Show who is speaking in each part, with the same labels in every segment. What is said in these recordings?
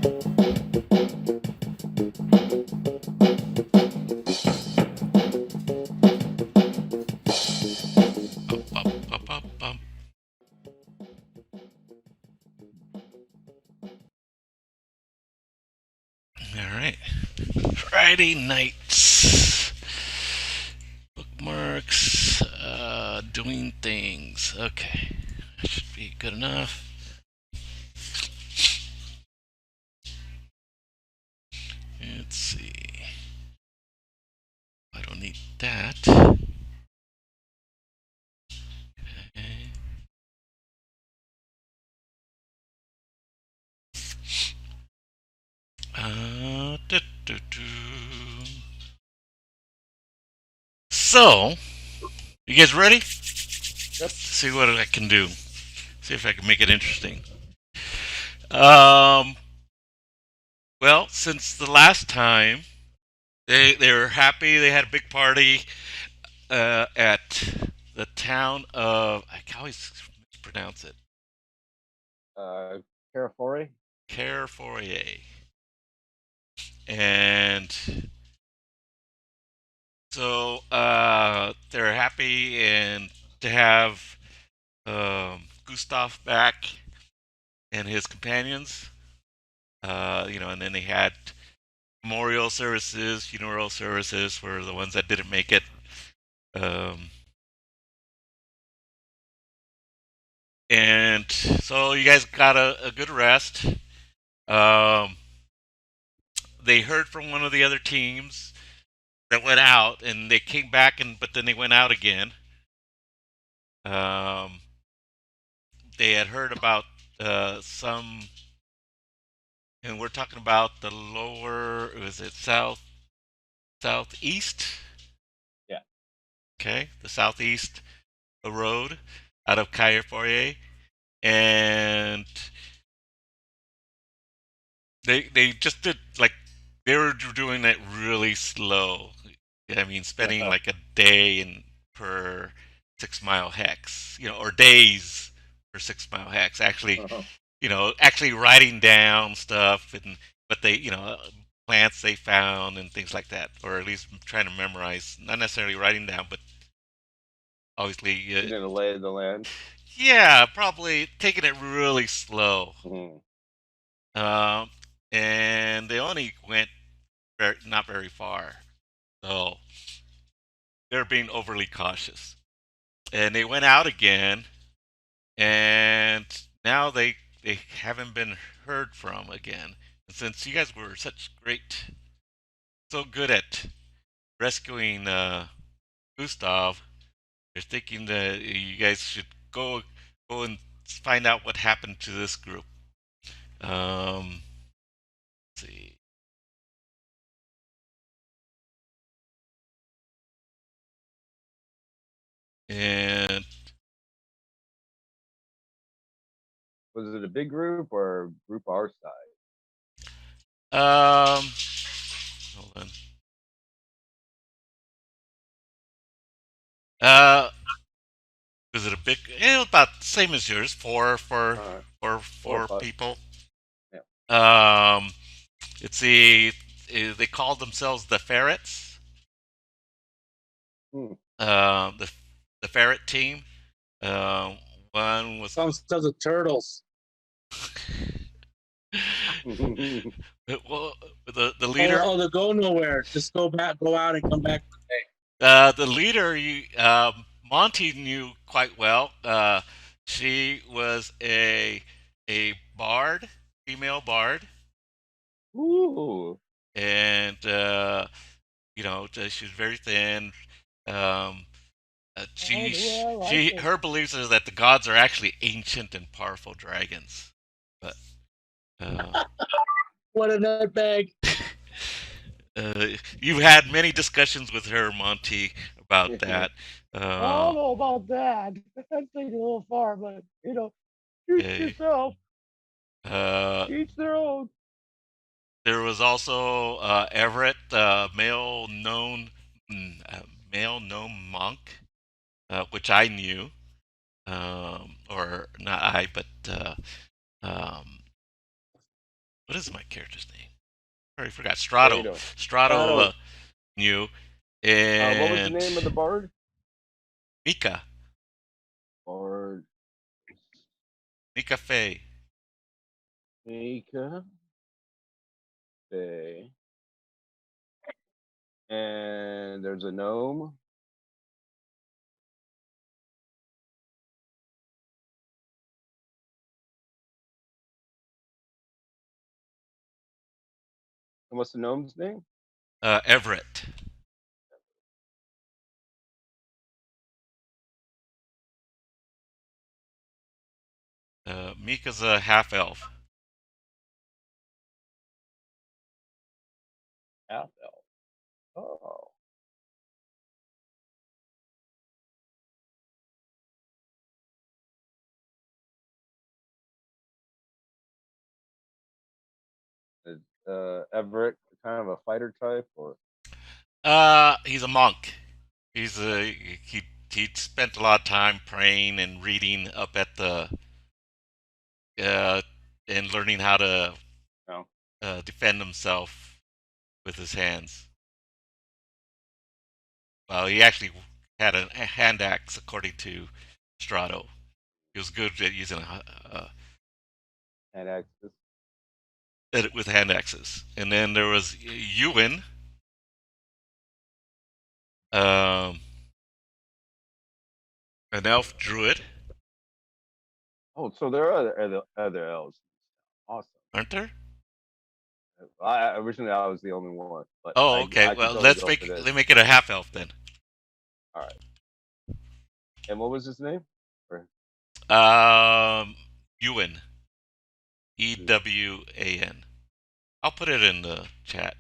Speaker 1: Bum, bum, bum. All right. Friday nights. Bookmarks. Doing things. Okay. That should be good enough. Let's see. I don't need that. Okay. Do, do, do. So, you guys ready?
Speaker 2: Yep.
Speaker 1: See what I can do. See if I can make it interesting. Um, well, since the last time, they were happy. They had a big party at the town of, I can always mispronounce it,
Speaker 2: Caer Foryae.
Speaker 1: Caer Foryae, and so they're happy and to have Gustav back and his companions. And then they had memorial services, funeral services for the ones that didn't make it. Um, and so you guys got a good rest. Um, they heard from one of the other teams that went out, and they came back, but then they went out again. Um, they had heard about some, and we're talking about the lower, was it southeast?
Speaker 2: Yeah.
Speaker 1: Okay, the southeast road out of Caer Foryae, and they just did like they were doing it really slow. I mean, spending like a day in per 6 mile hex, or days per 6 mile hex. Actually, actually writing down stuff and but they, plants they found and things like that, or at least trying to memorize. Not necessarily writing down, but obviously,
Speaker 2: Getting the lay of the land.
Speaker 1: yeah, probably taking it really slow.
Speaker 2: Mm-hmm.
Speaker 1: And they only went not very far, so they're being overly cautious. And they went out again, and now they haven't been heard from again. And since you guys were so good at rescuing Gustav, they're thinking that you guys should go and find out what happened to this group. Let's see. And
Speaker 2: Was it a big group or a group our size?
Speaker 1: hold on. Uh, is it a big? About the same as yours. Four
Speaker 2: Plus.
Speaker 1: people.
Speaker 2: Yeah.
Speaker 1: Let's see. They called themselves the Ferrets.
Speaker 2: Hmm.
Speaker 1: The Ferret team. One was
Speaker 3: themselves the turtles.
Speaker 1: well, the leader.
Speaker 3: They'll go nowhere. Just go out and come back.
Speaker 1: The leader, Monty knew quite well. She was a bard, female bard.
Speaker 2: Ooh.
Speaker 1: And she's very thin. Um, her beliefs is that the gods are actually ancient and powerful dragons. But
Speaker 3: what a nutbag!
Speaker 1: You've had many discussions with her, Monty, about that.
Speaker 4: I don't know about that. That's taking a little far, but shoot yourself. Each their own.
Speaker 1: There was also Everett, male gnome monk, which I knew, or not I, but What is my character's name? I already forgot. Strato.
Speaker 2: Strato.
Speaker 1: Strato knew. And
Speaker 2: What was the name of the bard?
Speaker 1: Mika.
Speaker 2: Bard.
Speaker 1: Mika Fey.
Speaker 2: Mika. Fey. And there's a gnome. And what's the gnome's name?
Speaker 1: Everett. Mika's a half elf.
Speaker 2: Half elf. Oh. Is Everett kind of a fighter type, or?
Speaker 1: He's a monk. He spent a lot of time praying and reading up at the and learning how to defend himself with his hands. Well, he actually had a hand axe, according to Strato. He was good at using
Speaker 2: Hand axes.
Speaker 1: with hand axes. And then there was Ewan. An elf druid.
Speaker 2: Oh, so there are other elves. Awesome.
Speaker 1: Aren't there?
Speaker 2: Originally I was the only one. But
Speaker 1: oh, okay.
Speaker 2: I
Speaker 1: well,
Speaker 2: totally
Speaker 1: let's make it a half elf then.
Speaker 2: All right. And what was his name?
Speaker 1: Ewan. EWAN. I'll put it in the chat.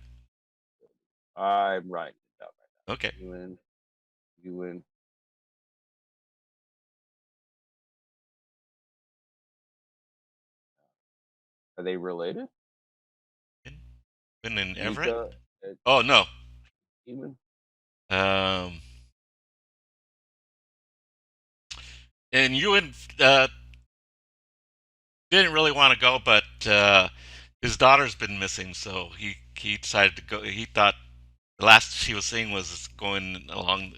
Speaker 2: I'm writing it down right now.
Speaker 1: Okay.
Speaker 2: Ewan. Are they related?
Speaker 1: Ewan and Everett?
Speaker 2: Mika,
Speaker 1: oh no.
Speaker 2: Ewan.
Speaker 1: And Ewan didn't really want to go, but his daughter's been missing, so he decided to go. He thought the last she was seeing was going along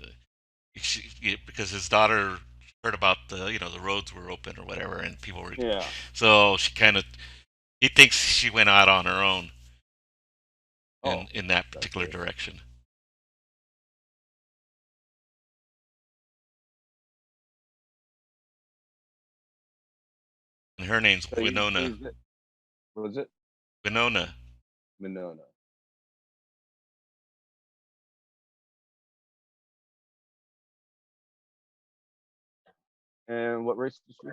Speaker 1: because his daughter heard about the roads were open or whatever, and people were.
Speaker 2: Yeah.
Speaker 1: So he thinks she went out on her own in that particular direction. And her name's Winona.
Speaker 2: What was it?
Speaker 1: Winona.
Speaker 2: Winona. And what race is she?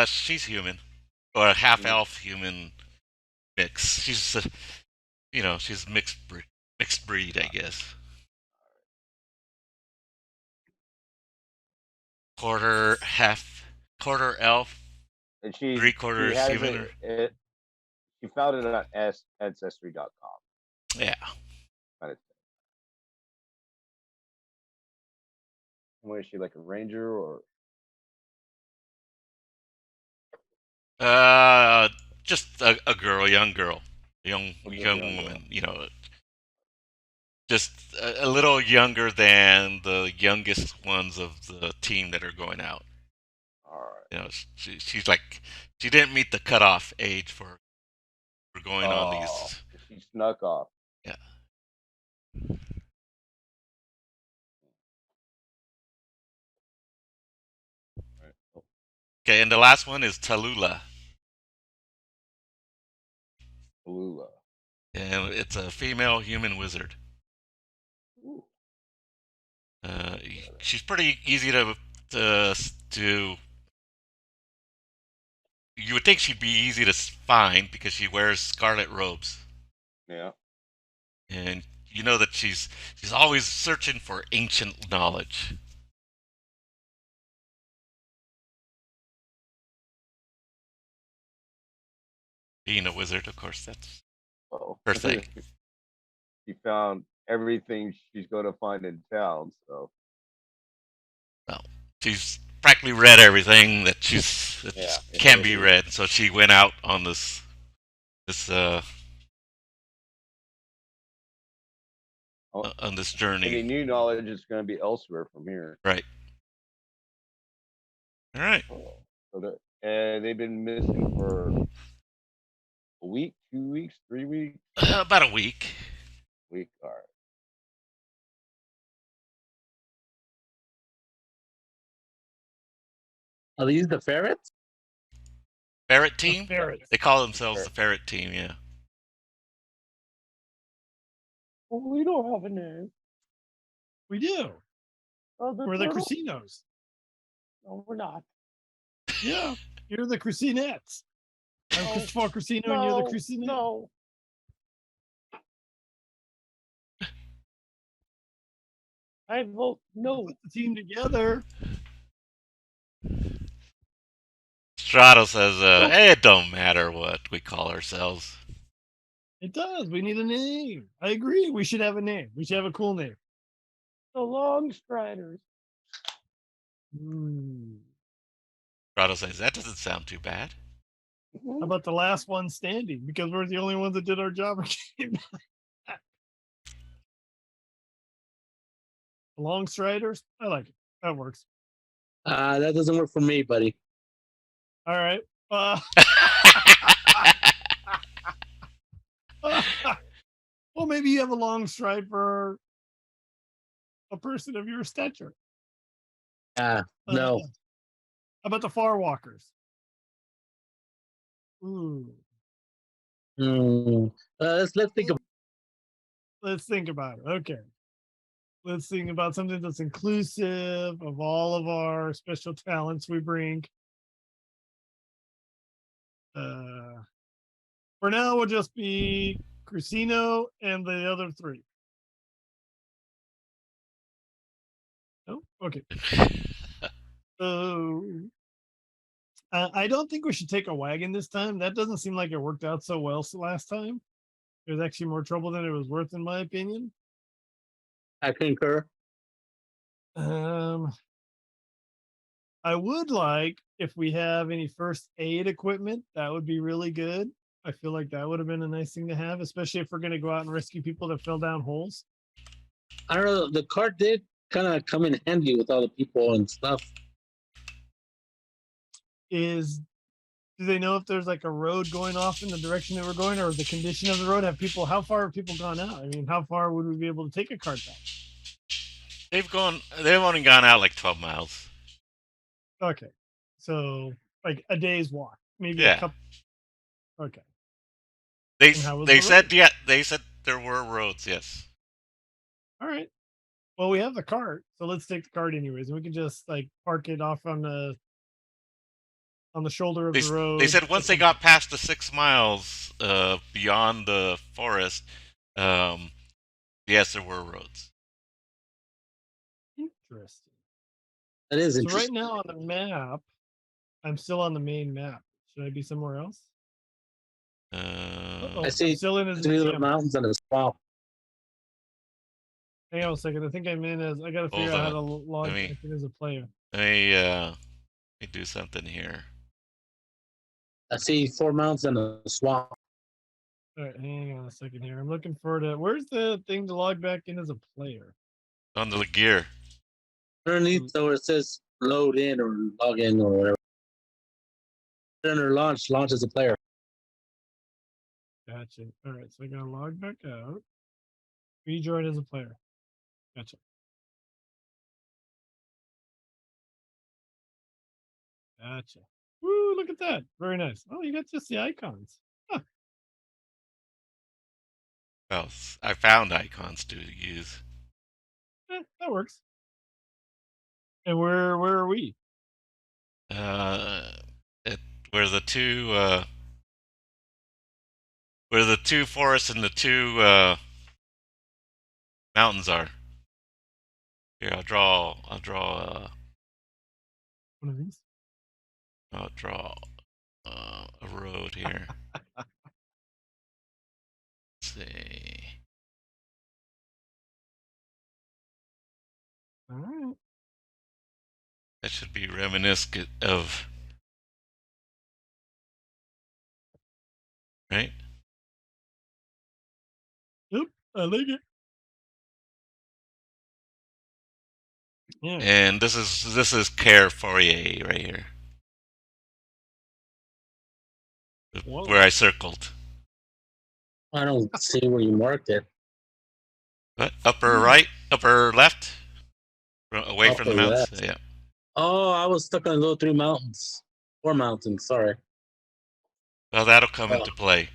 Speaker 1: She's human, or a half elf human mix. She's she's mixed breed, I guess. Quarter elf,
Speaker 2: and she
Speaker 1: 3/4 human.
Speaker 2: She found it on ancestry.com.
Speaker 1: Yeah.
Speaker 2: What is she, like a ranger or?
Speaker 1: Just a girl, young woman. Just a little younger than the youngest ones of the team that are going out.
Speaker 2: All right.
Speaker 1: She's like she didn't meet the cutoff age for going on these.
Speaker 2: She snuck off.
Speaker 1: Yeah. Okay, and the last one is Tallulah.
Speaker 2: Tallulah.
Speaker 1: And it's a female human wizard. She's pretty easy to. You would think she'd be easy to find because she wears scarlet robes.
Speaker 2: Yeah.
Speaker 1: And you know that she's always searching for ancient knowledge. Being a wizard, of course, that's her thing.
Speaker 2: She found everything she's going to find in town, so.
Speaker 1: Well, she's practically read everything that can be read, so she went out on this this
Speaker 2: Oh,
Speaker 1: on this
Speaker 2: any
Speaker 1: journey.
Speaker 2: new knowledge is going to be elsewhere from here.
Speaker 1: Right. All right.
Speaker 2: So and they've been missing for a week, 2 weeks, 3 weeks.
Speaker 1: About a week.
Speaker 2: All right.
Speaker 3: Are these the ferrets?
Speaker 1: Ferret team?
Speaker 3: Ferrets.
Speaker 1: They call themselves the Ferret team, yeah.
Speaker 4: Well, we don't have a name.
Speaker 5: We do. We're the
Speaker 4: turtle?
Speaker 5: Crisinos.
Speaker 4: No, we're not.
Speaker 5: Yeah, you're the Crisinettes. I'm
Speaker 4: No,
Speaker 5: Cristoval Crisino, and you're the Crisinette.
Speaker 4: No. I vote no.
Speaker 5: Put the team together.
Speaker 1: Strato says, hey, it don't matter what we call ourselves.
Speaker 5: It does. We need a name. I agree. We should have a name. We should have a cool name.
Speaker 4: The Long Striders.
Speaker 1: Strato says, that doesn't sound too bad.
Speaker 5: How about the last one standing? Because we're the only ones that did our job. Long Striders. I like it. That works.
Speaker 3: That doesn't work for me, buddy.
Speaker 5: All right. Well, maybe you have a long stride for a person of your stature.
Speaker 3: No.
Speaker 5: How about the Far Walkers? Ooh.
Speaker 3: Let's think about.
Speaker 5: Let's think about it. Okay. Let's think about something that's inclusive of all of our special talents we bring. For now, we'll just be Crisino and the other three. Oh, okay. I don't think we should take a wagon this time. That doesn't seem like it worked out so well last time. It was actually more trouble than it was worth, in my opinion.
Speaker 3: I concur.
Speaker 5: I would like, if we have any first aid equipment, that would be really good. I feel like that would have been a nice thing to have, especially if we're going to go out and rescue people that fell down holes.
Speaker 3: I don't know. The cart did kind of come in handy with all the people and stuff.
Speaker 5: Do they know if there's like a road going off in the direction that we're going, or the condition of the road? How far have people gone out? I mean, how far would we be able to take a cart back?
Speaker 1: They've only gone out like 12 miles.
Speaker 5: Okay. So like a day's walk, maybe
Speaker 1: Yeah.
Speaker 5: a couple. Okay.
Speaker 1: They said there were roads, yes.
Speaker 5: All right. Well, we have the cart, so let's take the cart anyways, and we can just like park it off on the shoulder of the road.
Speaker 1: They said once they got past the 6 miles beyond the forest, yes, there were roads.
Speaker 5: Interesting.
Speaker 3: That is
Speaker 5: So
Speaker 3: interesting.
Speaker 5: right now on the map, I'm still on the main map. Should I be somewhere else?
Speaker 3: I see
Speaker 5: I'm still in as
Speaker 3: three
Speaker 5: a
Speaker 3: little
Speaker 5: GM.
Speaker 3: mountains and a swamp.
Speaker 5: Hang on a second. I think I'm in as. I gotta figure out how to log in as a player.
Speaker 1: Let me do something here.
Speaker 3: I see 4 mountains and a swamp.
Speaker 5: All right, hang on a second here. I'm looking for where's the thing to log back in as a player?
Speaker 1: On the gear.
Speaker 3: Underneath, where it says load in or log in or whatever. Under launch as a player.
Speaker 5: Gotcha. All right, so I gotta log back out. Rejoin as a player. Gotcha. Gotcha. Woo, look at that. Very nice. Oh, you got just the icons. Huh.
Speaker 1: Well, I found icons to use.
Speaker 5: That works. And where are we?
Speaker 1: Where the two forests and the two mountains are. Here, I'll draw
Speaker 5: One of these.
Speaker 1: I'll draw a road here. Let's see.
Speaker 5: All right.
Speaker 1: That should be reminiscent of, right?
Speaker 5: I like it. Yeah.
Speaker 1: And this is Caer Foryae right here,
Speaker 5: Whoa.
Speaker 1: where I circled.
Speaker 3: I don't see where you marked it.
Speaker 1: What? Upper right, upper left, away from the
Speaker 3: Upper
Speaker 1: mountains.
Speaker 3: left.
Speaker 1: Yeah.
Speaker 3: Oh, I was stuck on those 3 mountains. 4 mountains, sorry.
Speaker 1: Well, that'll come into play.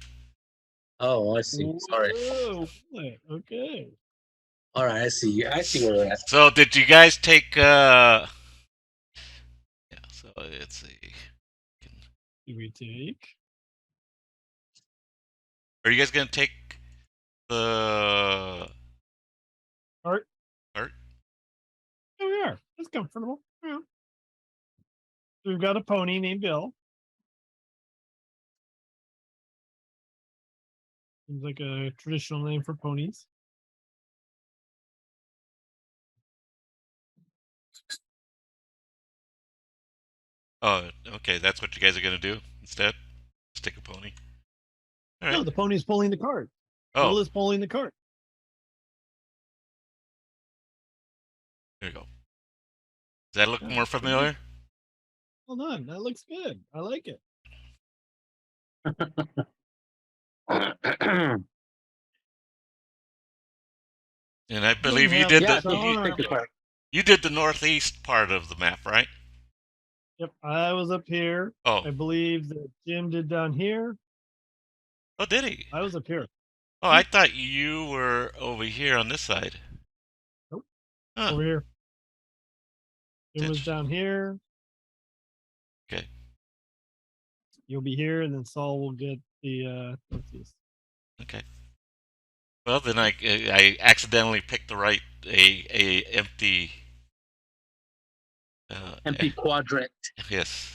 Speaker 3: Oh, I see. Sorry.
Speaker 5: Whoa. Okay.
Speaker 3: All right, I see. I see where we're at.
Speaker 1: So, did you guys take? Yeah. So let's see.
Speaker 5: Do we take?
Speaker 1: Are you guys gonna take the
Speaker 5: Art?
Speaker 1: art?
Speaker 5: Here we are. It's comfortable. Yeah. We've got a pony named Bill. Seems like a traditional name for ponies.
Speaker 1: Oh, okay. That's what you guys are gonna do instead. Stick a pony. All right.
Speaker 5: No, the pony's pulling the cart. Bill
Speaker 1: Oh,
Speaker 5: is pulling the cart.
Speaker 1: there you go. Does that look
Speaker 5: Yeah,
Speaker 1: more familiar?
Speaker 5: Hold on. That looks good. I like it.
Speaker 1: And I believe you did you did the northeast part of the map, right?
Speaker 5: Yep. I was up here.
Speaker 1: Oh,
Speaker 5: I believe that Jim did down here.
Speaker 1: oh, did he?
Speaker 5: I was up here.
Speaker 1: Oh, I thought you were over here on this side.
Speaker 5: Nope.
Speaker 1: Huh.
Speaker 5: Over here. Jim was
Speaker 1: Interesting.
Speaker 5: down here.
Speaker 1: Okay.
Speaker 5: You'll be here, and then Saul will get the northeast.
Speaker 1: Okay. Well, then I accidentally picked the right a empty.
Speaker 3: Empty quadrant.
Speaker 1: Yes.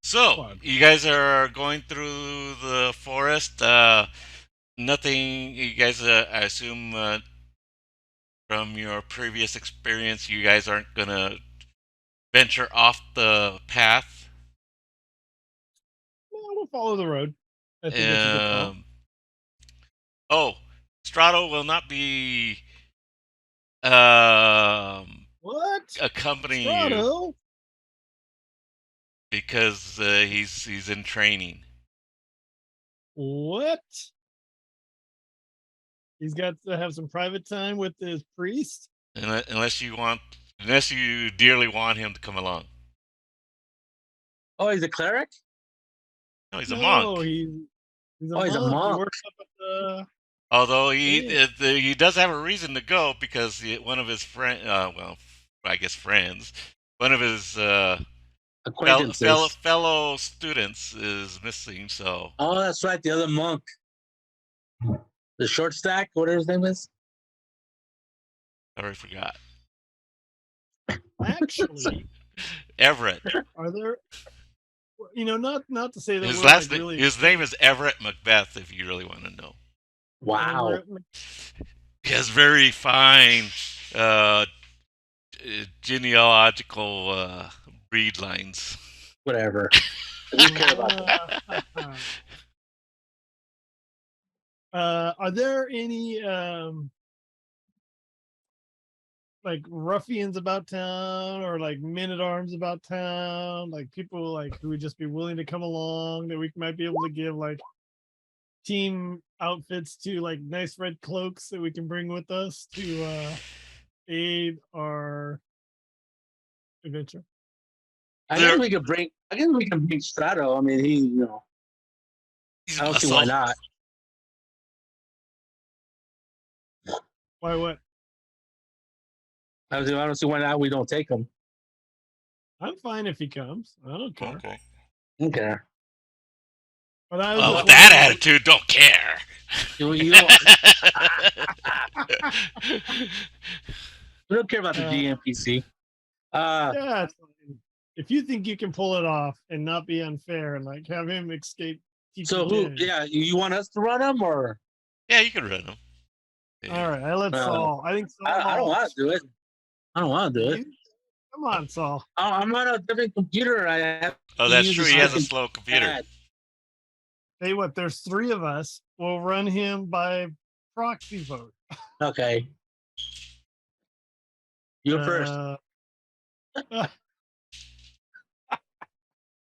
Speaker 1: So you guys are going through the forest. Nothing. You guys, I assume, from your previous experience, you guys aren't gonna venture off the path.
Speaker 5: No, we'll follow the road. I think that's a good call.
Speaker 1: Oh, Strato will not be
Speaker 5: What?
Speaker 1: accompanying you
Speaker 5: Strato?
Speaker 1: because he's in training.
Speaker 5: What? He's got to have some private time with his priest?
Speaker 1: Unless you dearly want him to come along.
Speaker 3: Oh, he's a cleric?
Speaker 1: No, he's a monk.
Speaker 5: He's a
Speaker 3: Oh,
Speaker 5: monk.
Speaker 3: he's a monk.
Speaker 5: He works up at the...
Speaker 1: Although he does have a reason to go because one of his friends, one of his
Speaker 3: Acquaintances.
Speaker 1: fellow students is missing. So.
Speaker 3: Oh, that's right. The other monk. The short stack, whatever his name is.
Speaker 1: I already forgot.
Speaker 5: Actually,
Speaker 1: Everett.
Speaker 5: are there... not to say that
Speaker 1: His
Speaker 5: we're
Speaker 1: last
Speaker 5: like really...
Speaker 1: his name is Everett Macbeth. If you really want to know.
Speaker 3: Wow.
Speaker 1: He has very fine genealogical breed lines.
Speaker 3: Whatever. I don't care about that.
Speaker 5: Are there any like ruffians about town or like men-at-arms about town, like people like who would just be willing to come along that we might be able to give like team outfits to, like nice red cloaks that we can bring with us to aid our adventure?
Speaker 3: I guess we can bring Strato. I mean, I don't see why not.
Speaker 5: Why what?
Speaker 3: I don't see why not we don't take him.
Speaker 5: I'm fine if he comes. I don't care.
Speaker 1: Okay.
Speaker 3: Okay.
Speaker 5: But I
Speaker 1: with that attitude, don't care.
Speaker 3: We don't care about the GNPC.
Speaker 5: Yeah, if you think you can pull it off and not be unfair and like have him escape.
Speaker 3: So who? Yeah, you want us to run him or?
Speaker 1: Yeah, you can run him.
Speaker 5: All right, I let Saul. I think Saul.
Speaker 3: I don't want to do it. I don't want to do it.
Speaker 5: Come on, Saul.
Speaker 3: I'm on a different computer. I have.
Speaker 1: Oh, that's true. He has a slow computer.
Speaker 5: Hey, what? There's 3 of us. We'll run him by proxy vote.
Speaker 3: Okay. You first.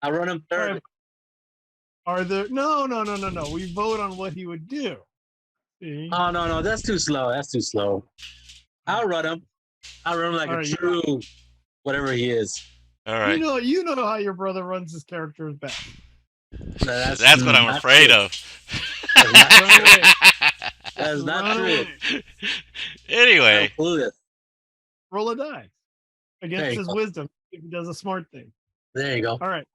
Speaker 3: I'll run him third.
Speaker 5: Are there no? We vote on what he would do. See?
Speaker 3: Oh no, that's too slow. That's too slow. I'll run him. I'll run him like
Speaker 5: All
Speaker 3: a
Speaker 5: right,
Speaker 3: true whatever he is.
Speaker 1: All right.
Speaker 5: You know how your brother runs his characters best.
Speaker 3: No,
Speaker 1: that's what I'm afraid
Speaker 3: true.
Speaker 1: of.
Speaker 3: That's not true.
Speaker 1: Anyway,
Speaker 3: roll
Speaker 5: a die against his wisdom if he does a smart thing.
Speaker 3: There you go.
Speaker 5: All right.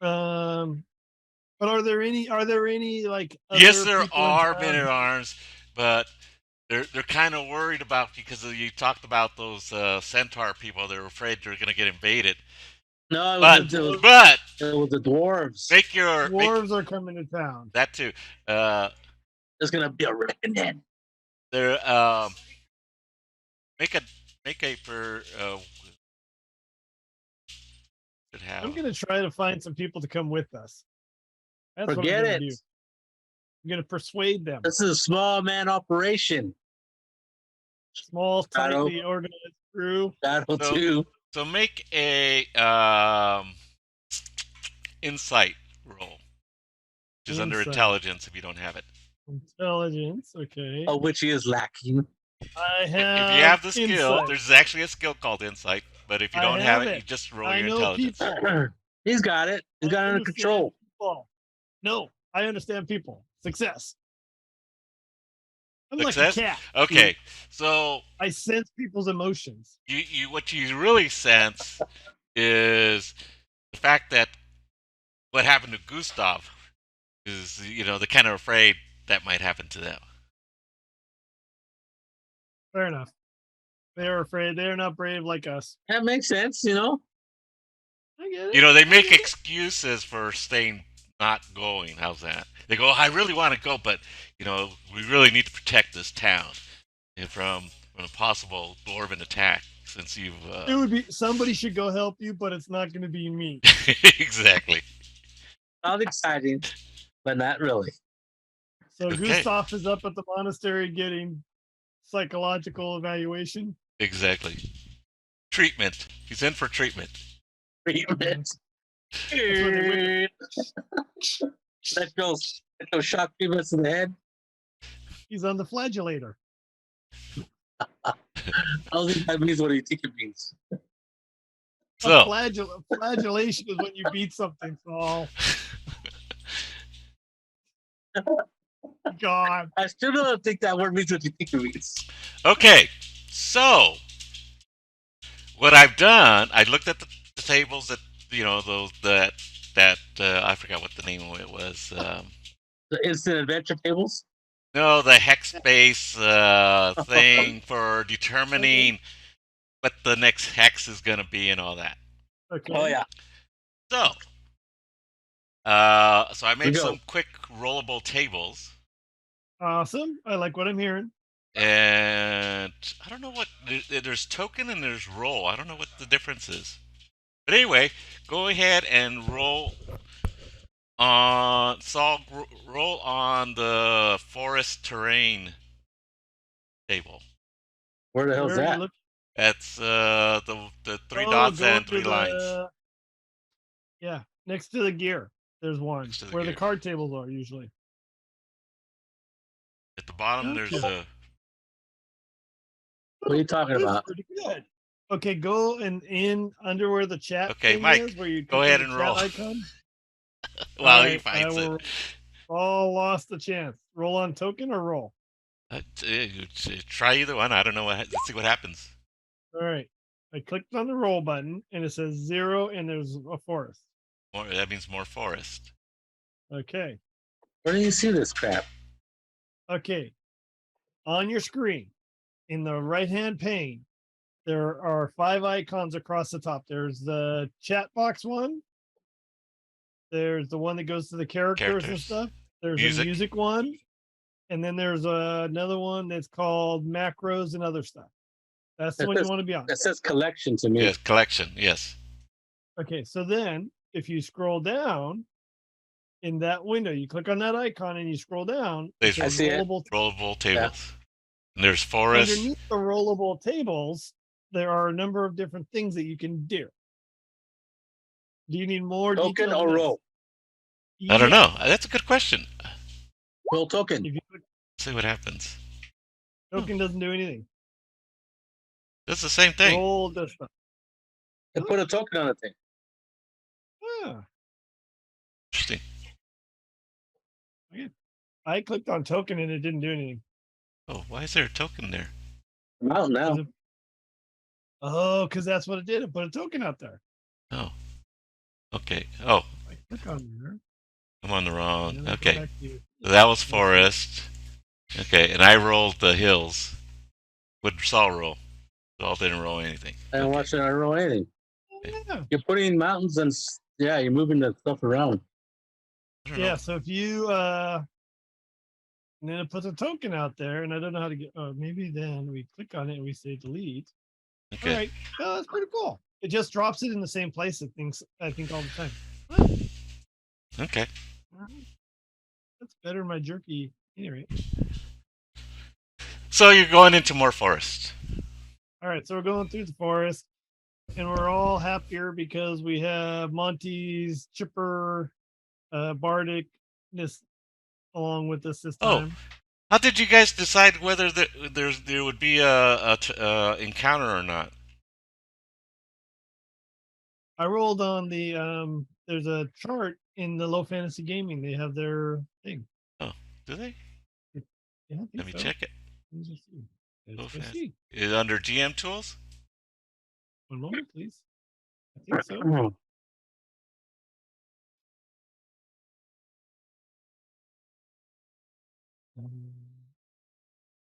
Speaker 5: But are there any like?
Speaker 1: Yes, there are men at arms, but they're kind of worried about because you talked about those centaur people. They're afraid they're going to get invaded.
Speaker 3: No,
Speaker 1: but
Speaker 3: it was the dwarves.
Speaker 5: Dwarves are coming to town.
Speaker 1: That too.
Speaker 3: There's gonna be a reckoning.
Speaker 1: They're make a for.
Speaker 5: I'm gonna try to find some people to come with us. That's
Speaker 3: Forget
Speaker 5: what I'm gonna
Speaker 3: it.
Speaker 5: do. I'm gonna persuade them.
Speaker 3: This is a small man operation.
Speaker 5: Small, tightly organized crew.
Speaker 3: Battle 2.
Speaker 1: So make a insight roll, which is under intelligence if you don't have it.
Speaker 5: Intelligence, okay.
Speaker 3: Oh, which he is lacking.
Speaker 5: I have.
Speaker 1: If you have the skill,
Speaker 5: insight.
Speaker 1: there's actually a skill called insight. But if you don't have it, you just roll your intelligence.
Speaker 3: He's got it. He's got it under control.
Speaker 5: People. No, I understand people. Success. I'm
Speaker 1: Success?
Speaker 5: like a cat.
Speaker 1: Okay, so
Speaker 5: I sense people's emotions.
Speaker 1: What you really sense is the fact that what happened to Gustav is, they're kind of afraid that might happen to them.
Speaker 5: Fair enough. They're afraid. They're not brave like us.
Speaker 3: That makes sense,
Speaker 5: I get it.
Speaker 1: They make excuses for not going. How's that? They go, I really want to go, but we really need to protect this town from a possible dwarven attack. Since you've,
Speaker 5: it would be somebody should go help you, but it's not going to be me.
Speaker 1: Exactly.
Speaker 3: Sounds exciting, but not really.
Speaker 5: So okay. Gustav is up at the monastery getting psychological evaluation.
Speaker 1: Exactly. Treatment. He's in for treatment.
Speaker 3: Treatment. Let go shock treatments in the head.
Speaker 5: He's on the flagellator.
Speaker 3: I don't think that means what you think it means.
Speaker 1: So
Speaker 5: flagellation is when you beat something, Saul. God.
Speaker 3: I still don't think that word means what you think it means.
Speaker 1: Okay, so what I've done, I looked at the tables that I forgot what the name of it was.
Speaker 3: The instant adventure tables?
Speaker 1: No, the hex base thing for determining what the next hex is going to be and all that.
Speaker 5: Okay.
Speaker 3: Oh yeah.
Speaker 1: So I made some quick rollable tables.
Speaker 5: Awesome. I like what I'm hearing.
Speaker 1: And I don't know what there's token and there's roll. I don't know what the difference is. But anyway, go ahead and roll on roll on the forest terrain table.
Speaker 3: Where the hell's that?
Speaker 1: That's the three dots and three lines.
Speaker 5: Yeah, next to the gear. There's one where the card tables are usually.
Speaker 1: At the bottom, there's a.
Speaker 3: What are you talking about?
Speaker 5: Pretty good. Okay, go and in under where the chat.
Speaker 1: Okay,
Speaker 5: thing
Speaker 1: Mike,
Speaker 5: is, where you
Speaker 1: go ahead and roll. While he finds it.
Speaker 5: All lost the chance. Roll on token or roll?
Speaker 1: Try either one. I don't know. Let's see what happens.
Speaker 5: All right. I clicked on the roll button and it says 0 and there's a forest.
Speaker 1: That means more forest.
Speaker 5: Okay.
Speaker 3: Where do you see this crap?
Speaker 5: Okay. On your screen, in the right-hand pane, there are 5 icons across the top. There's the chat box one. There's the one that goes to the characters and stuff. There's a music one. And then there's another one that's called macros and other stuff. That's the one you want to be on.
Speaker 3: It says collection to me.
Speaker 1: Yes, collection. Yes.
Speaker 5: Okay, so then if you scroll down, in that window. You click on that icon and you scroll down.
Speaker 1: They-
Speaker 5: It says
Speaker 3: I see it.
Speaker 1: Rollable tables. And there's forest.
Speaker 5: Underneath the rollable tables, there are a number of different things that you can do. Do you need more
Speaker 3: Token
Speaker 5: detail
Speaker 3: or
Speaker 5: on this?
Speaker 3: roll?
Speaker 1: I don't
Speaker 5: Yeah.
Speaker 1: know. That's a good question.
Speaker 3: Roll token.
Speaker 5: If you click
Speaker 1: Let's see what happens.
Speaker 5: token, doesn't do anything.
Speaker 1: That's the same thing.
Speaker 5: Roll does stuff.
Speaker 3: And put a token on the thing.
Speaker 5: Ah,
Speaker 1: Interesting.
Speaker 5: I clicked on token and it didn't do anything.
Speaker 1: Oh, why is there a token there?
Speaker 3: I'm out now.
Speaker 5: Oh, because that's what it did. It put a token out there.
Speaker 1: Oh. Okay. Oh,
Speaker 5: I click on there.
Speaker 1: I'm on the
Speaker 5: and
Speaker 1: wrong.
Speaker 5: then I go
Speaker 1: Okay.
Speaker 5: back to you.
Speaker 1: So that was forest. Okay, and I rolled the hills. Would Saul roll? Saul didn't roll anything.
Speaker 3: I don't watch it. I don't roll anything.
Speaker 5: Yeah.
Speaker 3: You're putting mountains and you're moving the stuff around.
Speaker 1: I don't
Speaker 5: Yeah.
Speaker 1: know.
Speaker 5: So if you and then it puts a token out there, and I don't know how to get. Oh, maybe then we click on it and we say delete.
Speaker 1: Okay.
Speaker 5: All right. Oh, that's pretty cool. It just drops it in the same place. I think all the time.
Speaker 1: Okay.
Speaker 5: All right. That's better than my jerky. Anyway.
Speaker 1: So you're going into more forest.
Speaker 5: All right. So we're going through the forest, and we're all happier because we have Monty's chipper, bardicness along with us this
Speaker 1: Oh.
Speaker 5: time.
Speaker 1: How did you guys decide whether there would be a encounter or not?
Speaker 5: I rolled on the there's a chart in the Low Fantasy Gaming. They have their thing.
Speaker 1: Do they?
Speaker 5: Yeah, I think
Speaker 1: Let me
Speaker 5: so.
Speaker 1: check it.
Speaker 5: Let me just see.
Speaker 1: Low
Speaker 5: Let's go
Speaker 1: Fantasy.
Speaker 5: see.
Speaker 1: Is it under GM tools?
Speaker 5: One moment, please. I think so.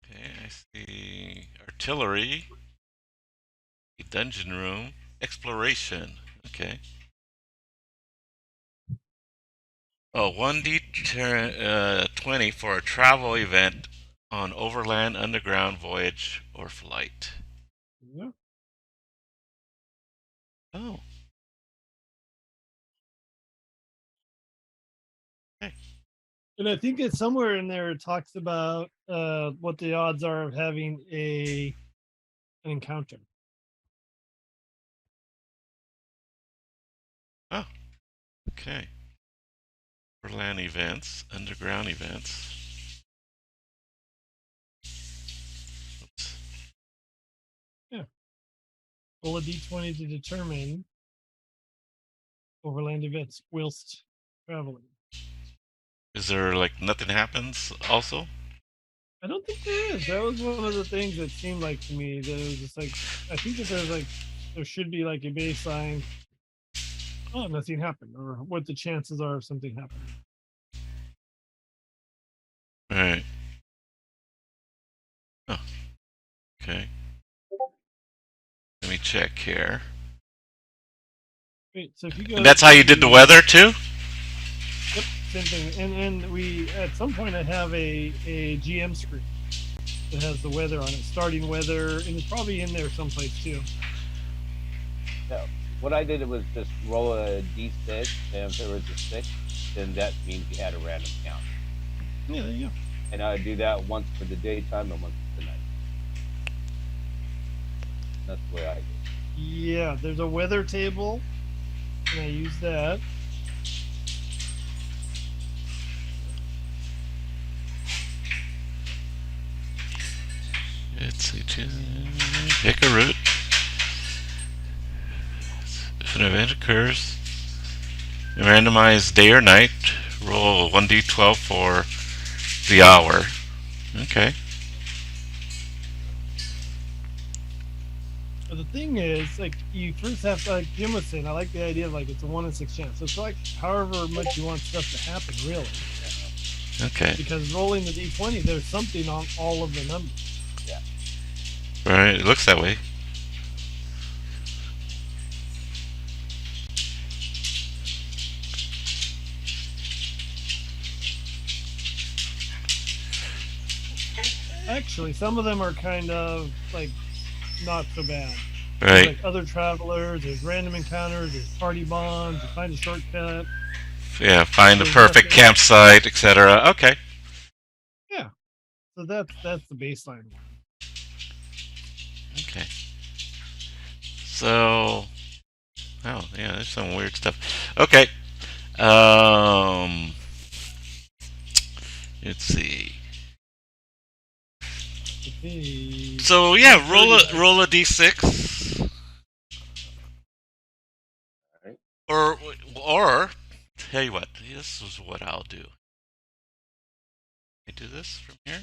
Speaker 1: Okay, I see artillery, dungeon room, exploration. Okay. Oh, 1d20 for a travel event on overland, underground, voyage, or flight.
Speaker 5: Yeah.
Speaker 1: Oh.
Speaker 5: And I think it's somewhere in there. It talks about what the odds are of having an encounter.
Speaker 1: Oh. Okay. Overland events, underground events. Oops.
Speaker 5: Roll a d20 to determine overland events whilst traveling.
Speaker 1: Is there like nothing happens also?
Speaker 5: I don't think there is. That was one of the things that seemed like to me that it was just like I think that there should be like a baseline. Oh, nothing happened, or what the chances are of something happening.
Speaker 1: Right. Oh. Okay. Let me check here.
Speaker 5: Wait, so if you go,
Speaker 1: And that's how you did the
Speaker 5: to-
Speaker 1: weather too?
Speaker 5: Yep, same thing. And we at some point I have a GM screen that has the weather on it, starting weather, and it's probably in there someplace too.
Speaker 2: Yeah. What I did was just roll a d6, and if it was a 6, then that means you had a random count.
Speaker 5: Yeah, there you go.
Speaker 2: And I would do that once for the daytime and once for the night. That's the way I do it.
Speaker 5: Yeah, there's a weather table, and I use that.
Speaker 1: It's pick a route. If an event occurs, randomize day or night. Roll 1d12 for the hour. Okay.
Speaker 5: But the thing is, like, you first have to, like Jim was saying, I like the idea of like it's a 1 in 6 chance. So it's like however much you want stuff to happen, really.
Speaker 1: Okay.
Speaker 5: Because rolling the d20, there's something on all of the numbers.
Speaker 1: Right. It looks that way.
Speaker 5: Actually, some of them are kind of like not so bad.
Speaker 1: Right.
Speaker 5: Like other travelers, there's random encounters, there's party bonds, you find a shortcut.
Speaker 1: Yeah, find the
Speaker 5: So
Speaker 1: perfect
Speaker 5: that's-
Speaker 1: campsite, etc. Okay.
Speaker 5: Yeah. So that's the baseline one.
Speaker 1: Okay. So, oh yeah, there's some weird stuff. Okay. Um, let's see.
Speaker 5: Okay.
Speaker 1: So yeah, roll a d6,
Speaker 2: Alright.
Speaker 1: or tell you what, this is what I'll do. I do this from here.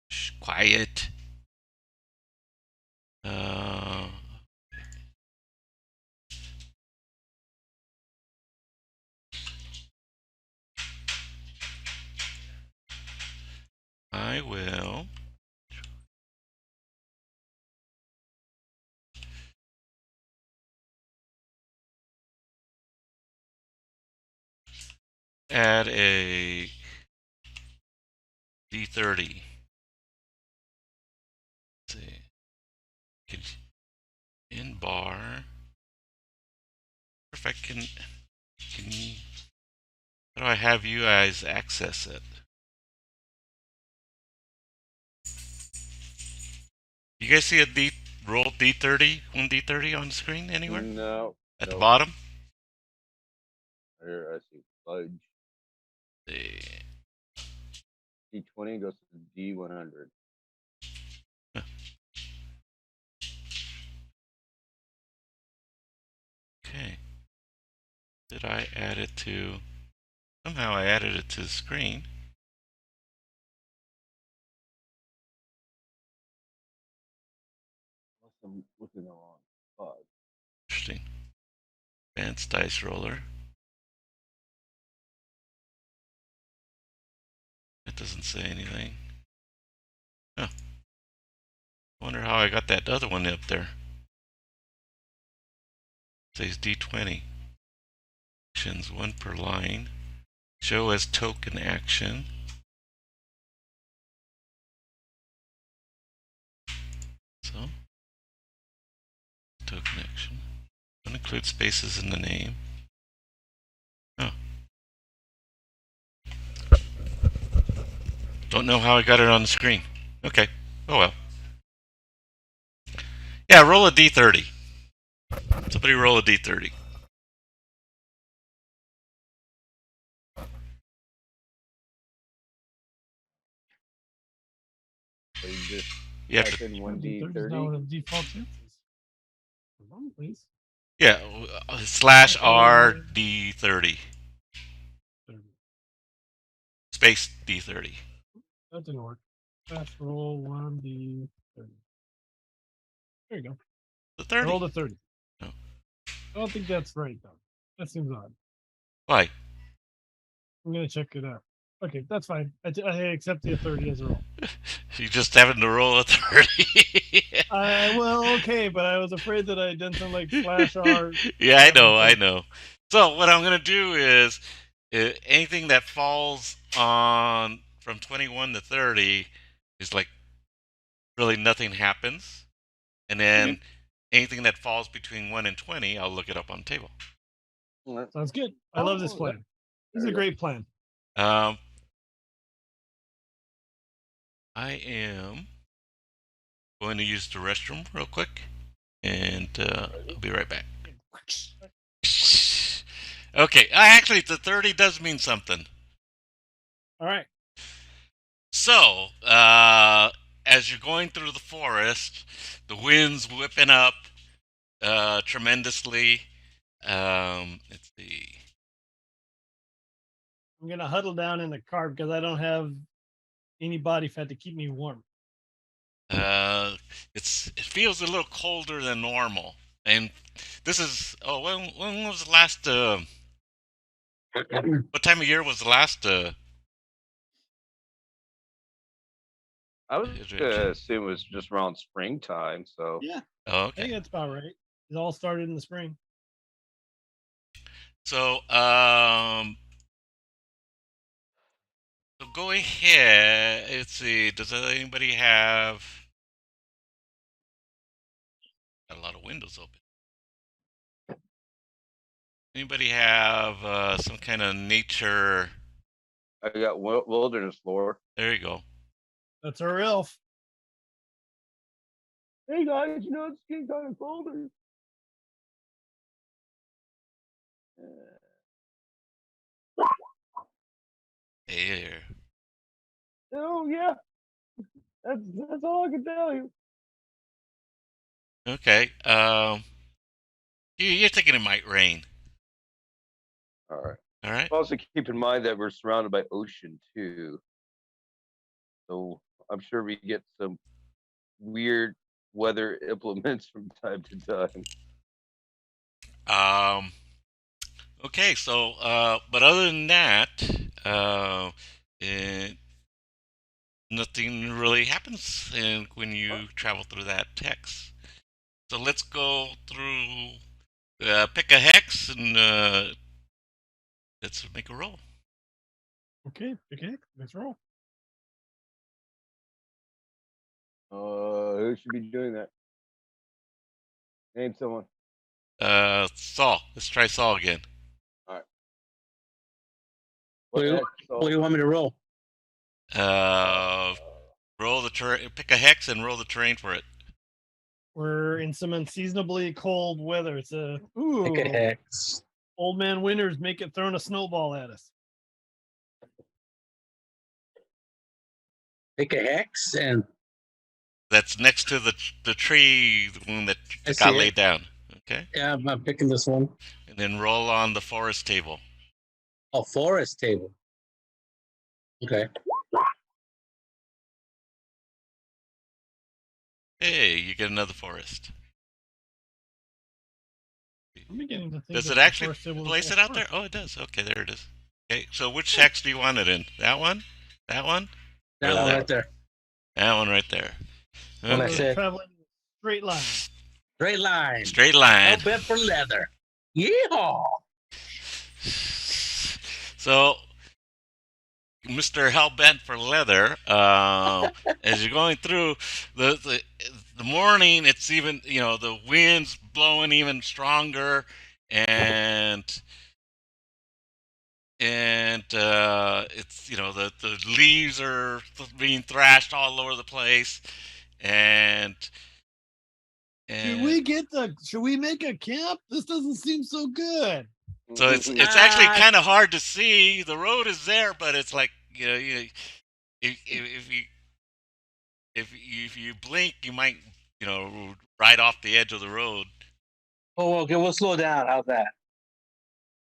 Speaker 1: Shh, quiet. Uh, I will add a d30. Let's see. In bar. If I can, how do I have you guys access it? You guys see a roll d30, one d30 on the screen anywhere?
Speaker 2: No.
Speaker 1: At the
Speaker 2: Nope.
Speaker 1: bottom?
Speaker 2: Here, I see fudge.
Speaker 1: The,
Speaker 2: D20 goes to D100.
Speaker 1: okay. Did I add it to? Somehow I added it to the screen.
Speaker 2: Unless I'm looking the wrong fudge.
Speaker 1: Interesting. Advanced dice roller. It doesn't say anything. Huh. I wonder how I got that other one up there. It says D20. Actions, one per line. Show as token action. So, token action. Don't include spaces in the name. Oh. Don't know how I got it on the screen. Okay. Oh well. Yeah, roll a d30. Somebody roll a d30.
Speaker 2: So you just
Speaker 1: You have
Speaker 2: type
Speaker 1: to,
Speaker 2: in one
Speaker 5: D30 is now
Speaker 2: D30.
Speaker 5: one of the default chances. Hold on, please.
Speaker 1: yeah, slash R d30.
Speaker 5: 30.
Speaker 1: Space d30.
Speaker 5: That didn't work. Fast roll 1d30. There you go.
Speaker 1: The
Speaker 5: I
Speaker 1: 30.
Speaker 5: rolled a 30.
Speaker 1: No.
Speaker 5: I don't think that's right, though. That seems odd.
Speaker 1: Why?
Speaker 5: I'm going to check it out. Okay, that's fine. I accept the 30 as a roll.
Speaker 1: You just having to roll a 30.
Speaker 5: Well, okay, but I was afraid that I had done something like slash R.
Speaker 1: Yeah, I know. So what I'm gonna do is anything that falls on from 21 to 30 is like really nothing happens, and then anything that falls between 1 and 20, I'll look it up on the table.
Speaker 5: Sounds good. I love this plan. This is a great plan.
Speaker 1: I am going to use the restroom real quick, and I'll be right back. Okay, actually, the 30 does mean something.
Speaker 5: All right.
Speaker 1: So, as you're going through the forest, the wind's whipping up tremendously. Let's see.
Speaker 5: I'm going to huddle down in the car because I don't have any body fat to keep me warm.
Speaker 1: It feels a little colder than normal, and this is when was the last? What time of year was the last?
Speaker 2: I was gonna assume it was just around springtime. So
Speaker 5: yeah,
Speaker 1: oh,
Speaker 5: I think
Speaker 1: okay.
Speaker 5: that's about right. It all started in the spring.
Speaker 1: So so go ahead. Let's see. Does anybody have? Got a lot of windows open. Anybody have some kind of nature?
Speaker 2: I got wilderness lore.
Speaker 1: There you go.
Speaker 5: That's our elf.
Speaker 4: Hey guys, you know it's getting kind of colder.
Speaker 1: There.
Speaker 4: Oh yeah, that's all I can tell you.
Speaker 1: Okay. You're thinking it might rain.
Speaker 2: All right.
Speaker 1: All right.
Speaker 2: Also, keep in mind that we're surrounded by ocean too, so I'm sure we get some weird weather implements from time to time.
Speaker 1: Okay. So, but other than that, nothing really happens when you travel through that hex. So let's go through. Pick a hex and let's make a roll.
Speaker 5: Okay, okay, let's roll.
Speaker 2: Who should be doing that? Name someone.
Speaker 1: Saul. Let's try Saul again.
Speaker 2: All right.
Speaker 3: What do you want me to roll?
Speaker 1: Roll the terrain. Pick a hex and roll the terrain for it.
Speaker 5: We're in some unseasonably cold weather. It's a
Speaker 3: Pick a hex.
Speaker 5: Old man winters make it throwing a snowball at us.
Speaker 3: Pick a hex and
Speaker 1: that's next to the tree, the one that got laid down. Okay.
Speaker 3: Yeah, I'm picking this one.
Speaker 1: And then roll on the forest table.
Speaker 3: Oh, forest table. Okay.
Speaker 1: Hey, you get another forest.
Speaker 5: I'm beginning to think.
Speaker 1: Does it actually place it out there? Oh, it does. Okay, there it is. Okay, so which hex do you want it in? That one? That one?
Speaker 3: That one right there.
Speaker 1: That one right there.
Speaker 3: What I said.
Speaker 5: Traveling straight line.
Speaker 3: Straight line.
Speaker 1: Straight line.
Speaker 3: Hell bent for leather. Yeehaw!
Speaker 1: So, Mr. Hellbent for Leather, as you're going through the morning, it's even, the wind's blowing even stronger, and it's, the leaves are being thrashed all over the place, and
Speaker 5: should we make a camp? This doesn't seem so good.
Speaker 1: So it's actually kind of hard to see. The road is there, but it's like, if you blink, you might, ride off the edge of the road.
Speaker 3: Oh, okay. We'll slow down. How's that?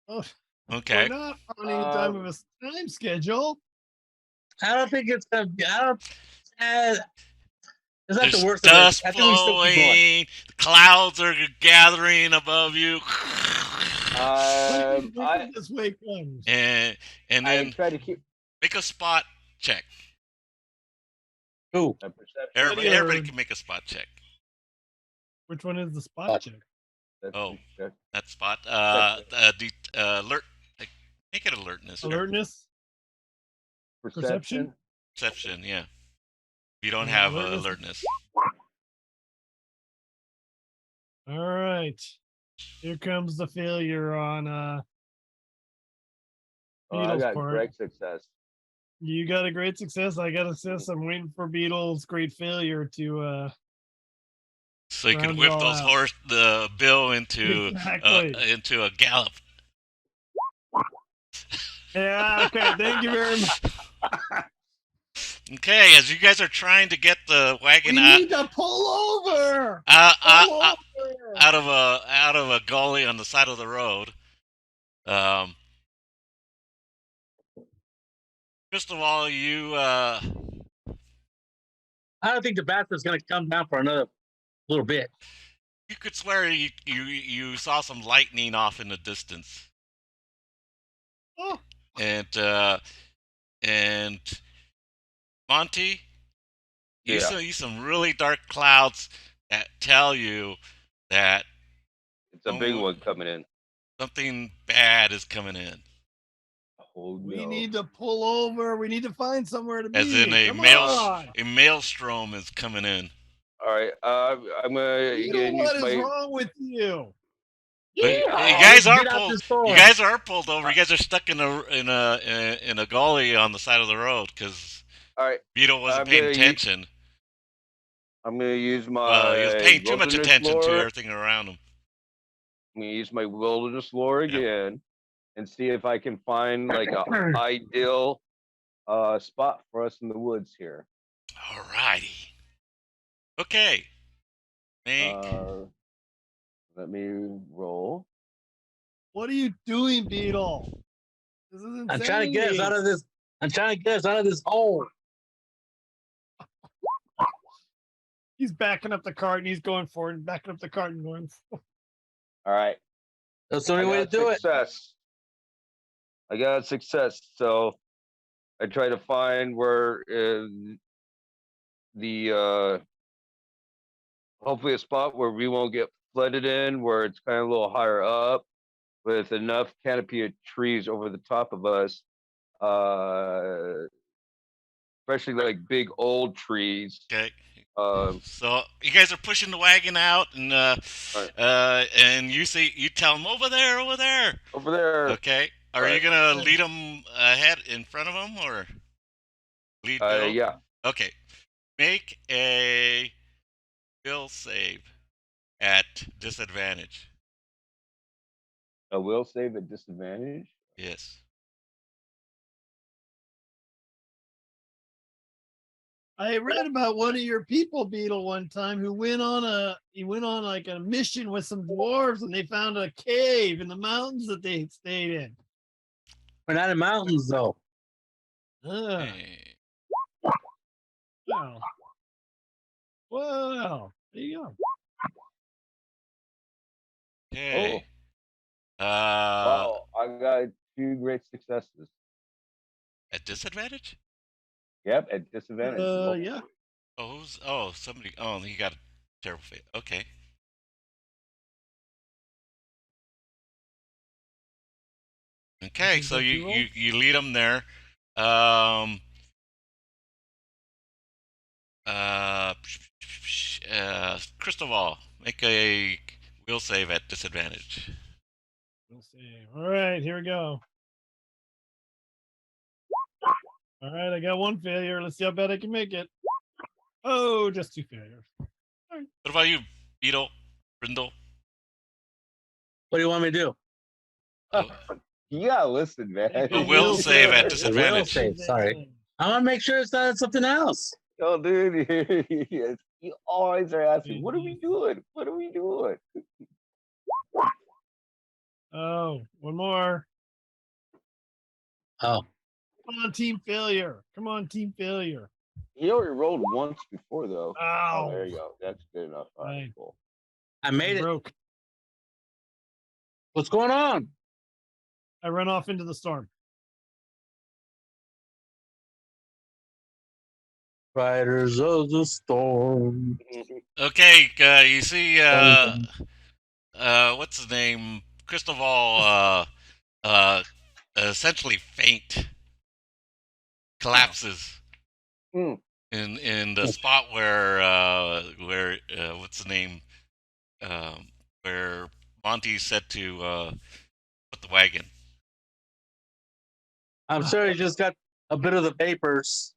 Speaker 5: Oh,
Speaker 1: okay.
Speaker 5: We're not on any time of a time schedule.
Speaker 3: I don't think it's gonna be. I don't. It's not
Speaker 1: There's
Speaker 3: the worst.
Speaker 1: Dust
Speaker 3: of it. I think we still keep
Speaker 1: flowing.
Speaker 3: going.
Speaker 1: The clouds are gathering above you.
Speaker 5: This way comes.
Speaker 1: And then
Speaker 2: try to keep.
Speaker 1: Make a spot check.
Speaker 3: Ooh.
Speaker 1: Everybody can make a spot check.
Speaker 5: Which one is the spot check?
Speaker 1: That spot. Alert. Make it alertness.
Speaker 5: Alertness. Perception.
Speaker 1: Perception. Yeah. You don't have alertness.
Speaker 5: All right. Here comes the failure on Beadle's
Speaker 2: I got
Speaker 5: part.
Speaker 2: great success.
Speaker 5: You got a great success. I got a success. I'm waiting for Beadle's great failure to
Speaker 1: so you can whip the bill into into a gallop.
Speaker 5: Yeah, okay, thank you very much.
Speaker 1: Okay, as you guys are trying to get the wagon
Speaker 5: we need to pull over
Speaker 1: out of a gully on the side of the road. Cristoval, you
Speaker 3: I don't think the bastard's gonna come down for another little bit.
Speaker 1: You could swear you saw some lightning off in the distance.
Speaker 5: Oh.
Speaker 1: And Monty, you see some really dark clouds that tell you that
Speaker 2: it's a big one coming in.
Speaker 1: Something bad is coming in.
Speaker 2: Oh, no.
Speaker 5: We need to pull over. We need to find somewhere to be.
Speaker 1: As in a maelstrom is coming in.
Speaker 2: All right, I'm gonna.
Speaker 5: What is wrong with you?
Speaker 1: But you
Speaker 2: Yeah.
Speaker 1: guys are
Speaker 3: Get out
Speaker 1: pulled.
Speaker 3: this door.
Speaker 1: You guys are pulled over. You guys are stuck in a gully on the side of the road because
Speaker 2: All right.
Speaker 1: Beadle wasn't
Speaker 2: I'm
Speaker 1: paying
Speaker 2: gonna
Speaker 1: attention.
Speaker 2: I'm gonna use
Speaker 1: He was
Speaker 2: my
Speaker 1: paying too much
Speaker 2: wilderness
Speaker 1: attention to
Speaker 2: lore.
Speaker 1: everything around him.
Speaker 2: I'm gonna use my wilderness lore
Speaker 1: Yeah.
Speaker 2: again and see if I can find like an ideal spot for us in the woods here.
Speaker 1: Alrighty. Okay. Make.
Speaker 2: Let me roll.
Speaker 5: What are you doing, Beadle? This is insanity.
Speaker 3: I'm trying to get us out of this. I'm trying to get us out of this hole.
Speaker 5: He's backing up the cart and he's going forward, and backing up the cart and going forward.
Speaker 2: All right.
Speaker 3: That's the only way to do it.
Speaker 2: I got success. So I try to find where the hopefully a spot where we won't get flooded in, where it's kind of a little higher up with enough canopy of trees over the top of us. Especially like big old trees.
Speaker 1: Okay.
Speaker 2: Um,
Speaker 1: So you guys are pushing the wagon out, and and you tell them over there.
Speaker 2: over there.
Speaker 1: Okay. Are you gonna lead them ahead in front of them or lead Bill?
Speaker 2: Yeah.
Speaker 1: Okay. Make a will save at disadvantage.
Speaker 2: A will save at disadvantage.
Speaker 1: Yes.
Speaker 5: I read about one of your people, Beadle, one time who went on like a mission with some dwarves, and they found a cave in the mountains that they stayed in.
Speaker 3: We're not in mountains though.
Speaker 1: Hey.
Speaker 5: Wow. Wow. There you go.
Speaker 1: Okay.
Speaker 2: Wow, I got 2 great successes.
Speaker 1: At disadvantage?
Speaker 2: Yep, at disadvantage.
Speaker 5: Yeah.
Speaker 1: Somebody. Oh, he got a terrible fate. Okay. Okay, so you lead them there. Cristoval, make a will save at disadvantage.
Speaker 5: We'll see. All right, here we go. All right, I got 1 failure. Let's see how bad I can make it. Oh, just 2 failures.
Speaker 1: What about you, Beadle, Brindle?
Speaker 3: What do you want me to do?
Speaker 2: Yeah, listen, man.
Speaker 1: A will save at
Speaker 3: Will
Speaker 1: disadvantage.
Speaker 3: save. Sorry. I want to make sure it's not something else.
Speaker 2: Oh, dude, you always are asking, what are we doing? What are we doing?
Speaker 5: Oh, 1 more.
Speaker 3: Oh.
Speaker 5: Come on, team failure. Come on, team failure.
Speaker 2: He already rolled once before, though.
Speaker 5: Ow.
Speaker 2: Oh, there you go. That's good enough. All right,
Speaker 5: Right.
Speaker 2: cool.
Speaker 3: I made it.
Speaker 5: Broke.
Speaker 3: What's going on?
Speaker 5: I run off into the storm.
Speaker 3: Riders of the storm.
Speaker 1: Okay, you see, what's his name? Cristoval, essentially faint, collapses in the spot where what's the name? Where Monty said to put the wagon.
Speaker 3: I'm sure he just got a bit of the vapors.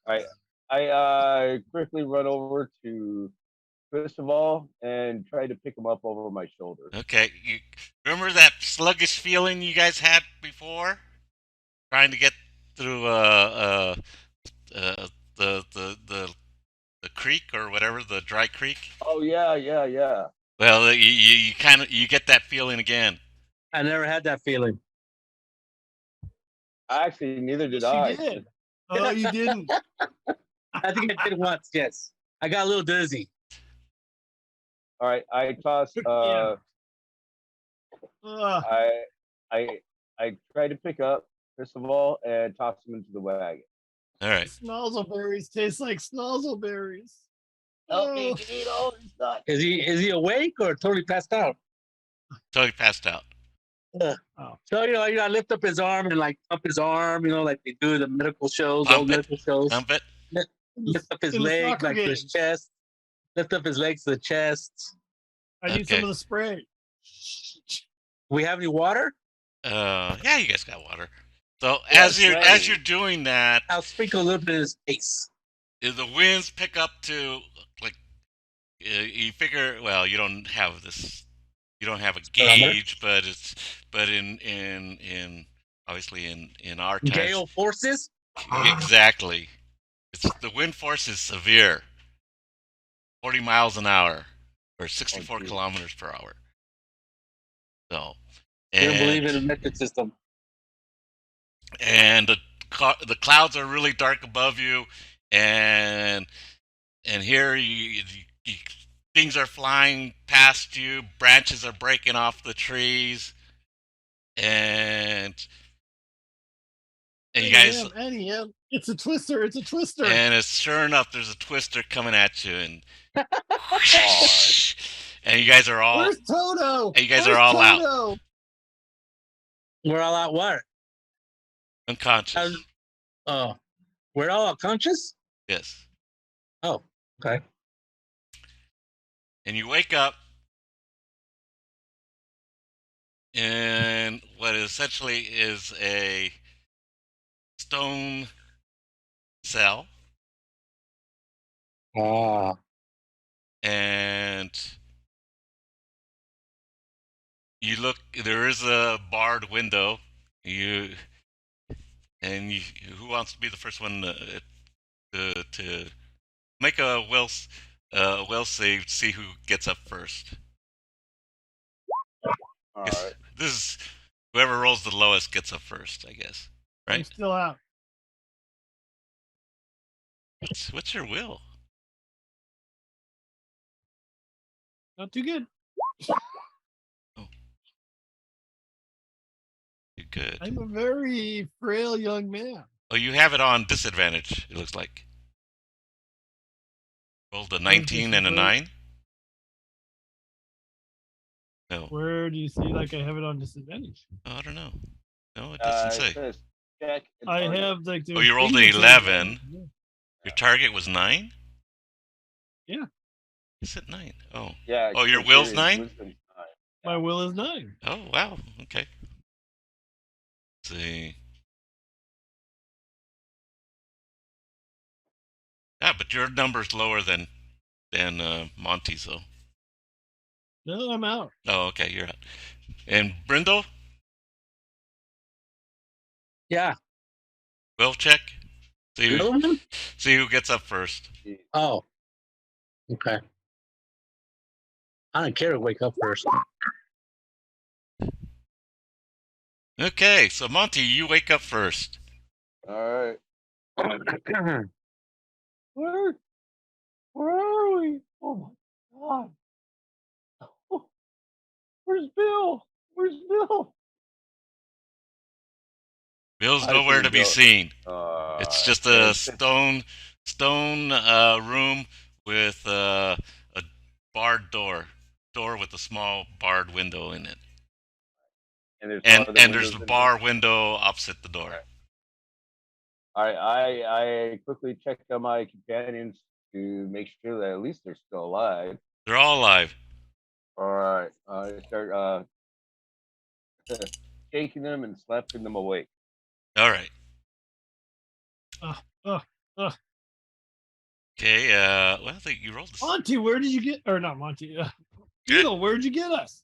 Speaker 2: I quickly run over to Cristoval and try to pick him up over my shoulder.
Speaker 1: Okay, you remember that sluggish feeling you guys had before, trying to get through the creek or whatever, the dry creek?
Speaker 2: Oh yeah.
Speaker 1: Well, you kind of get that feeling again.
Speaker 3: I never had that feeling.
Speaker 2: Actually, neither did
Speaker 5: Yes,
Speaker 2: I.
Speaker 5: you did. Oh, you didn't.
Speaker 3: I think I did once. Yes, I got a little dizzy.
Speaker 2: All right, I toss.
Speaker 5: Yeah.
Speaker 2: I try to pick up Cristoval and toss him into the wagon.
Speaker 1: All right.
Speaker 5: Snozzleberries taste like snozzleberries.
Speaker 2: Help me, Beadle. He's not.
Speaker 3: Is he awake or totally passed out?
Speaker 1: Totally passed out.
Speaker 5: Oh.
Speaker 3: So I lift up his arm and like pump his arm, like they do the medical shows,
Speaker 1: Pump
Speaker 3: old
Speaker 1: it.
Speaker 3: medical shows.
Speaker 1: Pump it.
Speaker 3: Lift up his
Speaker 5: In the
Speaker 3: leg
Speaker 5: soccer
Speaker 3: like to his
Speaker 5: games.
Speaker 3: chest. Lift up his legs to the chest.
Speaker 5: I need some
Speaker 1: Okay.
Speaker 5: of the spray.
Speaker 3: We have any water?
Speaker 1: Yeah, you guys got water. So
Speaker 2: Yeah,
Speaker 1: as
Speaker 2: plenty.
Speaker 1: you're doing that,
Speaker 3: I'll sprinkle a little bit in his face.
Speaker 1: the winds pick up to like you figure. Well, you don't have this. You don't have a gauge, but in obviously in our times
Speaker 3: Gale forces?
Speaker 1: exactly. The wind force is severe. 40 miles an hour or 64
Speaker 2: geez.
Speaker 1: kilometers per hour. So,
Speaker 3: I don't believe in a
Speaker 1: and
Speaker 3: metric system.
Speaker 1: and the clouds are really dark above you, and here things are flying past you, branches are breaking off the trees, and you guys,
Speaker 5: NEM. It's a twister. It's a twister.
Speaker 1: and it's sure enough, there's a twister coming at you, and and you guys are all
Speaker 5: Where's Toto?
Speaker 1: and you guys
Speaker 5: Where's
Speaker 1: are all
Speaker 5: Toto?
Speaker 1: out
Speaker 3: We're all out what?
Speaker 1: unconscious.
Speaker 3: Oh, we're all unconscious?
Speaker 1: Yes.
Speaker 3: Oh, okay.
Speaker 1: And you wake up in what essentially is a stone cell, and you look. There is a barred window. Who wants to be the first one to make a will save? See who gets up first.
Speaker 2: All right.
Speaker 1: This is whoever rolls the lowest gets up first, I guess.
Speaker 5: I'm
Speaker 1: Right?
Speaker 5: still out.
Speaker 1: What's your will?
Speaker 5: Not too good.
Speaker 1: You're good.
Speaker 5: I'm a very frail young man.
Speaker 1: Oh, you have it on disadvantage, it looks like. Rolled a 19 and a 9? No.
Speaker 5: Where do you see like I have it on disadvantage?
Speaker 1: Oh, I don't know. No, it doesn't say.
Speaker 2: It says check and
Speaker 5: I
Speaker 2: target.
Speaker 5: have like.
Speaker 1: Oh, you rolled an 11. Your target was 9?
Speaker 5: Yeah.
Speaker 1: Is it 9? Oh.
Speaker 2: Yeah.
Speaker 1: Oh, your will's 9?
Speaker 5: My will is 9.
Speaker 1: Oh, wow. Okay. Let's see. Yeah, but your number's lower than Monty's, though.
Speaker 5: No, I'm out.
Speaker 1: Oh, okay, you're out. And Brindle?
Speaker 3: Yeah.
Speaker 1: Will check? See who gets up first.
Speaker 3: Oh. Okay. I don't care to wake up first.
Speaker 1: Okay, so Monty, you wake up first.
Speaker 2: All right.
Speaker 4: Where are we? Oh my god. Oh, where's Bill? Where's Bill?
Speaker 1: Bill's
Speaker 2: I
Speaker 1: nowhere
Speaker 2: see
Speaker 1: to be
Speaker 2: Bill.
Speaker 1: seen. It's just a stone room with a barred door with a small barred window in it, and there's a bar window opposite the door.
Speaker 2: I quickly check on my companions to make sure that at least they're still alive.
Speaker 1: They're all alive.
Speaker 2: All right. I start shaking them and slapping them awake.
Speaker 1: All right. Okay. Well, I think you rolled this.
Speaker 5: Monty, where did you get? Or not Monty? Beadle, where'd you get us?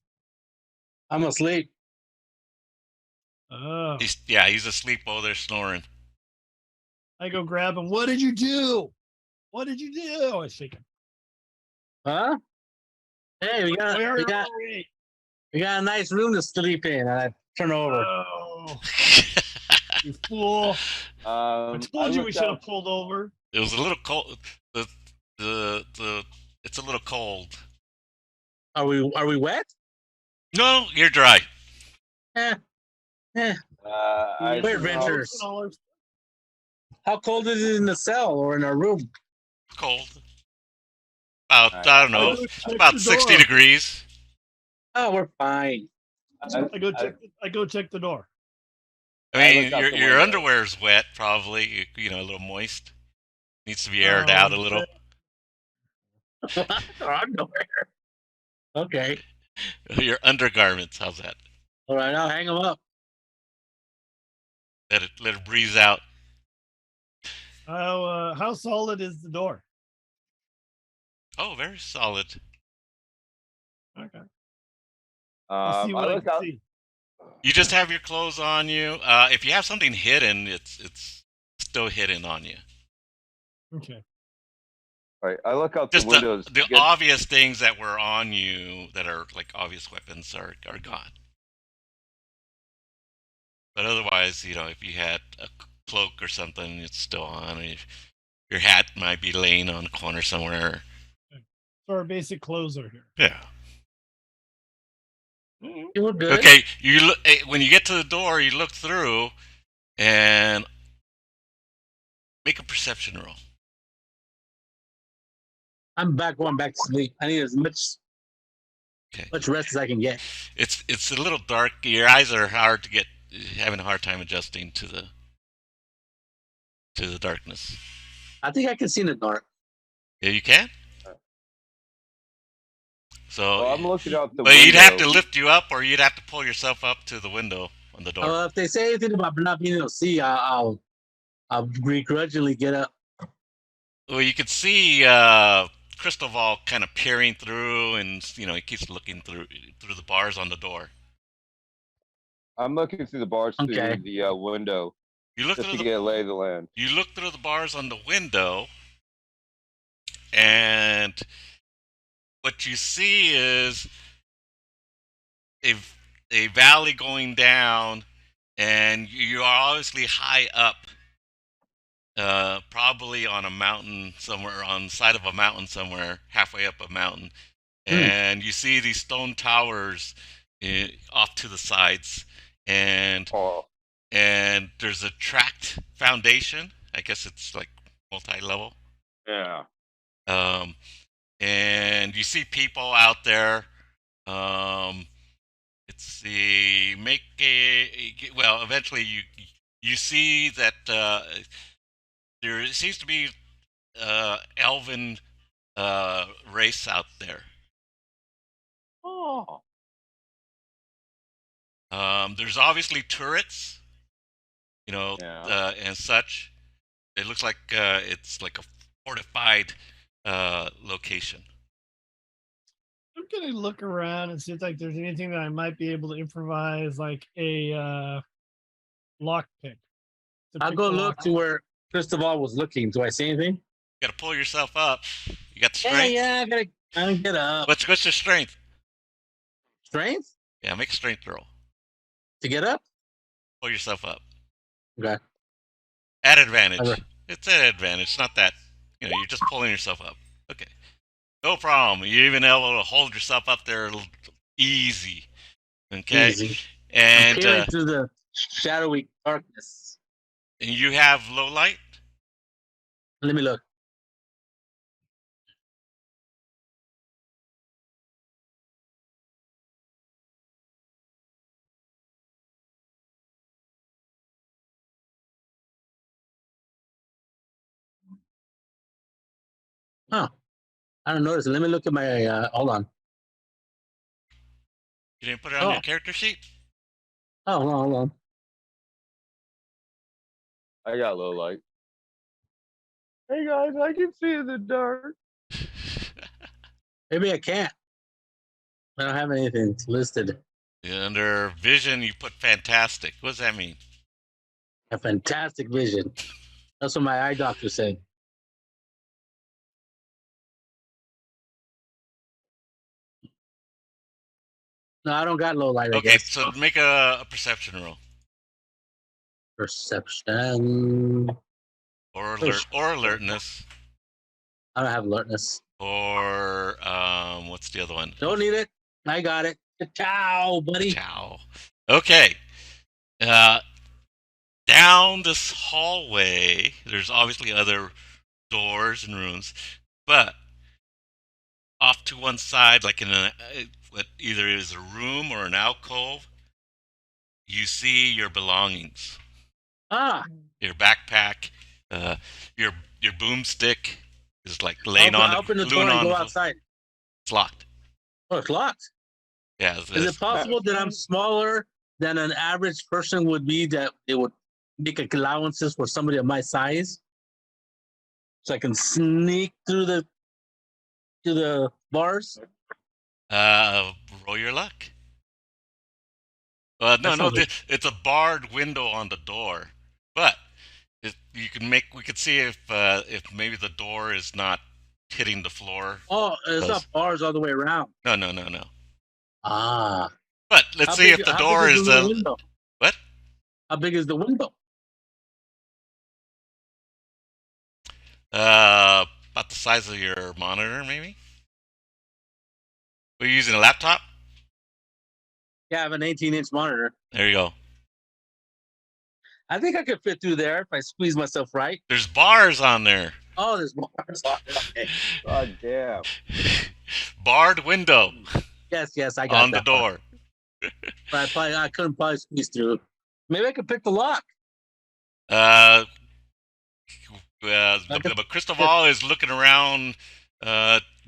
Speaker 3: I'm asleep.
Speaker 5: Oh.
Speaker 1: He's asleep while they're snoring.
Speaker 5: I go grab him. What did you do? What did you do? I shake him.
Speaker 3: Huh? Hey, we got a nice room to sleep in. I turn over.
Speaker 5: Oh, you fool! I told you we should have pulled over.
Speaker 1: It was a little cold. It's a little cold.
Speaker 3: Are we wet?
Speaker 1: No, you're dry.
Speaker 3: We're adventurers. How cold is it in the cell or in our room?
Speaker 1: Cold. About I don't know, about 60 degrees.
Speaker 3: Oh, we're fine.
Speaker 5: I go check the door.
Speaker 1: I mean, your underwear's wet, probably. You know, a little moist. Needs to be aired out a little.
Speaker 3: Underwear. Okay.
Speaker 1: Your undergarments. How's that?
Speaker 3: All right, I'll hang them up.
Speaker 1: Let it breeze out.
Speaker 5: How solid is the door?
Speaker 1: Oh, very solid.
Speaker 5: Okay. I'll see
Speaker 2: I
Speaker 5: what I
Speaker 2: look
Speaker 5: can
Speaker 2: out.
Speaker 5: see.
Speaker 1: You just have your clothes on you. If you have something hidden, it's still hidden on you.
Speaker 5: Okay.
Speaker 2: All right, I look out
Speaker 1: Just
Speaker 2: the windows.
Speaker 1: the obvious things that were on you that are like obvious weapons are gone. But otherwise, if you had a cloak or something, it's still on. Your hat might be laying on a corner somewhere.
Speaker 5: So our basic clothes are here.
Speaker 1: Yeah.
Speaker 3: We're good.
Speaker 1: Okay. You look when you get to the door. You look through and make a perception roll.
Speaker 3: I'm going back to sleep. I need as much rest as I can get.
Speaker 1: It's a little dark. Your eyes are having a hard time adjusting to the darkness.
Speaker 3: I think I can see in the dark.
Speaker 1: Yeah, you can. So
Speaker 2: I'm looking out the
Speaker 1: but
Speaker 2: window.
Speaker 1: you'd have to lift you up, or you'd have to pull yourself up to the window on the door.
Speaker 3: If they say anything about not being able to see, I'll begrudgingly get up.
Speaker 1: Well, you could see Cristoval kind of peering through, and he keeps looking through the bars on the door.
Speaker 2: I'm looking through the bars through the window.
Speaker 1: You look
Speaker 2: just
Speaker 1: through
Speaker 2: to get a lay of the land.
Speaker 1: You look through the bars on the window, and what you see is a valley going down, and you are obviously high up, probably on a mountain somewhere, on the side of a mountain somewhere, halfway up a mountain. And you see these stone towers off to the sides, and there's a tracked foundation. I guess it's like multi-level.
Speaker 2: Yeah.
Speaker 1: And you see people out there. Let's see. Eventually you see that there seems to be elven race out there.
Speaker 2: Oh.
Speaker 1: There's obviously turrets, and such. It looks like it's like a fortified location.
Speaker 5: I'm gonna look around and see if there's anything that I might be able to improvise, like a lockpick.
Speaker 3: I'll go look to where Cristoval was looking. Do I see anything?
Speaker 1: You gotta pull yourself up. You got the strength?
Speaker 3: Yeah, I gotta get up.
Speaker 1: What's your strength?
Speaker 3: Strength?
Speaker 1: Yeah, make a strength roll.
Speaker 3: To get up?
Speaker 1: Pull yourself up.
Speaker 3: Okay.
Speaker 1: At advantage. It's at advantage. It's not that, you're just pulling yourself up. Okay. No problem. You're even able to hold yourself up there easy. Okay?
Speaker 3: Easy.
Speaker 1: And
Speaker 3: I'm peering through the shadowy darkness.
Speaker 1: And you have low light?
Speaker 3: Let me look. Oh, I don't notice. Let me look at my. Hold on.
Speaker 1: You didn't put it on your character sheet?
Speaker 3: Oh, hold on.
Speaker 2: I got low light.
Speaker 4: Hey guys, I can see in the dark.
Speaker 3: Maybe I can't. I don't have anything listed.
Speaker 1: Under vision, you put fantastic. What does that mean?
Speaker 3: A fantastic vision. That's what my eye doctor said. No, I don't got low light.
Speaker 1: Okay, so make a perception roll.
Speaker 3: Perception.
Speaker 1: Or alertness.
Speaker 3: I don't have alertness.
Speaker 1: Or what's the other one?
Speaker 3: Don't need it. I got it. Ciao, buddy.
Speaker 1: Ciao. Okay. Down this hallway, there's obviously other doors and rooms, but off to one side, like in what either is a room or an alcove, you see your belongings. Your backpack, your boomstick is like laying on the
Speaker 3: open the door and go outside.
Speaker 1: It's locked.
Speaker 3: Oh, it's locked.
Speaker 1: Yeah.
Speaker 3: Is it possible that I'm smaller than an average person would be, that it would make allowances for somebody of my size? So I can sneak through the bars?
Speaker 1: Roll your luck. No. It's a barred window on the door, but we could see if maybe the door is not hitting the floor.
Speaker 3: Oh, it's not bars all the way around.
Speaker 1: No.
Speaker 3: Ah.
Speaker 1: But let's see if the door is
Speaker 3: the window?
Speaker 1: What?
Speaker 3: How big is the window?
Speaker 1: About the size of your monitor, maybe. Are you using a laptop?
Speaker 3: Yeah, I have an 18-inch monitor.
Speaker 1: There you go.
Speaker 3: I think I could fit through there if I squeeze myself right.
Speaker 1: There's bars on there.
Speaker 3: Oh, there's bars on there. Okay.
Speaker 2: God damn.
Speaker 1: Barred window.
Speaker 3: Yes, I got
Speaker 1: on
Speaker 3: that
Speaker 1: the door.
Speaker 3: But I couldn't probably squeeze through. Maybe I could pick the lock.
Speaker 1: But Cristoval is looking around.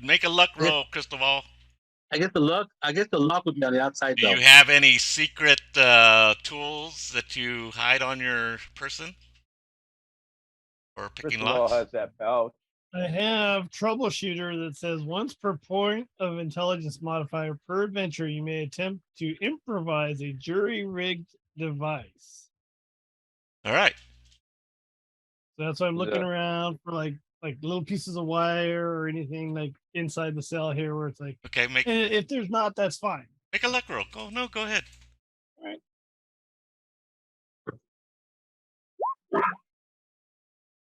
Speaker 1: Make a luck roll, Cristoval.
Speaker 3: I guess the lock would be on the outside.
Speaker 1: Do you have any secret tools that you hide on your person for picking locks?
Speaker 2: Has that pouch.
Speaker 5: I have troubleshooter that says once per point of intelligence modifier per adventure, you may attempt to improvise a jury-rigged device.
Speaker 1: All right.
Speaker 5: So that's why I'm looking around for like little pieces of wire or anything like inside the cell here where it's like,
Speaker 1: okay,
Speaker 5: if there's not, that's fine.
Speaker 1: Make a luck roll. Go ahead.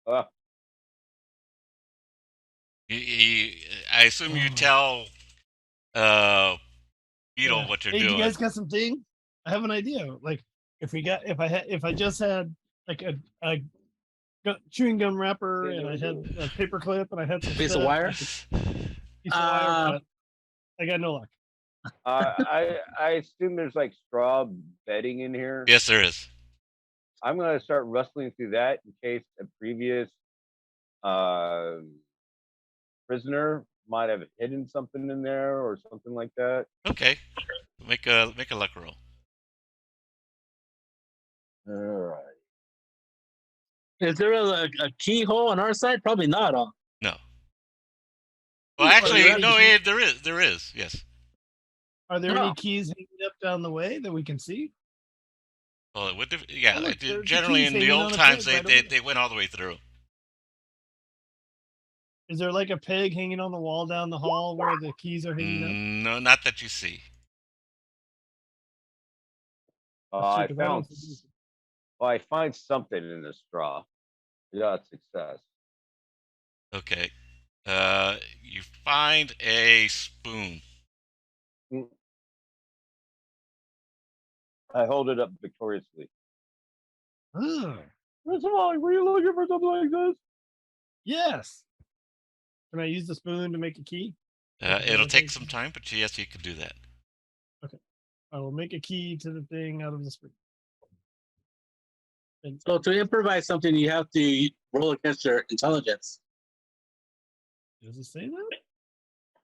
Speaker 5: All right.
Speaker 1: I assume you tell Beadle what you're doing.
Speaker 5: You guys got some things? I have an idea. Like if I just had like a chewing gum wrapper and I had a paper clip and I had some
Speaker 3: piece of wire.
Speaker 5: But I got no luck.
Speaker 2: I assume there's like straw bedding in here.
Speaker 1: Yes, there is.
Speaker 2: I'm gonna start rustling through that in case a previous prisoner might have hidden something in there or something like that.
Speaker 1: Okay, make a luck roll.
Speaker 2: All right.
Speaker 3: Is there a keyhole on our side? Probably not.
Speaker 1: No. Well, actually, no. There is. Yes.
Speaker 5: Are there any keys hanging up down the way that we can see?
Speaker 1: Well, generally in the old times they went all the way through.
Speaker 5: Is there like a peg hanging on the wall down the hall where the keys are hanging up?
Speaker 1: No, not that you see.
Speaker 2: I find something in the straw. Yeah, success.
Speaker 1: Okay. You find a spoon.
Speaker 2: I hold it up victoriously.
Speaker 4: Were you looking for something like this?
Speaker 5: Yes. Can I use the spoon to make a key?
Speaker 1: It'll take some time, but yes, you can do that.
Speaker 5: Okay. I will make a key to the thing out of the spoon.
Speaker 3: So to improvise something, you have to roll against your intelligence.
Speaker 5: Does it say that?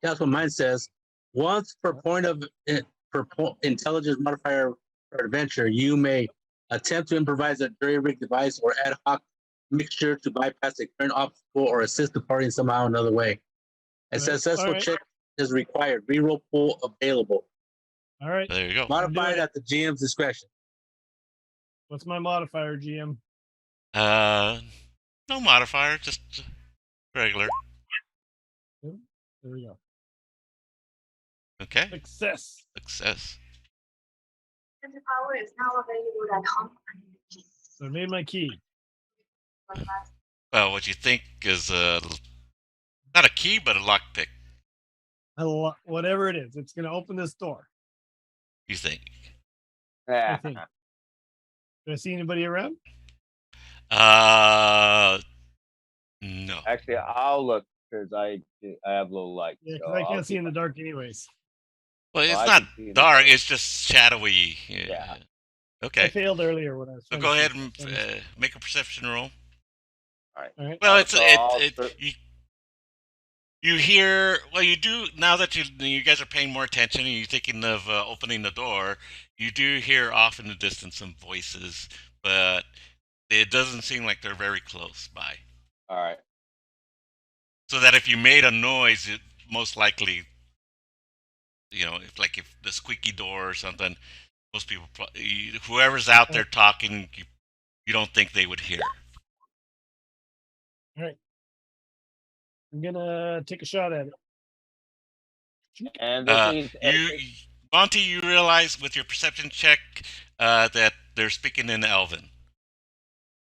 Speaker 3: That's what mine says. Once per point of intelligence modifier per adventure, you may attempt to improvise a jury-rigged device or ad hoc mixture to bypass a current obstacle or assist the party in somehow another way. A successful check is required. Reroll pool available.
Speaker 5: All right.
Speaker 1: There you go.
Speaker 3: Modified at the GM's discretion.
Speaker 5: What's my modifier, GM?
Speaker 1: No modifier, just regular.
Speaker 5: There we go.
Speaker 1: Okay.
Speaker 5: Success.
Speaker 6: The power is now available at home.
Speaker 5: So I made my key.
Speaker 1: Well, what you think is not a key, but a lockpick.
Speaker 5: Whatever it is, it's going to open this door.
Speaker 1: You think?
Speaker 5: I think. Do I see anybody around?
Speaker 1: No.
Speaker 2: Actually, I'll look because I have low light.
Speaker 5: Yeah, because I can't see in the dark anyways.
Speaker 1: Well, it's not dark. It's just shadowy.
Speaker 2: Yeah.
Speaker 1: Okay.
Speaker 5: I failed earlier when I was.
Speaker 1: So go ahead and make a perception roll.
Speaker 2: All right.
Speaker 1: Well, You hear, well, you do, now that you guys are paying more attention and you're thinking of opening the door, you do hear off in the distance some voices, but it doesn't seem like they're very close by.
Speaker 2: All right.
Speaker 1: So that if you made a noise, it most likely, if the squeaky door or something, most people, whoever's out there talking, you don't think they would hear.
Speaker 5: All right. I'm gonna take a shot at it.
Speaker 2: And the thing is,
Speaker 1: Monty, you realize with your perception check that they're speaking in Elven.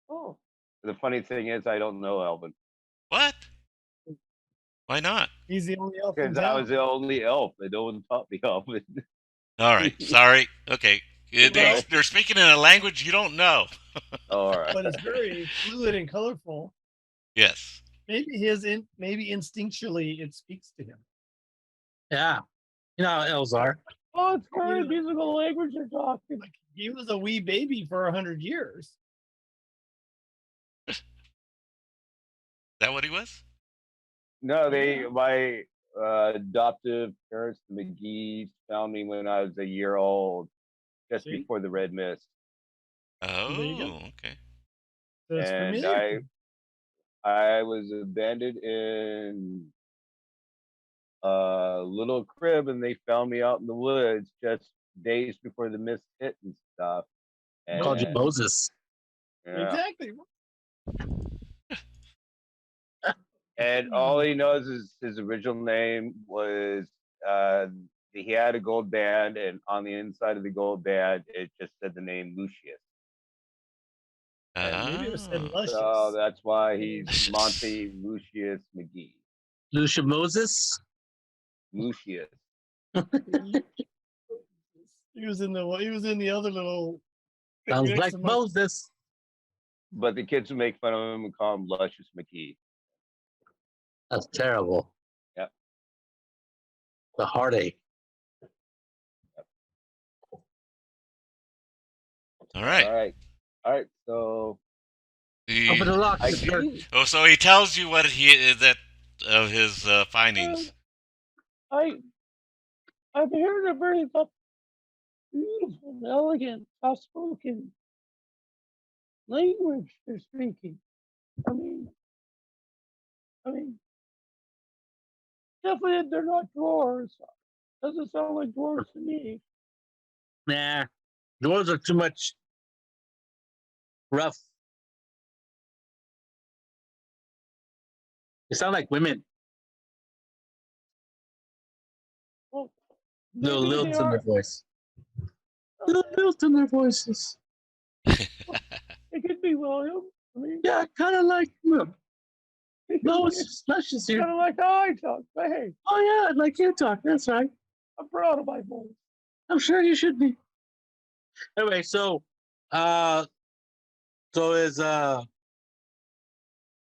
Speaker 2: oh, the funny thing is, I don't know Elven
Speaker 1: What? Why not?
Speaker 5: He's the only elf in
Speaker 2: because I
Speaker 5: town.
Speaker 2: was the only elf. No one taught me Elven.
Speaker 1: All right, sorry. Okay, they're speaking in a language you don't know.
Speaker 2: All right.
Speaker 5: But it's very fluid and colorful.
Speaker 1: Yes.
Speaker 5: Maybe instinctually it speaks to him.
Speaker 3: Yeah. You know how elves are.
Speaker 4: Oh, it's very musical language you're talking.
Speaker 5: Like he was a wee baby for 100 years.
Speaker 1: Is that what he was?
Speaker 2: No, my adoptive parents, the McGee's, found me when I was a year old, just
Speaker 5: See?
Speaker 2: before the Red Mist.
Speaker 1: Oh,
Speaker 5: There you go.
Speaker 1: okay.
Speaker 5: So it's
Speaker 2: And
Speaker 5: familiar.
Speaker 2: I was abandoned in a little crib, and they found me out in the woods just days before the mist hit and stuff. And
Speaker 3: Called you Moses.
Speaker 2: yeah.
Speaker 5: Exactly.
Speaker 2: And all he knows is his original name was he had a gold band, and on the inside of the gold band it just said the name Lucius.
Speaker 5: Maybe it was said luscious.
Speaker 2: So that's why he's Monty Lucius McGee.
Speaker 3: Lucia Moses.
Speaker 2: Lucius.
Speaker 5: He was in the other little.
Speaker 3: Sounds
Speaker 5: next
Speaker 3: like
Speaker 5: to my-
Speaker 3: Moses.
Speaker 2: But the kids would make fun of him and call him Luscious McGee.
Speaker 3: That's terrible.
Speaker 2: Yep.
Speaker 3: The heartache.
Speaker 1: All right.
Speaker 2: All right. So
Speaker 3: Open the lock.
Speaker 2: I
Speaker 3: Mr.
Speaker 2: do.
Speaker 1: Oh, so he tells you what of his findings.
Speaker 4: I'm hearing a very beautiful, elegant, soft-spoken language they're speaking. I mean, definitely they're not drawers. Doesn't sound like drawers to me.
Speaker 3: Nah. Dwarves are too much rough. They sound like women.
Speaker 4: Well,
Speaker 3: Little
Speaker 4: maybe they
Speaker 3: lilts in
Speaker 4: are.
Speaker 3: their voice. Little lilts in their voices.
Speaker 4: It could be William. I mean,
Speaker 3: Yeah, kind of like them. No, it's just luscious here.
Speaker 4: kind of like how I talk. But hey,
Speaker 3: Oh yeah, like you talk. That's right.
Speaker 4: I'm proud of my voice.
Speaker 3: I'm sure you should be. Anyway, so is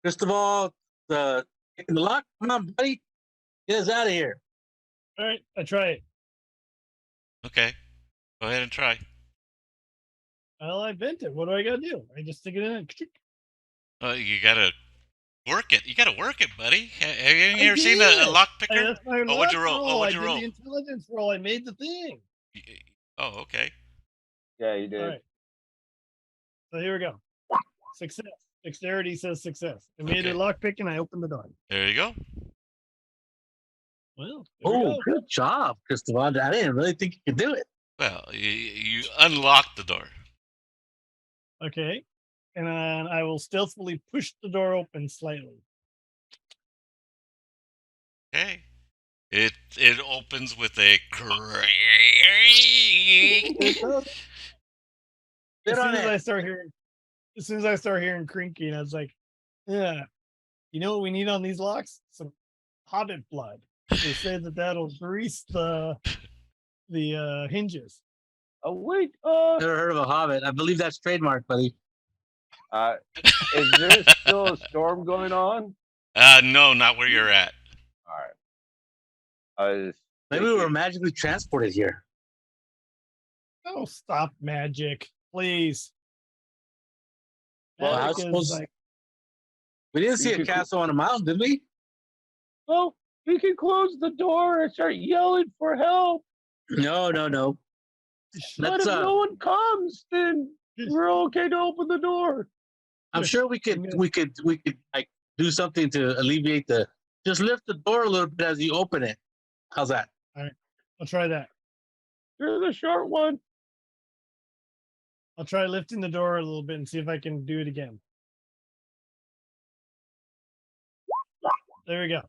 Speaker 3: Cristoval taking the lock? Come on, buddy. Get us out of here.
Speaker 5: All right, I try it.
Speaker 1: Okay, go ahead and try.
Speaker 5: Well, I bent it. What do I gotta do? I just stick it in.
Speaker 1: You gotta work it. You gotta work it, buddy. Have you ever seen a
Speaker 5: did.
Speaker 1: lock
Speaker 5: Hey,
Speaker 1: picker?
Speaker 5: that's my
Speaker 1: Oh, what'd you
Speaker 5: luck
Speaker 1: roll? Oh, what'd
Speaker 5: I
Speaker 1: you
Speaker 5: did
Speaker 1: roll?
Speaker 5: the intelligence roll. I made the thing.
Speaker 1: Oh, okay.
Speaker 2: Yeah, you did.
Speaker 5: All right. So here we go. Success. Dexterity says success. I made
Speaker 1: Okay.
Speaker 5: a lock pick and I opened the door.
Speaker 1: There you go.
Speaker 5: Well, there we
Speaker 3: Oh,
Speaker 5: go.
Speaker 3: good job, Cristoval. I didn't really think you could do it.
Speaker 1: Well, you unlocked the door.
Speaker 5: Okay. And then I will stealthily push the door open slightly.
Speaker 1: Okay. It opens with a creak.
Speaker 5: It does.
Speaker 3: Get
Speaker 5: As soon
Speaker 3: on
Speaker 5: as
Speaker 3: it.
Speaker 5: I start hearing crinking, I was like, yeah. You know what we need on these locks? Some hobbit blood. They say that'll grease the hinges.
Speaker 4: Oh wait,
Speaker 3: Never heard of a hobbit. I believe that's trademark, buddy.
Speaker 2: Is there still a storm going on?
Speaker 1: No, not where you're at.
Speaker 2: All right. I was
Speaker 3: Maybe we were
Speaker 2: thinking-
Speaker 3: magically transported here.
Speaker 5: Oh, stop magic, please.
Speaker 3: Well, I was
Speaker 5: Magic is
Speaker 3: supposed-
Speaker 5: like,
Speaker 3: We didn't see
Speaker 2: You
Speaker 3: a
Speaker 2: could-
Speaker 3: castle on a mountain, did we?
Speaker 4: well, We can close the door and start yelling for help.
Speaker 3: No.
Speaker 4: But if no one comes, then we're okay to open the door.
Speaker 3: I'm sure we could like do something to alleviate the. Just lift the door a little bit as you open it. How's that?
Speaker 5: All right, I'll try that.
Speaker 4: Here's a short one.
Speaker 5: I'll try lifting the door a little bit and see if I can do it again. There we go.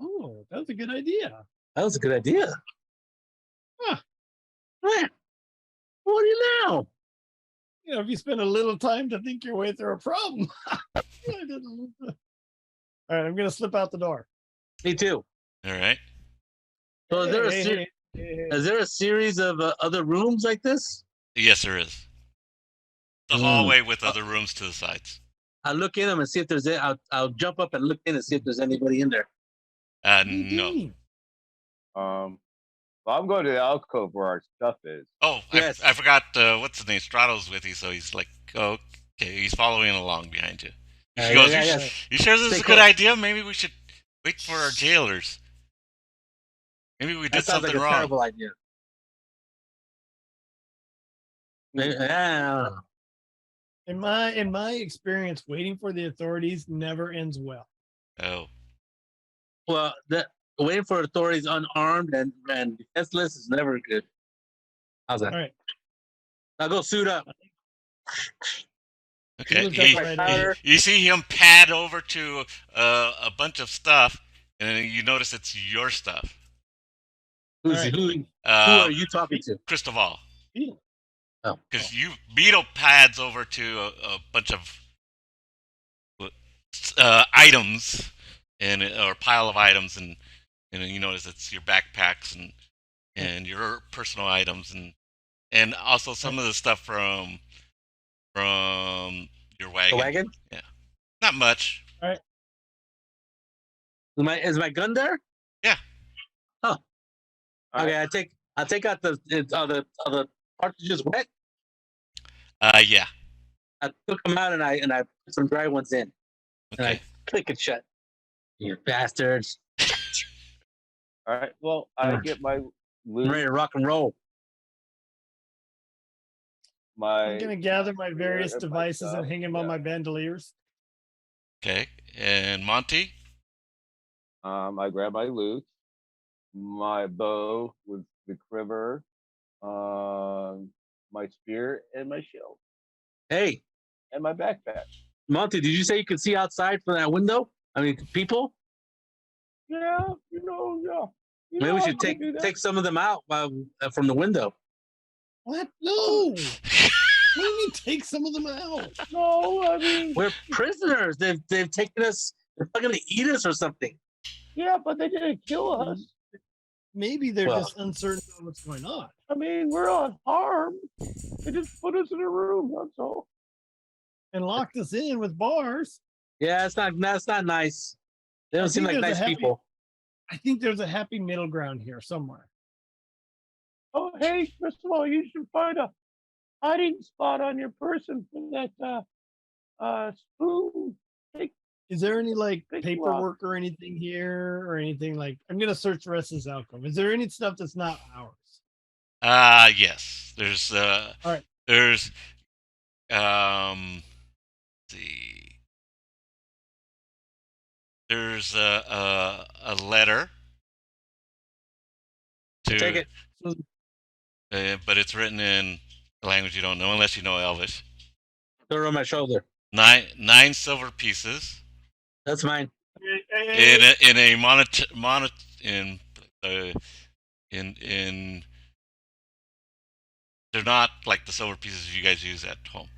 Speaker 5: Oh, that was a good idea.
Speaker 3: That was a good idea.
Speaker 5: Huh.
Speaker 3: Man, what do you know?
Speaker 5: You know, if you spend a little time to think your way through a problem. All right, I'm gonna slip out the door.
Speaker 3: Me too.
Speaker 1: All right.
Speaker 3: So is there a series of other rooms like this?
Speaker 1: Yes, there is. The hallway with other rooms to the sides.
Speaker 3: I'll look in them and see if there's. I'll jump up and look in and see if there's anybody in there.
Speaker 1: No.
Speaker 2: Well, I'm going to the alcove where our stuff is.
Speaker 1: Oh,
Speaker 3: Yes.
Speaker 1: I forgot. What's his name? Strato's with you, so he's like, oh, okay, he's following along behind you. She goes, you sure this is a good idea? Maybe we should wait for our jailers. Maybe we did
Speaker 3: That sounds
Speaker 1: something
Speaker 3: like a
Speaker 1: wrong.
Speaker 3: terrible idea. Yeah.
Speaker 5: In my experience, waiting for the authorities never ends well.
Speaker 1: Oh,
Speaker 3: Well, waiting for authorities unarmed and defenseless is never good. How's that?
Speaker 5: All right.
Speaker 3: I'll go suit up.
Speaker 1: okay.
Speaker 5: He looks like
Speaker 1: You see him pad over to a bunch of stuff, and then you notice it's your stuff.
Speaker 3: Who are you talking to?
Speaker 1: Cristoval.
Speaker 5: Beadle.
Speaker 3: Oh.
Speaker 1: Because Beadle pads over to a bunch of items or pile of items, and you notice it's your backpacks and your personal items and also some of the stuff from your wagon.
Speaker 3: The wagon?
Speaker 1: Yeah, not much.
Speaker 5: All right.
Speaker 3: Is my gun there?
Speaker 1: Yeah.
Speaker 3: Oh.
Speaker 2: All
Speaker 3: Okay, I take out the cartridges wet.
Speaker 1: Yeah.
Speaker 3: I took them out and I put some dry ones in. And I
Speaker 1: Okay.
Speaker 3: click it shut. You bastards.
Speaker 2: All right. Well, I get my
Speaker 3: I'm
Speaker 2: loot.
Speaker 3: ready to rock and roll.
Speaker 5: I'm gonna gather my various
Speaker 2: my
Speaker 5: devices
Speaker 2: stuff,
Speaker 5: and hang them on
Speaker 2: yeah.
Speaker 5: my bandoliers.
Speaker 1: Okay. And Monty.
Speaker 2: I grab my loot, my bow with the quiver, my spear, and my shield,
Speaker 3: Hey,
Speaker 2: and my backpack.
Speaker 3: Monty, did you say you could see outside from that window? I mean, people?
Speaker 4: Yeah, yeah.
Speaker 3: Maybe we should take some of them out from the window.
Speaker 5: What? No. What do you mean take some of them out?
Speaker 4: No, I mean,
Speaker 3: We're prisoners. They've taken us. They're not going to eat us or something.
Speaker 4: yeah, but they didn't kill us.
Speaker 5: Maybe they're
Speaker 3: Well.
Speaker 5: just uncertain about what's going on.
Speaker 4: I mean, we're unharmed. They just put us in a room, that's all.
Speaker 5: And locked us in with bars.
Speaker 3: Yeah, that's not nice. They don't seem
Speaker 5: think
Speaker 3: like
Speaker 5: there's a
Speaker 3: nice
Speaker 5: happy-
Speaker 3: people.
Speaker 5: I think there's a happy middle ground here somewhere.
Speaker 4: Oh, hey, first of all, you should find a hiding spot on your person for that spoon.
Speaker 5: Is there any like
Speaker 4: Big
Speaker 5: paperwork or anything here or anything like? I'm gonna search the rest of this alcove. Is there any stuff that's not ours?
Speaker 1: Yes. There's
Speaker 5: All right.
Speaker 1: There's let's see. There's a letter to
Speaker 3: Take it.
Speaker 1: but it's written in a language you don't know unless you know Elvish.
Speaker 3: Throw it on my shoulder.
Speaker 1: 9 silver pieces
Speaker 3: That's mine.
Speaker 1: in a they're not like the silver pieces you guys use at home.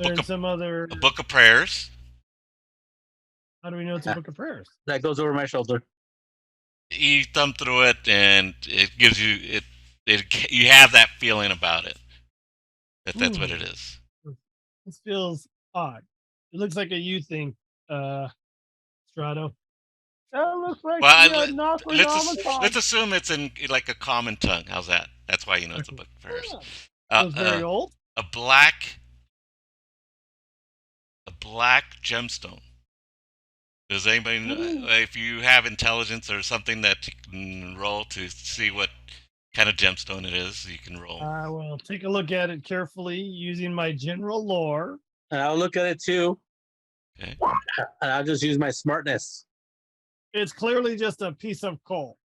Speaker 5: There's some other.
Speaker 1: A book of prayers.
Speaker 5: How do we know it's a book of prayers?
Speaker 3: That goes over my shoulder.
Speaker 1: You thumb through it and it gives you you have that feeling about it. That's what it is.
Speaker 5: This feels odd. It looks like a you thing, Strato.
Speaker 4: That looks like
Speaker 1: Well,
Speaker 4: Necronomicon.
Speaker 1: let's assume it's in like a common tongue. How's that? That's why you know it's a book of prayers.
Speaker 5: It was very old.
Speaker 1: A black gemstone. Does anybody know if you have intelligence or something that you can roll to see what kind of gemstone it is? You can roll.
Speaker 5: I will take a look at it carefully using my general lore.
Speaker 3: And I'll look at it too.
Speaker 1: Okay.
Speaker 3: And I'll just use my smartness.
Speaker 5: It's clearly just a piece of coal.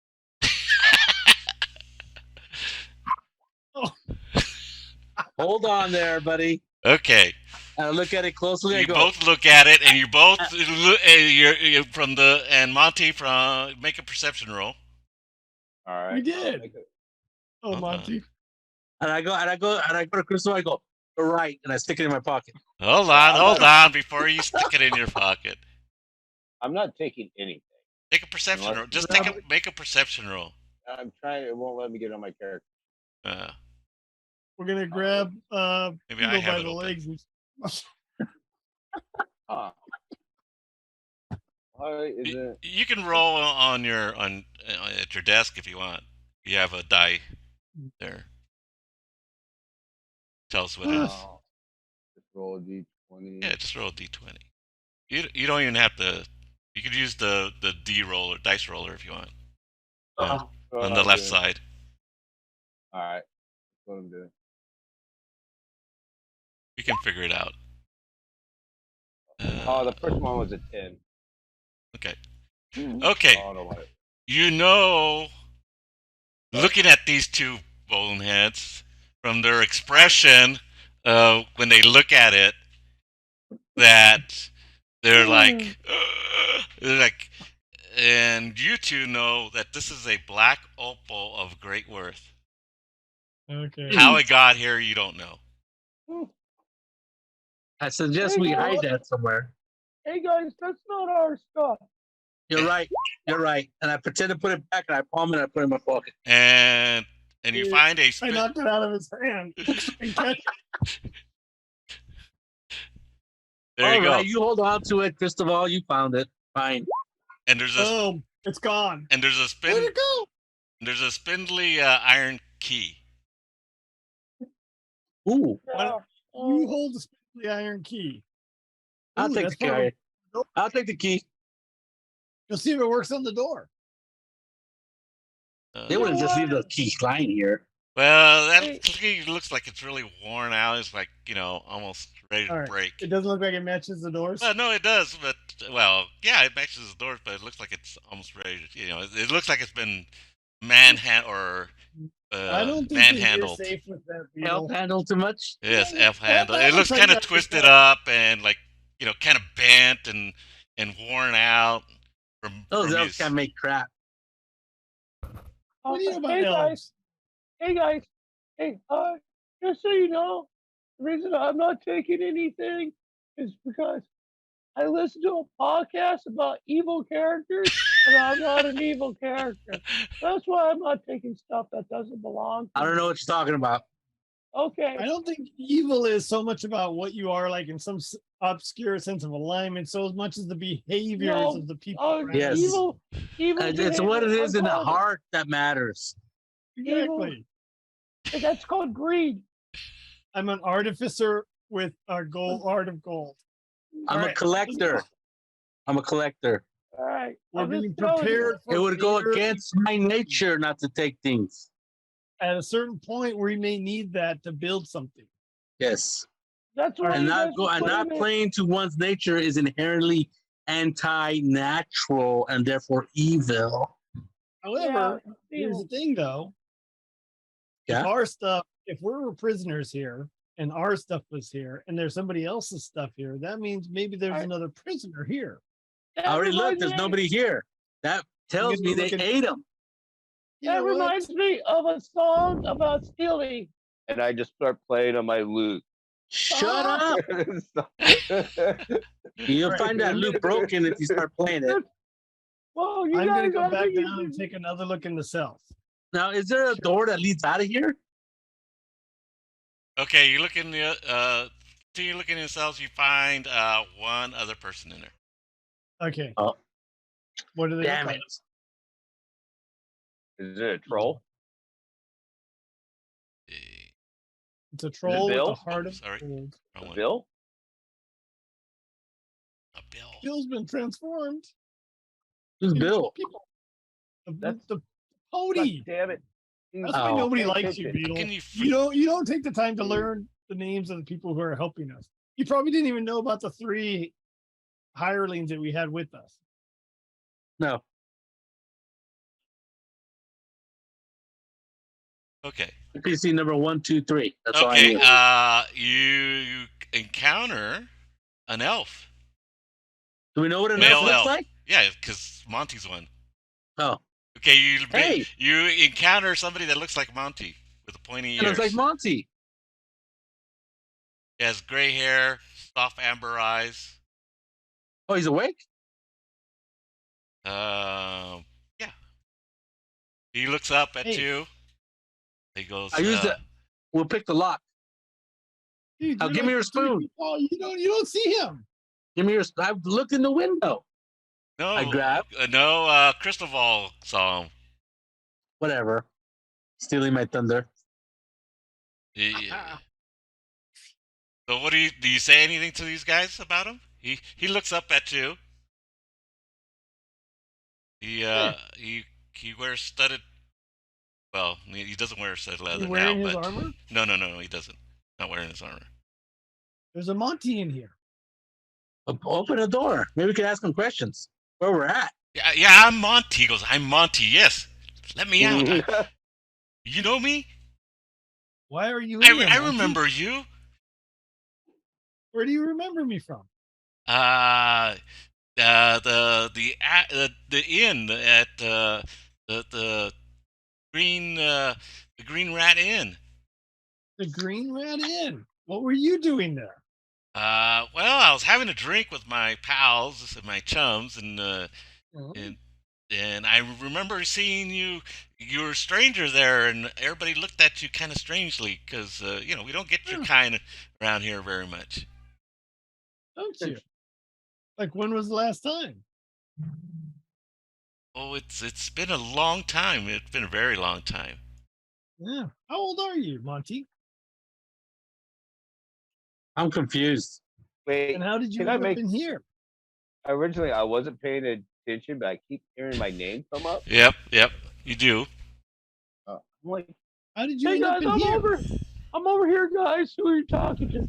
Speaker 3: Hold on there, buddy.
Speaker 1: Okay.
Speaker 3: And I look at it closely.
Speaker 1: You
Speaker 3: I go,
Speaker 1: both look at it, and you both you're from the and Monty from make a perception roll.
Speaker 2: All right.
Speaker 5: We did. Oh,
Speaker 1: Hold
Speaker 5: Monty.
Speaker 3: and I go to Cristoval. I go, you're right, and I stick it in my pocket.
Speaker 1: Hold on, before you stick it in your pocket.
Speaker 2: I'm not taking anything.
Speaker 1: Take a perception roll. Just make a perception roll.
Speaker 2: I'm trying. It won't let me get on my character.
Speaker 5: We're gonna grab
Speaker 1: Maybe I
Speaker 5: Beadle
Speaker 1: have
Speaker 5: by
Speaker 1: it
Speaker 5: the
Speaker 1: open.
Speaker 5: legs.
Speaker 2: Why is it?
Speaker 1: You can roll on your at your desk if you want. You have a die there. Tell us what it is.
Speaker 2: Just roll a d20.
Speaker 1: Yeah, just roll a d20. You don't even have to. You could use the D roller, dice roller if you want. On the left side.
Speaker 2: All right. That's what I'm doing.
Speaker 1: You can figure it out.
Speaker 2: The first one was a 10.
Speaker 1: Okay. Okay.
Speaker 2: Oh, no, what?
Speaker 1: You know, looking at these two boneheads from their expression when they look at it, that they're like, and you two know that this is a black opal of great worth.
Speaker 5: Okay.
Speaker 1: How it got here, you don't know.
Speaker 3: I suggest we hide that somewhere.
Speaker 4: Hey guys, that's not our stuff.
Speaker 3: You're right. You're right. And I pretend to put it back, and I palm it, and I put it in my pocket.
Speaker 1: And you find a
Speaker 5: I knocked it out of his hand.
Speaker 1: There you go.
Speaker 3: Right, you hold on to it, Cristoval. You found it. Fine.
Speaker 1: And there's a
Speaker 5: Boom. It's gone.
Speaker 1: and there's a spin.
Speaker 5: Where'd it go?
Speaker 1: There's a spindly iron key.
Speaker 3: Ooh.
Speaker 5: You hold the iron key.
Speaker 3: I'll
Speaker 5: Ooh,
Speaker 3: take the
Speaker 5: that's
Speaker 3: key. I'll take the key.
Speaker 5: You'll see if it works on the door.
Speaker 3: They wouldn't just leave the key lying here.
Speaker 1: Well, that key looks like it's really worn out. It's like, almost ready to break.
Speaker 5: It doesn't look like it matches the doors.
Speaker 1: Well, no, it does. But, well, yeah, it matches the doors, but it looks like it's almost ready to, it looks like it's been manhandled.
Speaker 5: I don't think
Speaker 1: manhandled.
Speaker 5: you're safe with that.
Speaker 3: Help handle too much?
Speaker 1: Yes, F-handled. It looks kind of twisted up and like, kind of bent and worn out.
Speaker 3: Those elves can't make crap.
Speaker 5: What do you know about
Speaker 4: hey
Speaker 5: elves?
Speaker 4: guys, hey, just so you know, the reason I'm not taking anything is because I listen to a podcast about evil characters, and I'm not an evil character. That's why I'm not taking stuff that doesn't belong to
Speaker 3: I don't know what you're talking about.
Speaker 4: Okay.
Speaker 5: I don't think evil is so much about what you are like in some obscure sense of alignment, so as much as the behaviors of the people. around
Speaker 3: Yes.
Speaker 4: Evil
Speaker 3: It's what it is in the heart that matters.
Speaker 5: Exactly.
Speaker 4: That's called greed.
Speaker 5: I'm an artificer with a art of gold.
Speaker 3: I'm a collector. I'm a collector.
Speaker 4: All right.
Speaker 5: We're being prepared for
Speaker 3: It would go
Speaker 5: fear.
Speaker 3: against my nature not to take things.
Speaker 5: At a certain point we may need that to build something.
Speaker 3: Yes.
Speaker 4: That's what
Speaker 3: And not playing to one's nature is inherently anti-natural and therefore evil.
Speaker 5: However, here's the thing though.
Speaker 3: Yeah.
Speaker 5: If we're prisoners here and our stuff was here and there's somebody else's stuff here, that means maybe there's another prisoner here.
Speaker 3: I already looked, there's nobody here. That tells me they ate them.
Speaker 4: That reminds me of a song about stealing.
Speaker 2: And I just start playing on my lute.
Speaker 3: Shut up! You'll find that lute broken if you start playing it.
Speaker 4: Well,
Speaker 5: I'm going to go back down and take another look in the cells.
Speaker 3: Now, is there a door that leads out of here?
Speaker 1: Okay, you look in the you look in the cells, you find one other person in there.
Speaker 5: Okay.
Speaker 3: Oh.
Speaker 5: What do they
Speaker 3: Damn
Speaker 5: look
Speaker 3: it.
Speaker 5: like?
Speaker 2: Is it a troll?
Speaker 5: It's a troll with
Speaker 2: Bill?
Speaker 5: a heart of
Speaker 1: Sorry.
Speaker 5: gold.
Speaker 1: Wrong one.
Speaker 2: Bill?
Speaker 1: Bill.
Speaker 5: Bill's been transformed.
Speaker 3: Who's Bill?
Speaker 5: People.
Speaker 2: That's-
Speaker 5: The
Speaker 2: God
Speaker 5: pony.
Speaker 2: damn it.
Speaker 5: That's why
Speaker 3: Oh.
Speaker 5: nobody
Speaker 2: Pay
Speaker 5: likes you,
Speaker 2: attention.
Speaker 5: Beadle.
Speaker 1: Can you
Speaker 5: You don't take the time to learn the names of the people who are helping us. You probably didn't even know about the 3 hirelings that we had with us.
Speaker 3: No.
Speaker 1: Okay.
Speaker 3: PC number 1, 2, 3. That's all I
Speaker 1: Okay.
Speaker 3: knew.
Speaker 1: You encounter an elf.
Speaker 3: Do we know what an
Speaker 1: Male
Speaker 3: elf looks
Speaker 1: elf.
Speaker 3: like?
Speaker 1: Yeah, because Monty's one.
Speaker 3: Oh,
Speaker 1: Okay,
Speaker 3: Hey.
Speaker 1: you encounter somebody that looks like Monty with the pointy
Speaker 3: and
Speaker 1: ears.
Speaker 3: it's like Monty.
Speaker 1: He has gray hair, soft amber eyes.
Speaker 3: Oh, he's awake?
Speaker 1: Yeah. He looks up at
Speaker 5: Hey.
Speaker 1: you. He goes.
Speaker 3: I used it. We'll pick the lock.
Speaker 5: Dude,
Speaker 3: Now
Speaker 5: you're
Speaker 3: give me
Speaker 5: like
Speaker 3: your
Speaker 5: 3
Speaker 3: spoon.
Speaker 5: people. You don't see him.
Speaker 3: Give me your. I've looked in the window.
Speaker 1: No,
Speaker 3: I grab.
Speaker 1: No, Cristoval saw him.
Speaker 3: Whatever. Stealing my thunder.
Speaker 1: Yeah. So what do you say anything to these guys about him? He looks up at you. He wears studded. Well, he doesn't wear studded leather
Speaker 5: You wearing
Speaker 1: now,
Speaker 5: his
Speaker 1: but
Speaker 5: armor?
Speaker 1: no, he doesn't. Not wearing his armor.
Speaker 5: There's a Monty in here.
Speaker 3: Open the door. Maybe we can ask him questions. Where we're at.
Speaker 1: Yeah, I'm Monty. He goes, I'm Monty. Yes, let me out. You know me?
Speaker 5: Why are you in here,
Speaker 1: I
Speaker 5: Monty?
Speaker 1: remember you.
Speaker 5: Where do you remember me from?
Speaker 1: The inn at the Green Rat Inn.
Speaker 5: The Green Rat Inn. What were you doing there?
Speaker 1: Well, I was having a drink with my pals and my chums, and I remember seeing you. You were a stranger there, and everybody looked at you kind of strangely because we don't get your kind around here very much.
Speaker 5: Don't you? Like, when was the last time?
Speaker 1: Oh, it's been a long time. It's been a very long time.
Speaker 5: Yeah. How old are you, Monty?
Speaker 3: I'm confused.
Speaker 2: Wait,
Speaker 5: And how did you
Speaker 2: can I
Speaker 5: end up
Speaker 2: make-
Speaker 5: in here?
Speaker 2: originally I wasn't paying attention, but I keep hearing my name come up.
Speaker 1: Yep, you do.
Speaker 2: I'm like,
Speaker 5: How did you
Speaker 4: Hey
Speaker 5: end up
Speaker 4: guys,
Speaker 5: in
Speaker 4: I'm
Speaker 5: here?
Speaker 4: over here, guys. Who are you talking to?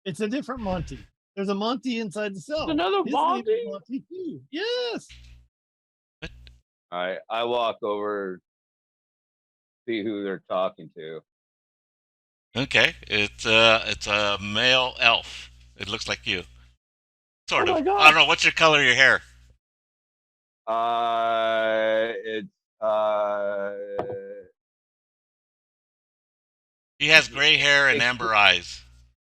Speaker 5: It's a different Monty. There's a Monty inside the cell.
Speaker 4: Another
Speaker 5: His name is
Speaker 4: Monty?
Speaker 5: Monty too. Yes.
Speaker 2: I walk over, see who they're talking to.
Speaker 1: Okay, it's a male elf. It looks like you. Sort
Speaker 4: Oh my
Speaker 1: of.
Speaker 4: God.
Speaker 1: I don't know. What's your color of your hair?
Speaker 2: It's
Speaker 1: He has gray hair and
Speaker 2: It's-
Speaker 1: amber eyes.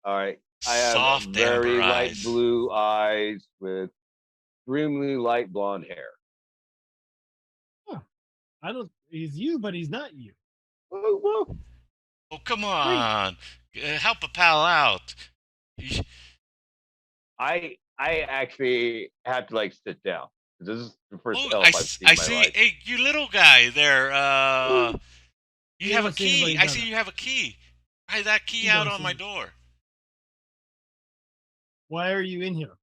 Speaker 2: all right. I have
Speaker 1: Soft
Speaker 2: very
Speaker 1: amber
Speaker 2: light
Speaker 1: eyes.
Speaker 2: blue eyes with extremely light blonde hair.
Speaker 5: I don't. He's you, but he's not you.
Speaker 2: Whoa, whoa.
Speaker 1: Oh, come on. Help a pal out.
Speaker 2: I actually have to like sit down. This is the first
Speaker 1: Oh,
Speaker 2: elf I've seen
Speaker 1: I
Speaker 2: in my
Speaker 1: see.
Speaker 2: life.
Speaker 1: Hey, you little guy there. You
Speaker 5: You
Speaker 1: have a
Speaker 5: don't see
Speaker 1: key.
Speaker 5: anybody
Speaker 1: I
Speaker 5: done
Speaker 1: see
Speaker 5: it.
Speaker 1: you have a key. Try that key
Speaker 5: You
Speaker 1: out
Speaker 5: don't
Speaker 1: on
Speaker 5: see
Speaker 1: my
Speaker 5: it.
Speaker 1: door.
Speaker 5: Why are you in here?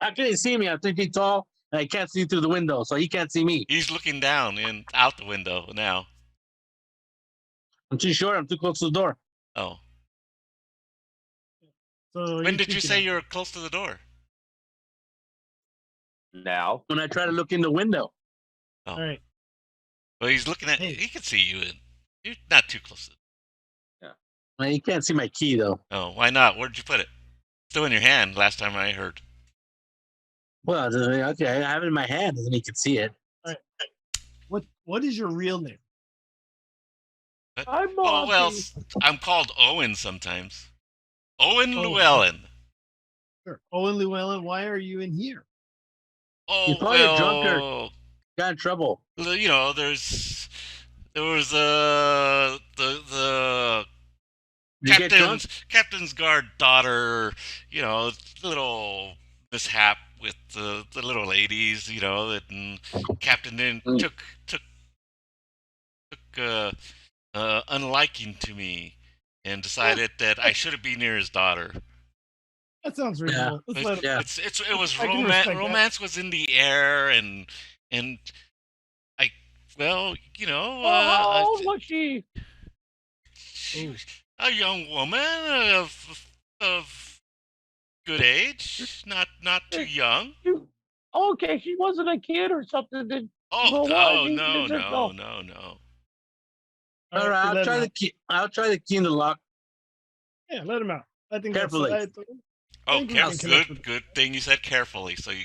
Speaker 3: How can he see me? I'm 3 feet tall, and I can't see through the window, so he can't see me.
Speaker 1: He's looking down and out the window now.
Speaker 3: I'm too short. I'm too close to the door.
Speaker 1: Oh.
Speaker 5: So
Speaker 1: When
Speaker 5: he's
Speaker 1: did you
Speaker 5: peeking
Speaker 1: say
Speaker 5: at
Speaker 1: you were close to the door?
Speaker 2: Now,
Speaker 3: When I try to look in the window,
Speaker 1: Oh.
Speaker 5: All right.
Speaker 1: Well, he's looking at.
Speaker 5: Hey.
Speaker 1: He can see you. You're not too close.
Speaker 3: well, you can't see my key though.
Speaker 1: Oh, why not? Where'd you put it? Still in your hand. Last time I heard.
Speaker 3: Well, okay, I have it in my hand, and he can see it.
Speaker 5: What is your real name?
Speaker 4: I'm
Speaker 1: Oh well,
Speaker 4: Monty.
Speaker 1: I'm called Owen sometimes. Owen
Speaker 5: Oh.
Speaker 1: Llewellyn.
Speaker 5: Sure. Owen Llewellyn. Why are you in here?
Speaker 1: Oh
Speaker 3: He's probably a
Speaker 1: well,
Speaker 3: drunkard. Got in trouble.
Speaker 1: you know, there was the
Speaker 3: Did you get drunk?
Speaker 1: captain's guard daughter, little mishap with the little ladies, that and captain then
Speaker 3: Mm.
Speaker 1: took unliking to me and decided that I shouldn't be near his daughter.
Speaker 5: That sounds reasonable. Let's let him.
Speaker 3: Yeah.
Speaker 1: It was
Speaker 5: I can
Speaker 1: romance.
Speaker 5: respect that.
Speaker 1: Romance was in the air, and I, well,
Speaker 4: How old was she?
Speaker 1: she was a young woman of good age, not too young.
Speaker 4: Okay, she wasn't a kid or something. Then
Speaker 1: Oh,
Speaker 4: well,
Speaker 1: oh
Speaker 4: what?
Speaker 1: no,
Speaker 4: Is it-
Speaker 1: no, no, no.
Speaker 3: All right,
Speaker 5: we let him out.
Speaker 3: I'll try the key in the lock.
Speaker 5: Yeah, let him out. I think
Speaker 3: Carefully.
Speaker 5: That's,
Speaker 1: Oh,
Speaker 5: think we can connect with
Speaker 1: good thing you said carefully. So you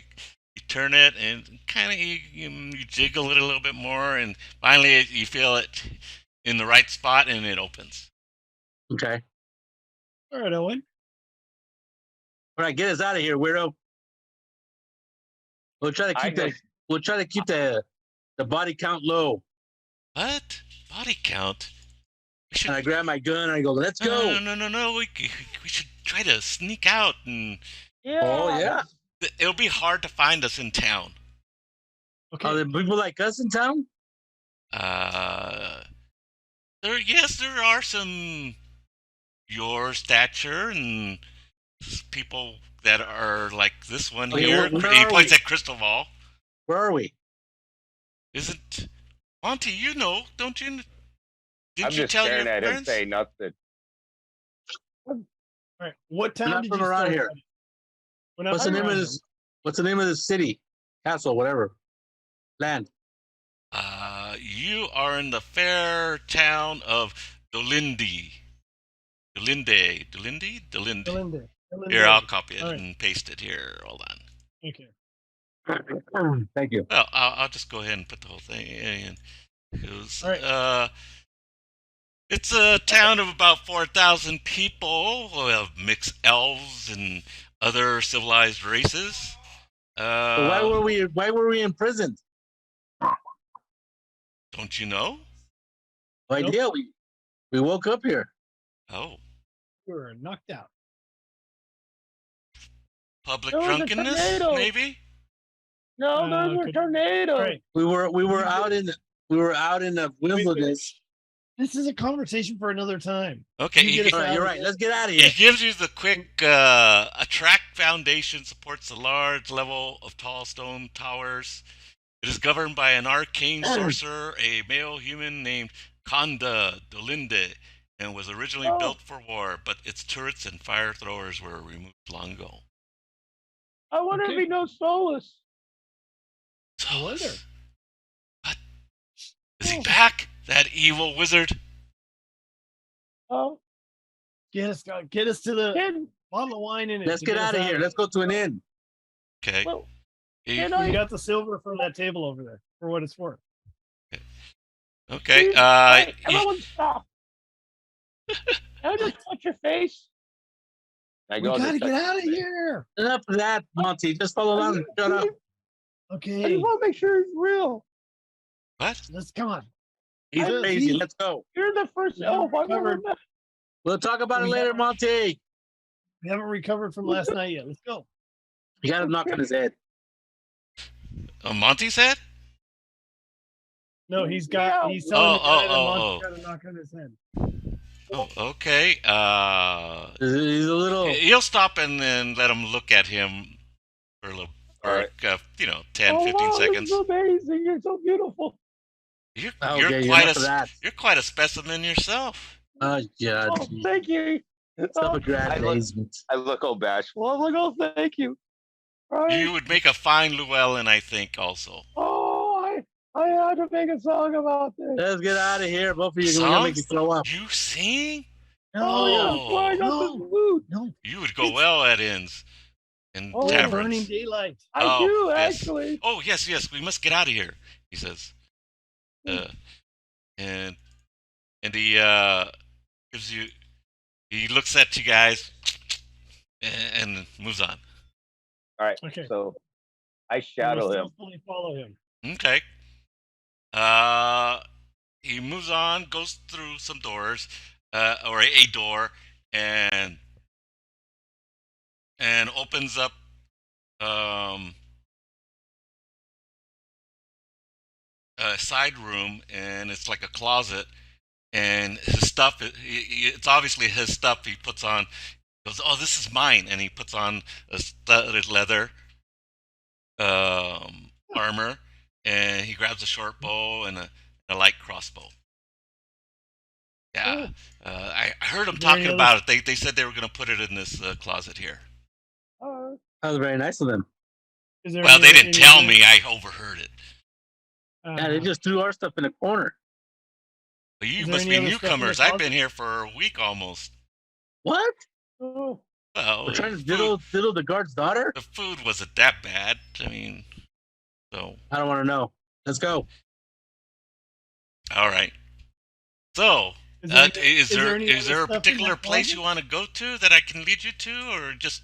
Speaker 1: turn it and kind of you jiggle it a little bit more, and finally you feel it in the right spot, and it opens.
Speaker 3: Okay.
Speaker 5: All right, Owen.
Speaker 3: All right, get us out of here, weirdo. We'll try to
Speaker 2: I
Speaker 3: keep the body count low.
Speaker 1: What? Body count? We should.
Speaker 3: And I grab my gun and I go, let's
Speaker 1: No,
Speaker 3: go.
Speaker 1: no. We should try to sneak out, and
Speaker 4: Yeah.
Speaker 3: Oh yeah.
Speaker 1: it'll be hard to find us in town.
Speaker 5: Okay.
Speaker 3: Are there people like us in town?
Speaker 1: There are some your stature and people that are like this one
Speaker 3: Okay,
Speaker 1: here.
Speaker 3: where
Speaker 1: He
Speaker 3: are
Speaker 1: points
Speaker 3: we?
Speaker 1: at Cristoval.
Speaker 3: Where are we?
Speaker 1: Isn't Monty? You know, don't you?
Speaker 2: I'm
Speaker 1: Didn't you
Speaker 2: just
Speaker 1: tell
Speaker 2: staring
Speaker 1: your
Speaker 2: at him
Speaker 1: friends?
Speaker 2: saying nothing.
Speaker 5: All right. What
Speaker 3: We're
Speaker 5: town
Speaker 3: not
Speaker 5: did
Speaker 3: from
Speaker 5: you
Speaker 3: around
Speaker 5: start
Speaker 3: here.
Speaker 5: at? We're not
Speaker 3: What's the
Speaker 5: from
Speaker 3: name of
Speaker 5: around
Speaker 3: this? What's the name of this city, castle, whatever, land?
Speaker 1: You are in the fair town of Dolindi. Dolinde.
Speaker 5: Belinda.
Speaker 1: Here, I'll copy it
Speaker 5: All right.
Speaker 1: and paste it here. Hold on.
Speaker 5: Okay.
Speaker 3: Thank you.
Speaker 1: Well, I'll just go ahead and put the whole thing in.
Speaker 5: All right.
Speaker 1: It's a town of about 4,000 people. We have mixed elves and other civilized races.
Speaker 3: So why were we imprisoned?
Speaker 1: Don't you know?
Speaker 3: No
Speaker 5: Nope.
Speaker 3: idea. We woke up here.
Speaker 1: Oh,
Speaker 5: We were knocked out.
Speaker 1: public
Speaker 4: There was a
Speaker 1: drunkenness,
Speaker 4: tornado.
Speaker 1: maybe?
Speaker 4: No, there's a
Speaker 5: Could-
Speaker 4: tornado.
Speaker 5: All right.
Speaker 3: We were out in the wilderness.
Speaker 5: This is a conversation for another time.
Speaker 1: Okay,
Speaker 5: You get us
Speaker 3: All right,
Speaker 5: out
Speaker 3: you're
Speaker 5: of
Speaker 3: right.
Speaker 5: here.
Speaker 3: Let's get out of here.
Speaker 1: it gives you the quick a track foundation supports a large level of tall stone towers. It is governed by an arcane sorcerer, a male human named Kanda Dolinde, and was originally
Speaker 4: Oh.
Speaker 1: built for war, but its turrets and fire throwers were removed long ago.
Speaker 4: I wonder if
Speaker 5: Okay.
Speaker 4: he knows Solus.
Speaker 5: I wonder.
Speaker 1: What? Is he
Speaker 5: Oh.
Speaker 1: back? That evil wizard?
Speaker 4: Oh,
Speaker 5: Get us to the
Speaker 4: can
Speaker 5: bottle of wine in it.
Speaker 3: Let's
Speaker 5: to
Speaker 3: get
Speaker 5: us
Speaker 3: out of here. Let's go to an inn.
Speaker 1: Okay.
Speaker 4: well,
Speaker 1: He-
Speaker 4: can
Speaker 5: We
Speaker 4: I?
Speaker 5: got the silver from that table over there for what it's worth.
Speaker 1: okay.
Speaker 4: Please, hey, everyone stop. Can I just touch your face?
Speaker 2: I
Speaker 5: We
Speaker 2: go to
Speaker 5: gotta
Speaker 2: touch
Speaker 5: get out of
Speaker 2: his face.
Speaker 5: here.
Speaker 3: Enough of that, Monty. Just follow along and shut up.
Speaker 4: I
Speaker 5: Okay.
Speaker 4: just want to make sure it's real.
Speaker 1: What?
Speaker 5: Let's come on.
Speaker 3: He's
Speaker 4: I-
Speaker 3: crazy. Let's go.
Speaker 4: You're the first
Speaker 5: Yeah,
Speaker 4: elf I've ever
Speaker 5: recovered.
Speaker 4: met.
Speaker 3: We'll talk about it
Speaker 5: We
Speaker 3: later,
Speaker 5: have-
Speaker 3: Monty.
Speaker 5: We haven't recovered from last night yet. Let's go.
Speaker 3: You got a knock on his head.
Speaker 1: Monty said?
Speaker 5: No, he's
Speaker 4: Yeah.
Speaker 5: got. He's telling the guy that
Speaker 1: Oh,
Speaker 5: Monty's got a knock on his head.
Speaker 1: Oh, okay.
Speaker 3: He's a little.
Speaker 1: You'll stop and then let him look at him for a little,
Speaker 2: All right.
Speaker 1: 10,
Speaker 4: Oh,
Speaker 1: 15
Speaker 4: wow,
Speaker 1: seconds.
Speaker 4: This is amazing. You're so beautiful.
Speaker 1: You're
Speaker 3: Okay,
Speaker 1: quite
Speaker 3: enough of
Speaker 1: a
Speaker 3: that.
Speaker 1: you're quite a specimen yourself.
Speaker 3: Oh, God.
Speaker 4: Oh, thank you.
Speaker 3: Self-aggrandizement.
Speaker 2: I look all bashful.
Speaker 4: Well, I'm like, oh, thank you. Right?
Speaker 1: You would make a fine Llewellyn, I think, also.
Speaker 4: Oh, I had to make a song about this.
Speaker 3: Let's get out of here. Both of you are going to make me
Speaker 1: Songs?
Speaker 3: throw up.
Speaker 1: You sing?
Speaker 4: Oh, yeah, that's why I got
Speaker 5: no.
Speaker 4: this mood.
Speaker 5: No,
Speaker 1: You would go well at inns and
Speaker 4: Oh,
Speaker 5: burning
Speaker 1: taverns.
Speaker 5: daylight.
Speaker 4: I
Speaker 1: Oh,
Speaker 4: do,
Speaker 1: yes.
Speaker 4: actually.
Speaker 1: Oh, yes, we must get out of here, he says. And he gives you, he looks at you guys and moves on.
Speaker 2: All right.
Speaker 5: Okay.
Speaker 2: So I shadow
Speaker 5: We'll
Speaker 2: him.
Speaker 5: stealthily follow him.
Speaker 1: Okay. He moves on, goes through some doors, or a door, and opens up a side room, and it's like a closet, and his stuff. It's obviously his stuff he puts on. goes, "Oh, this is mine," and he puts on a studded leather armor, and he grabs a short bow and a light crossbow. Yeah, I heard them
Speaker 5: Is there any
Speaker 1: talking
Speaker 5: other-
Speaker 1: about it. They said they were going to put it in this closet here.
Speaker 4: Alright.
Speaker 3: That was very nice of them.
Speaker 5: Is there
Speaker 1: Well,
Speaker 5: any-
Speaker 1: they didn't
Speaker 5: any
Speaker 1: tell
Speaker 5: other-
Speaker 1: me. I overheard it.
Speaker 3: Yeah, they just threw our stuff in a corner.
Speaker 1: But you
Speaker 5: Is there
Speaker 1: must
Speaker 5: any
Speaker 1: be
Speaker 5: other stuff in the
Speaker 1: newcomers. I've
Speaker 5: closet?
Speaker 1: been here for a week almost.
Speaker 3: What?
Speaker 4: Oh,
Speaker 1: Well,
Speaker 3: We're trying to
Speaker 1: food-
Speaker 3: diddle the guard's daughter?
Speaker 1: the food wasn't that bad. I mean, so
Speaker 3: I don't want to know. Let's go.
Speaker 1: all right. So,
Speaker 5: Is there any-
Speaker 1: is there
Speaker 5: any
Speaker 1: is
Speaker 5: other
Speaker 1: there a
Speaker 5: stuff in
Speaker 1: particular
Speaker 5: that
Speaker 1: place
Speaker 5: closet?
Speaker 1: you want to go to that I can lead you to, or just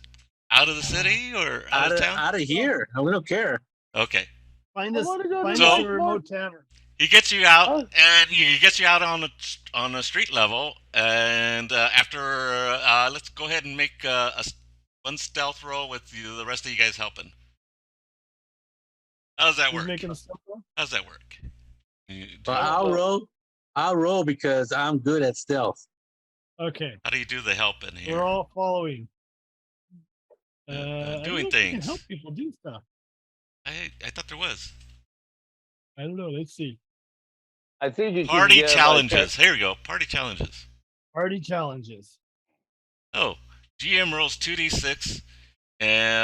Speaker 1: out of the city or out of town?
Speaker 3: Out of here. No, we don't care.
Speaker 1: Okay.
Speaker 5: Find
Speaker 4: I
Speaker 5: us,
Speaker 4: wanna go to
Speaker 5: find
Speaker 1: So-
Speaker 5: us a remote tavern.
Speaker 1: He gets you out,
Speaker 4: Oh.
Speaker 1: and he gets you out on the street level. And after, let's go ahead and make one stealth roll with the rest of you guys helping. How does that
Speaker 5: He's
Speaker 1: work?
Speaker 5: making a step up.
Speaker 1: How's that work?
Speaker 3: But I'll roll. I'll roll because I'm good at stealth.
Speaker 5: Okay,
Speaker 1: How do you do the helping here?
Speaker 5: we're all following. I
Speaker 1: doing
Speaker 5: don't know if you can
Speaker 1: things.
Speaker 5: help people do stuff.
Speaker 1: I thought there was
Speaker 5: I don't know. Let's see.
Speaker 2: I think you
Speaker 1: party
Speaker 2: can get,
Speaker 1: challenges. Here we go. Party challenges.
Speaker 5: Party challenges.
Speaker 1: Oh, GM rolls 2d6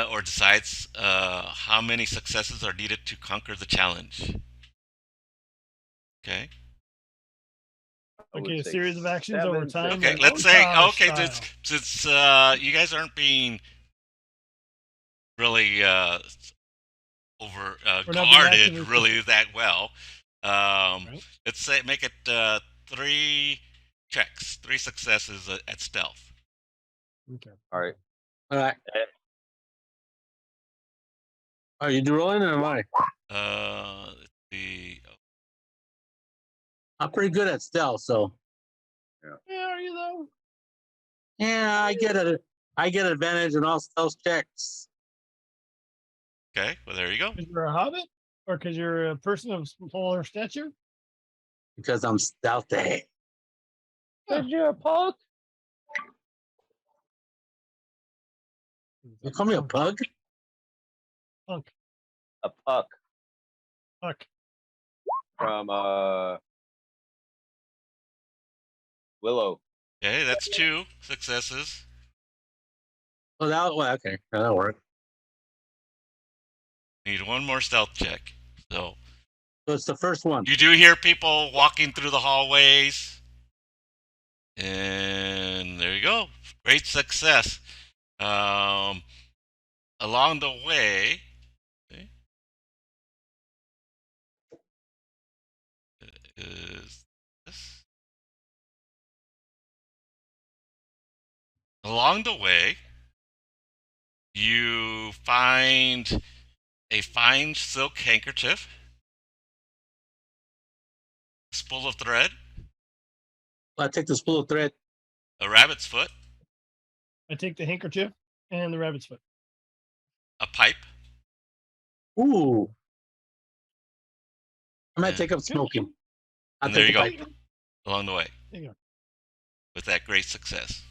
Speaker 1: or decides how many successes are needed to conquer the challenge. Okay.
Speaker 2: I would
Speaker 5: Okay, a
Speaker 2: say
Speaker 5: series of actions over
Speaker 2: 7,
Speaker 5: time.
Speaker 1: Okay.
Speaker 5: and
Speaker 1: Let's say
Speaker 5: montage
Speaker 1: okay.
Speaker 5: style.
Speaker 1: Since you guys aren't being really over
Speaker 5: We're not being
Speaker 1: guarded
Speaker 5: actively
Speaker 1: really that well.
Speaker 5: Right.
Speaker 1: Let's say make it 3 checks, 3 successes at stealth.
Speaker 5: Okay.
Speaker 2: All right.
Speaker 3: All right. Are you rolling or am I?
Speaker 1: Let's see.
Speaker 3: I'm pretty good at stealth, so
Speaker 5: Yeah, are you though?
Speaker 3: yeah, I get advantage on all stealth checks
Speaker 1: Okay. Well, there you go.
Speaker 5: Because you're a hobbit, or because you're a person of smaller stature?
Speaker 3: because I'm stealthy.
Speaker 4: Cause you're a punk.
Speaker 3: You call me a pug?
Speaker 5: Punk.
Speaker 2: A puck
Speaker 5: Fuck.
Speaker 2: from Willow.
Speaker 1: Okay, that's 2 successes.
Speaker 3: Oh, okay. That'll work.
Speaker 1: Need one more stealth check. So
Speaker 3: So it's the first one.
Speaker 1: you do hear people walking through the hallways, and there you go. Great success. Along the way, okay, is this? Along the way, you find a fine silk handkerchief, a spool of thread,
Speaker 3: I take the spool of thread.
Speaker 1: a rabbit's foot,
Speaker 5: I take the handkerchief and the rabbit's foot.
Speaker 1: a pipe,
Speaker 3: Ooh. I might
Speaker 1: Yeah.
Speaker 3: take up smoking. I'll
Speaker 1: And there
Speaker 3: take
Speaker 1: you
Speaker 3: the
Speaker 1: go.
Speaker 3: pipe.
Speaker 1: along the way
Speaker 5: There you go.
Speaker 1: with that great success.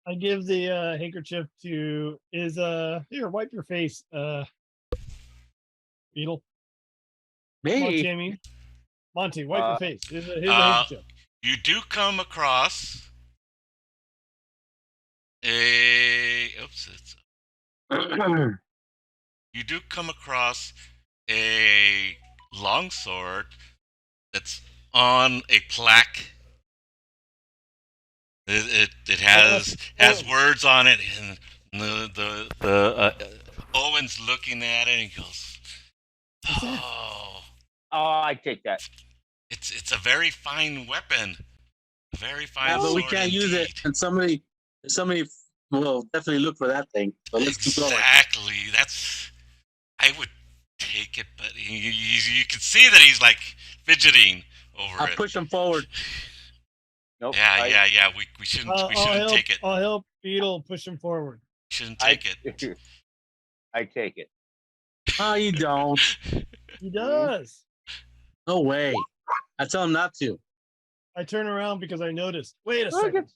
Speaker 5: I give the handkerchief to here, wipe your face, Beadle. Come on,
Speaker 3: Me?
Speaker 5: Jamie. Monty, wipe your face. Here's a
Speaker 1: uh,
Speaker 5: handkerchief.
Speaker 1: You do come across a you do come across a longsword that's on a plaque. It has words on it, and the Owen's looking at it and he goes, "Oh,
Speaker 2: Oh, I take that.
Speaker 1: it's a very fine weapon, a very fine
Speaker 3: Yeah, but we
Speaker 1: sword
Speaker 3: can't use it.
Speaker 1: indeed."
Speaker 3: And somebody will definitely look for that thing. So let's keep going.
Speaker 1: Exactly. I would take it, but you can see that he's like fidgeting over
Speaker 3: I'll
Speaker 1: it.
Speaker 3: push him forward.
Speaker 2: Nope.
Speaker 1: Yeah. We shouldn't
Speaker 5: I'll
Speaker 1: take it.
Speaker 5: I'll help Beadle push him forward.
Speaker 1: Shouldn't take it.
Speaker 2: I take it.
Speaker 3: Oh, you don't.
Speaker 5: He does.
Speaker 3: No way. I tell him not to.
Speaker 5: I turn around because I noticed. Wait a
Speaker 4: Look
Speaker 5: second.
Speaker 4: at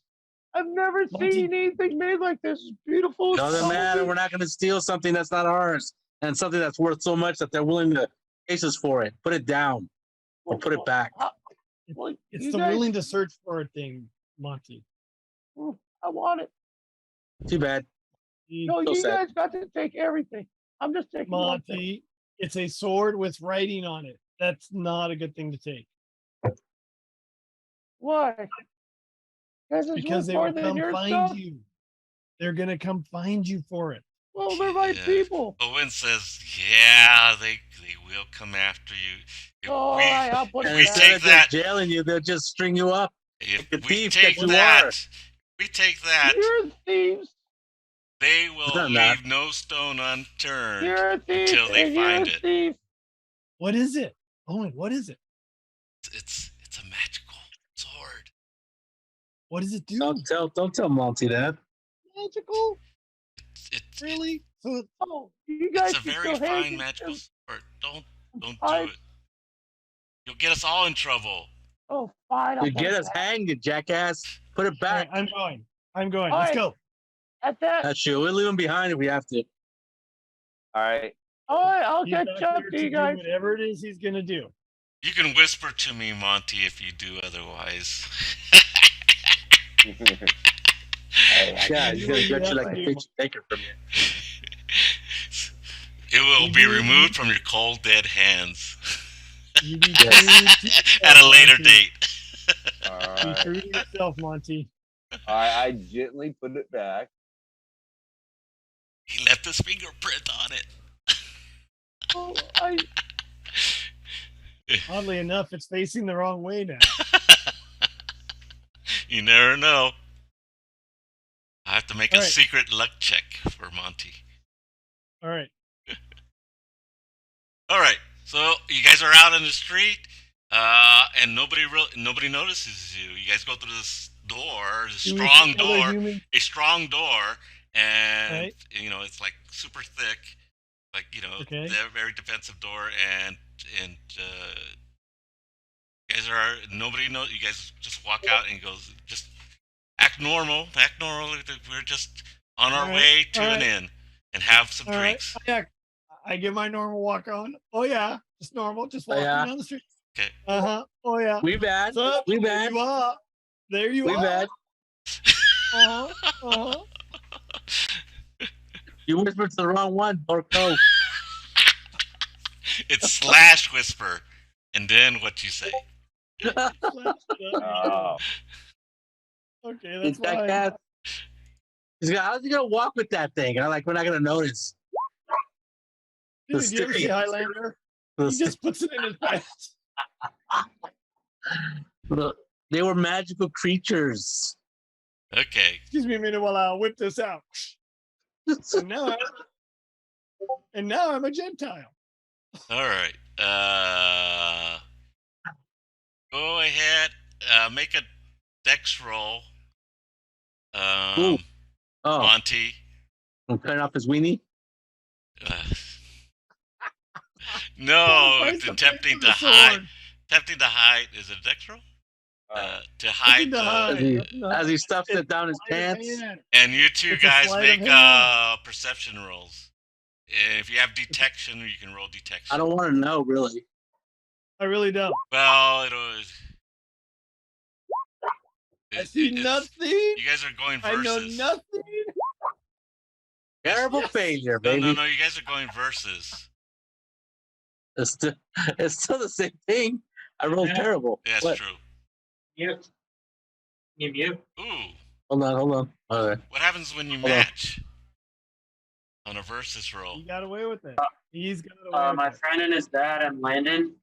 Speaker 4: I've never
Speaker 5: Monty.
Speaker 4: seen anything made like this. It's beautiful. It's
Speaker 3: Doesn't matter.
Speaker 4: lovely.
Speaker 3: We're not going to steal something that's not ours and something that's worth so much that they're willing to chase us for it. Put it down or put it back.
Speaker 4: Well,
Speaker 5: It's
Speaker 4: you
Speaker 5: the
Speaker 4: guys-
Speaker 5: willing to search for it thing, Monty.
Speaker 4: I want it.
Speaker 3: Too bad.
Speaker 4: No,
Speaker 3: So
Speaker 4: you
Speaker 3: sad.
Speaker 4: guys got to take everything. I'm just taking one thing.
Speaker 5: Monty, it's a sword with writing on it. That's not a good thing to take.
Speaker 4: Why?
Speaker 5: Because they
Speaker 4: more
Speaker 5: will
Speaker 4: than
Speaker 5: come
Speaker 4: your
Speaker 5: find
Speaker 4: stuff?
Speaker 5: you. They're gonna come find you for it.
Speaker 4: Well, they're my
Speaker 1: Yeah.
Speaker 4: people.
Speaker 1: Owen says, "Yeah, they will come after you. If
Speaker 4: All right, I'll put
Speaker 3: And
Speaker 4: it
Speaker 1: we
Speaker 4: back.
Speaker 3: instead
Speaker 1: take
Speaker 3: of
Speaker 1: that-
Speaker 3: just jailing you, they'll just string you up.
Speaker 1: if
Speaker 3: the
Speaker 1: we
Speaker 3: thief
Speaker 1: take
Speaker 3: that you
Speaker 1: that,
Speaker 3: are.
Speaker 1: we take that,
Speaker 4: You're thieves.
Speaker 1: they will
Speaker 3: I'm not.
Speaker 1: leave no stone unturned
Speaker 4: You're a thief.
Speaker 1: until they
Speaker 4: and
Speaker 1: find
Speaker 4: you're a
Speaker 1: it.
Speaker 4: thief.
Speaker 5: What is it? Owen, what is it?
Speaker 1: It's a magical sword.
Speaker 5: What does it do?
Speaker 3: Don't tell Monty that.
Speaker 5: Magical?
Speaker 1: It's
Speaker 5: Really? So
Speaker 4: Oh, you guys
Speaker 1: it's a
Speaker 4: can
Speaker 1: very
Speaker 4: still hang
Speaker 1: fine
Speaker 4: it.
Speaker 1: magical sword. Don't do
Speaker 4: I-
Speaker 1: it. You'll get us all in trouble.
Speaker 4: Oh, fine. I'll
Speaker 3: You
Speaker 4: put
Speaker 3: get
Speaker 4: it
Speaker 3: us
Speaker 4: back.
Speaker 3: hanged, you jackass. Put it
Speaker 5: all
Speaker 3: back.
Speaker 5: right, I'm going.
Speaker 4: All
Speaker 5: Let's
Speaker 4: right.
Speaker 5: go.
Speaker 4: At that.
Speaker 3: That's true. We'll leave him behind if we have to.
Speaker 2: All right.
Speaker 4: All right, I'll
Speaker 5: He's
Speaker 4: catch
Speaker 5: back
Speaker 4: up
Speaker 5: there
Speaker 4: to you
Speaker 5: do
Speaker 4: guys.
Speaker 5: whatever it is he's gonna do.
Speaker 1: You can whisper to me, Monty, if you do otherwise.
Speaker 3: Yeah, he's gonna
Speaker 5: you
Speaker 3: get you
Speaker 5: have
Speaker 3: like a
Speaker 5: to.
Speaker 3: bitch taker from you.
Speaker 1: It will
Speaker 5: You
Speaker 1: be
Speaker 5: do-
Speaker 1: removed from your cold, dead hands
Speaker 5: You be
Speaker 3: Yes.
Speaker 5: true to yourself,
Speaker 1: at a later
Speaker 5: Monty.
Speaker 1: date.
Speaker 2: All
Speaker 5: Be
Speaker 2: right.
Speaker 5: true to yourself, Monty.
Speaker 2: I gently put it back.
Speaker 1: He left his fingerprint on it.
Speaker 4: Oh,
Speaker 5: Oddly enough, it's facing the wrong way now.
Speaker 1: You never know. I have to make a
Speaker 5: All right.
Speaker 1: secret luck check for Monty.
Speaker 5: All right.
Speaker 1: All right, so you guys are out in the street, and nobody notices you. You guys go through this door, this
Speaker 5: Do we
Speaker 1: strong
Speaker 5: see other
Speaker 1: door,
Speaker 5: human-
Speaker 1: a strong door, and
Speaker 5: Right.
Speaker 1: you know it's like super thick, like
Speaker 5: Okay.
Speaker 1: they're very defensive door, and you guys are nobody knows. You guys just walk out and he goes, just act normal. We're just on our
Speaker 5: All right,
Speaker 1: way to
Speaker 5: all
Speaker 1: an
Speaker 5: right.
Speaker 1: inn and have some
Speaker 5: All right.
Speaker 1: drinks.
Speaker 5: Yeah. I give my normal walk on. Oh yeah, just normal, just
Speaker 3: Oh,
Speaker 5: walking
Speaker 3: yeah.
Speaker 5: down the street.
Speaker 1: Okay.
Speaker 5: Oh yeah.
Speaker 3: We bad.
Speaker 5: What's up?
Speaker 3: We
Speaker 5: There
Speaker 3: bad.
Speaker 5: you are. There you
Speaker 3: We
Speaker 5: are.
Speaker 3: bad. You whispered to the wrong one, Porco.
Speaker 1: It's slash whisper, and then what you say.
Speaker 2: Oh.
Speaker 5: Okay,
Speaker 3: He's
Speaker 5: that's fine.
Speaker 3: jackass. How's he gonna walk with that thing? And I'm like, we're not gonna notice.
Speaker 5: Dude, did you ever see
Speaker 3: stick-
Speaker 5: Highlander? He just puts it in his pants.
Speaker 3: They were magical creatures.
Speaker 1: Okay.
Speaker 5: Excuse me a minute while I whip this out. And now I'm a Gentile.
Speaker 1: All right. Go ahead. Make a dex roll.
Speaker 3: Ooh. Oh,
Speaker 1: Monty.
Speaker 3: I'm cutting off his weenie.
Speaker 1: Uh, no,
Speaker 5: Where's
Speaker 1: it's
Speaker 5: the
Speaker 1: attempting
Speaker 5: face
Speaker 1: to
Speaker 5: of the
Speaker 1: hide.
Speaker 5: sword?
Speaker 1: Attempting to hide. Is it a dex roll? To hide
Speaker 5: Attempting to
Speaker 1: the.
Speaker 5: hide.
Speaker 3: As he stuffs it down his
Speaker 5: Sleight of
Speaker 3: pants.
Speaker 5: hand.
Speaker 1: And you two
Speaker 5: It's a
Speaker 1: guys
Speaker 5: sleight of
Speaker 1: make
Speaker 5: hand.
Speaker 1: perception rolls. If you have detection, you can roll detection.
Speaker 3: I don't want to know, really.
Speaker 5: I really don't.
Speaker 1: Well,
Speaker 5: I see nothing.
Speaker 1: You guys are going
Speaker 5: I
Speaker 1: versus.
Speaker 5: know nothing.
Speaker 3: Terrible failure,
Speaker 1: No,
Speaker 3: baby.
Speaker 1: no. You guys are going versus.
Speaker 3: It's still the same thing. I rolled terrible.
Speaker 1: Yeah, that's
Speaker 3: What?
Speaker 1: true.
Speaker 7: Mute. You mute.
Speaker 1: Ooh,
Speaker 3: Hold on. All right.
Speaker 1: what happens when you
Speaker 3: Hold on.
Speaker 1: match on a versus roll?
Speaker 5: He got away with it. He's got away with
Speaker 7: My
Speaker 5: it.
Speaker 7: friend and his dad and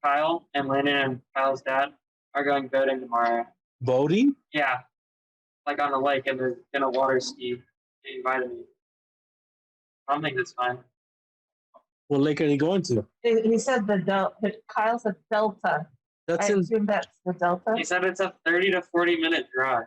Speaker 7: Kyle and Kyle's dad are going boating tomorrow.
Speaker 3: Boating?
Speaker 7: Yeah. Like on the lake and they're gonna water ski. They invited me. I don't think that's fine.
Speaker 3: What lake are they going to?
Speaker 8: He said the Delta. Kyle said Delta.
Speaker 3: That's
Speaker 8: I
Speaker 3: in.
Speaker 8: assume that's the Delta.
Speaker 7: He said it's a 30 to 40 minute drive.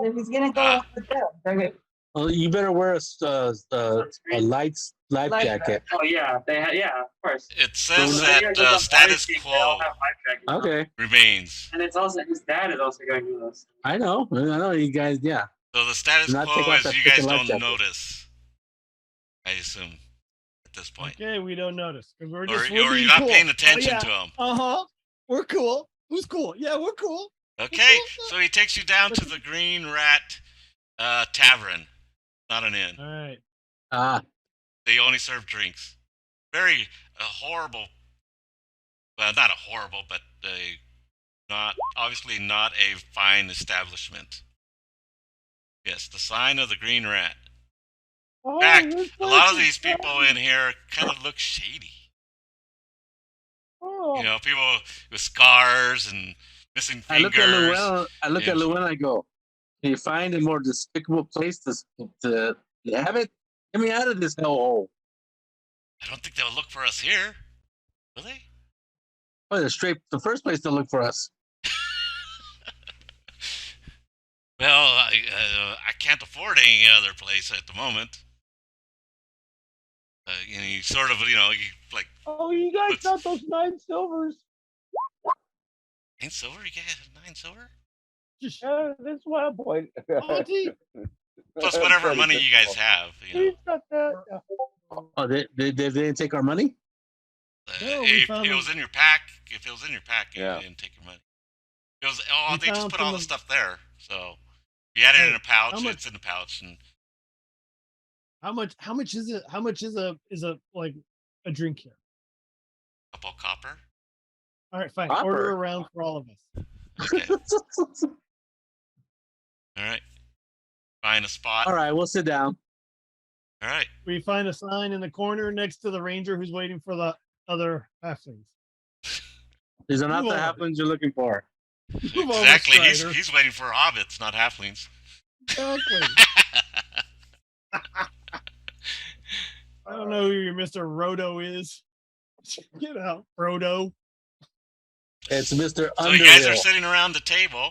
Speaker 8: If he's gonna go
Speaker 1: Ah.
Speaker 8: with them, they're good.
Speaker 3: Well, you better wear a life
Speaker 8: Life
Speaker 3: jacket.
Speaker 7: Oh yeah, yeah, of course.
Speaker 1: It says
Speaker 3: So
Speaker 1: that
Speaker 7: You guys are
Speaker 1: status
Speaker 7: Monty, they all
Speaker 1: quo
Speaker 7: have life jackets on.
Speaker 3: Okay,
Speaker 1: remains.
Speaker 7: And it's also his dad is also going to this.
Speaker 3: I know you guys. Yeah,
Speaker 1: So the status
Speaker 3: Do not take
Speaker 1: quo
Speaker 3: off
Speaker 1: is
Speaker 3: that
Speaker 1: you guys
Speaker 3: freaking life
Speaker 1: don't
Speaker 3: jacket.
Speaker 1: notice. I assume at this point,
Speaker 5: Okay, we don't notice because we're
Speaker 1: or
Speaker 5: just
Speaker 1: you're
Speaker 5: being
Speaker 1: not
Speaker 5: cool.
Speaker 1: paying attention
Speaker 5: yeah.
Speaker 1: to him.
Speaker 5: We're cool. Who's cool? Yeah, we're cool.
Speaker 1: Okay, so he takes you down to the Green Rat Tavern. Not an inn.
Speaker 5: All right.
Speaker 3: ah,
Speaker 1: They only serve drinks. Very horrible. Well, not a horrible, but obviously not a fine establishment. Yes, the sign of the Green Rat. In
Speaker 4: Oh,
Speaker 1: fact,
Speaker 4: this
Speaker 1: a lot of
Speaker 4: place is
Speaker 1: these people in here kind of look shady.
Speaker 4: Oh,
Speaker 1: You know, people with scars and missing
Speaker 3: I look at
Speaker 1: fingers.
Speaker 3: Llewellyn. I look at
Speaker 1: Yes.
Speaker 3: Llewellyn. I go, can you find a more despicable place to have it? Get me out of this hellhole.
Speaker 1: I don't think they'll look for us here, will they?
Speaker 3: Oh, the first place to look for us.
Speaker 1: Well, I can't afford any other place at the moment. You sort of, you like
Speaker 4: oh, you guys
Speaker 1: Let's-
Speaker 4: got those 9 silvers.
Speaker 1: 9 silver. You guys have 9 silver
Speaker 4: Yeah, that's what I'm pointing.
Speaker 5: Monty,
Speaker 1: plus whatever money you guys have.
Speaker 4: He's got that.
Speaker 3: Oh, they didn't take our money.
Speaker 5: No, we
Speaker 1: If
Speaker 5: found
Speaker 1: it
Speaker 5: them.
Speaker 1: was in your pack, you
Speaker 2: Yeah.
Speaker 1: didn't take your money.
Speaker 5: We
Speaker 1: They just
Speaker 5: found
Speaker 1: put all
Speaker 5: some
Speaker 1: the
Speaker 5: of-
Speaker 1: stuff there. So if you had it in
Speaker 5: Hey,
Speaker 1: a pouch,
Speaker 5: how much-
Speaker 1: it's in the pouch, and
Speaker 5: how much is it? How much is a like a drink here?
Speaker 1: a couple copper.
Speaker 5: All right, fine.
Speaker 3: Copper?
Speaker 5: Order around for all of us.
Speaker 1: Okay. All right. Find a spot.
Speaker 3: All right, we'll sit down.
Speaker 1: All right.
Speaker 5: We find a sign in the corner next to the ranger who's waiting for the other halflings.
Speaker 3: These are not
Speaker 5: Move
Speaker 3: the
Speaker 5: on.
Speaker 3: halflings you're looking for.
Speaker 5: Move over,
Speaker 1: Exactly.
Speaker 5: Strider.
Speaker 1: He's waiting for hobbits, not halflings.
Speaker 5: Exactly. I don't know who your Mr. Rodo is. Get out, Frodo.
Speaker 3: It's Mr.
Speaker 1: So you guys are
Speaker 3: Underhill.
Speaker 1: sitting around the table.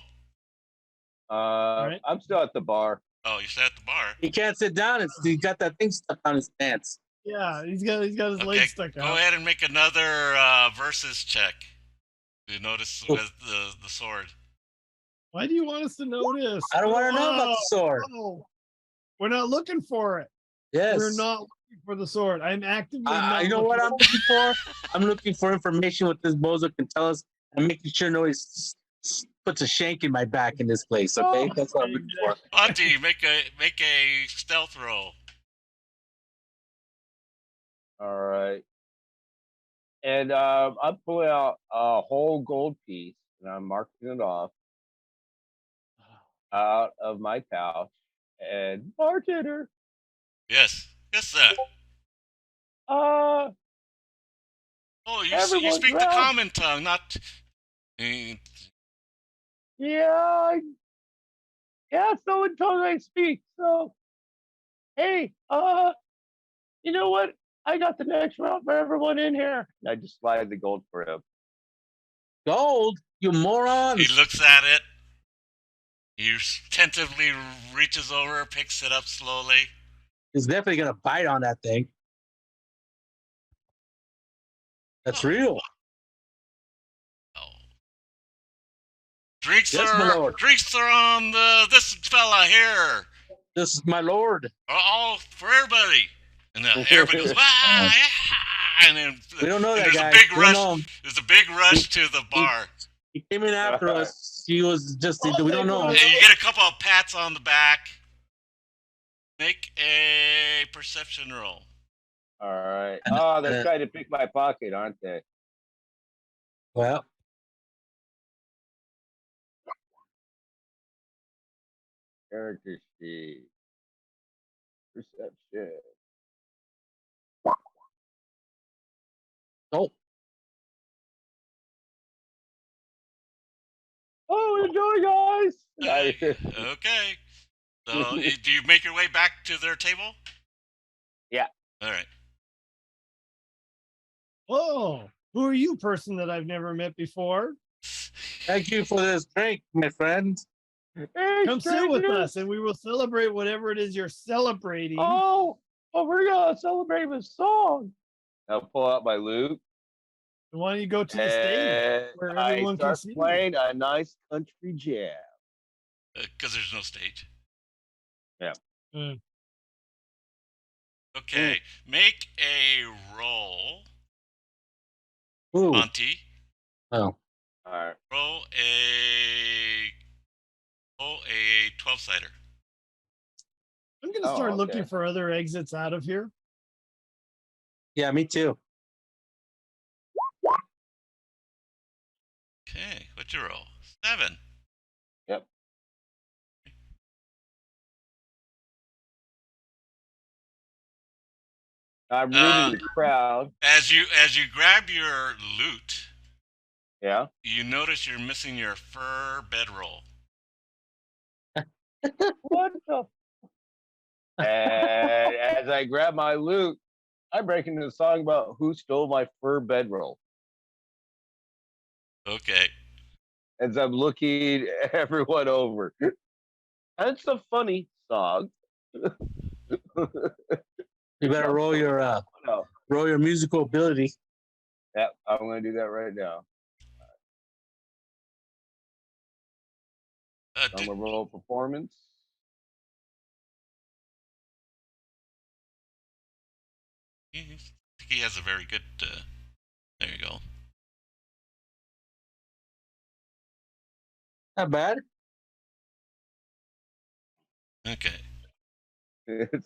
Speaker 5: right.
Speaker 2: I'm still at the bar.
Speaker 1: Oh, you sat at the bar.
Speaker 3: He can't sit down. He's got that thing stuck on his pants.
Speaker 5: Yeah, he's got his
Speaker 1: Okay,
Speaker 5: legs stuck
Speaker 1: go
Speaker 5: out.
Speaker 1: ahead and make another versus check. You notice with the sword.
Speaker 5: Why do you want us to notice?
Speaker 3: I don't want to know about the sword.
Speaker 5: Oh, we're not looking for it.
Speaker 3: Yes.
Speaker 5: We're not looking for the sword. I'm actively not
Speaker 3: You know what I'm
Speaker 5: looking
Speaker 3: looking for? I'm looking for information what this bozo can tell us and making sure nobody puts a shank in my back in this place. Okay, that's what I'm looking for.
Speaker 1: Monty, make a stealth roll.
Speaker 2: All right. And I'm pulling out a whole gold piece and I'm marking it off out of my pouch. And bartender,
Speaker 1: Yes, sir.
Speaker 2: uh,
Speaker 1: Oh, you
Speaker 2: Everyone's
Speaker 1: speak the
Speaker 2: round.
Speaker 1: common tongue, not.
Speaker 4: Yeah, it's the only tongue I speak. So, hey, you know what? I got the next round for everyone in here.
Speaker 2: I just slide the gold for him.
Speaker 3: Gold, you moron.
Speaker 1: He looks at it. He tentatively reaches over, picks it up slowly.
Speaker 3: He's definitely gonna bite on that thing. That's real.
Speaker 1: Oh. Drinks
Speaker 3: Yes, my lord.
Speaker 1: are on this fella here.
Speaker 3: This is my lord.
Speaker 1: All for everybody. And everybody goes, "Ah, yeah," and then
Speaker 3: We don't know
Speaker 1: and
Speaker 3: that
Speaker 1: there's
Speaker 3: guy.
Speaker 1: a big
Speaker 3: We don't
Speaker 1: rush.
Speaker 3: know him.
Speaker 1: There's a big rush to the bar.
Speaker 3: He came in after us. He was just. We don't know
Speaker 1: And
Speaker 3: him.
Speaker 1: you get a couple of pats on the back. Make a perception roll.
Speaker 2: All right. Oh, they're trying to pick my pocket, aren't they?
Speaker 3: Well,
Speaker 2: Character sheet. Perception.
Speaker 3: oh,
Speaker 4: Oh, enjoy, guys.
Speaker 1: Okay. So, do you make your way back to their table?
Speaker 2: Yeah.
Speaker 1: All right.
Speaker 5: Whoa, who are you, person that I've never met before?
Speaker 3: thank you for this drink, my friend.
Speaker 4: Hey,
Speaker 5: Come sit with
Speaker 4: stranger.
Speaker 5: us, and we will celebrate whatever it is you're celebrating.
Speaker 4: Oh, we're gonna celebrate with song.
Speaker 2: I'll pull out my lute.
Speaker 5: Why don't you go to the stage
Speaker 2: And
Speaker 5: where
Speaker 2: I
Speaker 5: everyone can
Speaker 2: start
Speaker 5: see you?
Speaker 2: playing a nice country jam.
Speaker 1: Because there's no stage.
Speaker 2: Yeah.
Speaker 5: Mm.
Speaker 1: Okay, make a roll,
Speaker 3: Ooh.
Speaker 1: Monty.
Speaker 3: Oh.
Speaker 2: All right.
Speaker 1: Roll a 12-sider.
Speaker 5: I'm gonna
Speaker 2: Oh,
Speaker 5: start
Speaker 2: okay.
Speaker 5: looking for other exits out of here.
Speaker 3: Yeah, me too.
Speaker 1: Okay, what'd you roll? 7.
Speaker 2: Yep. I'm reading the crowd.
Speaker 1: As you grab your loot,
Speaker 2: Yeah.
Speaker 1: you notice you're missing your fur bedroll.
Speaker 4: What the?
Speaker 2: And as I grab my loot, I break into a song about who stole my fur bedroll.
Speaker 1: Okay.
Speaker 2: As I'm looking everyone over. That's a funny song.
Speaker 3: You better roll your musical ability.
Speaker 2: Yeah, I'm going to do that right now. I'm going to roll performance.
Speaker 1: I think he has a very good. There you go.
Speaker 3: Not bad.
Speaker 1: Okay.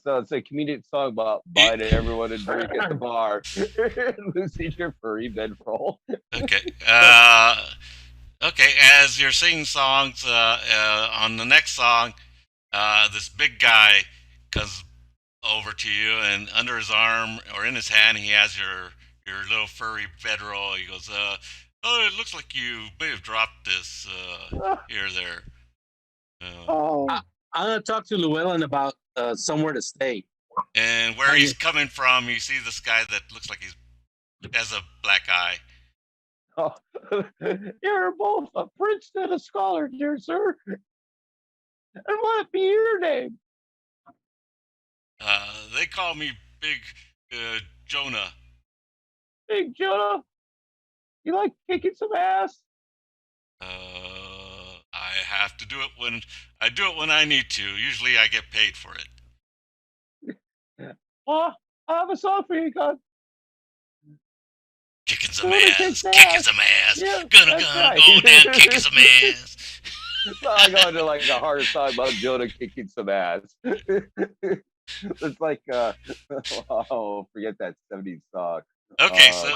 Speaker 2: So it's a comedic song about buying everyone a drink at the bar, losing your furry bedroll.
Speaker 1: Okay. Okay. As you're singing songs, on the next song, this big guy comes over to you, and under his arm or in his hand, he has your little furry bedroll. He goes, "Oh, it looks like you may have dropped this here or there."
Speaker 4: Oh,
Speaker 3: I'm gonna talk to Llewellyn about somewhere to stay.
Speaker 1: And where he's coming from, you see this guy that looks like he has a black eye.
Speaker 2: Oh,
Speaker 4: you're both a prince and a scholar, dear sir. And what be your name?
Speaker 1: They call me Big Jonah.
Speaker 4: Big Jonah. You like kicking some ass?
Speaker 1: I have to do it when I need to. Usually, I get paid for it.
Speaker 4: Well, I have a song for you, God.
Speaker 1: Kicking some ass, kicking some ass.
Speaker 4: Yeah,
Speaker 1: Gonna
Speaker 4: right.
Speaker 1: go down, kicking some ass.
Speaker 2: I go into like a hard song about Jonah kicking some ass. It's like, oh, forget that 70s song.
Speaker 1: Okay, so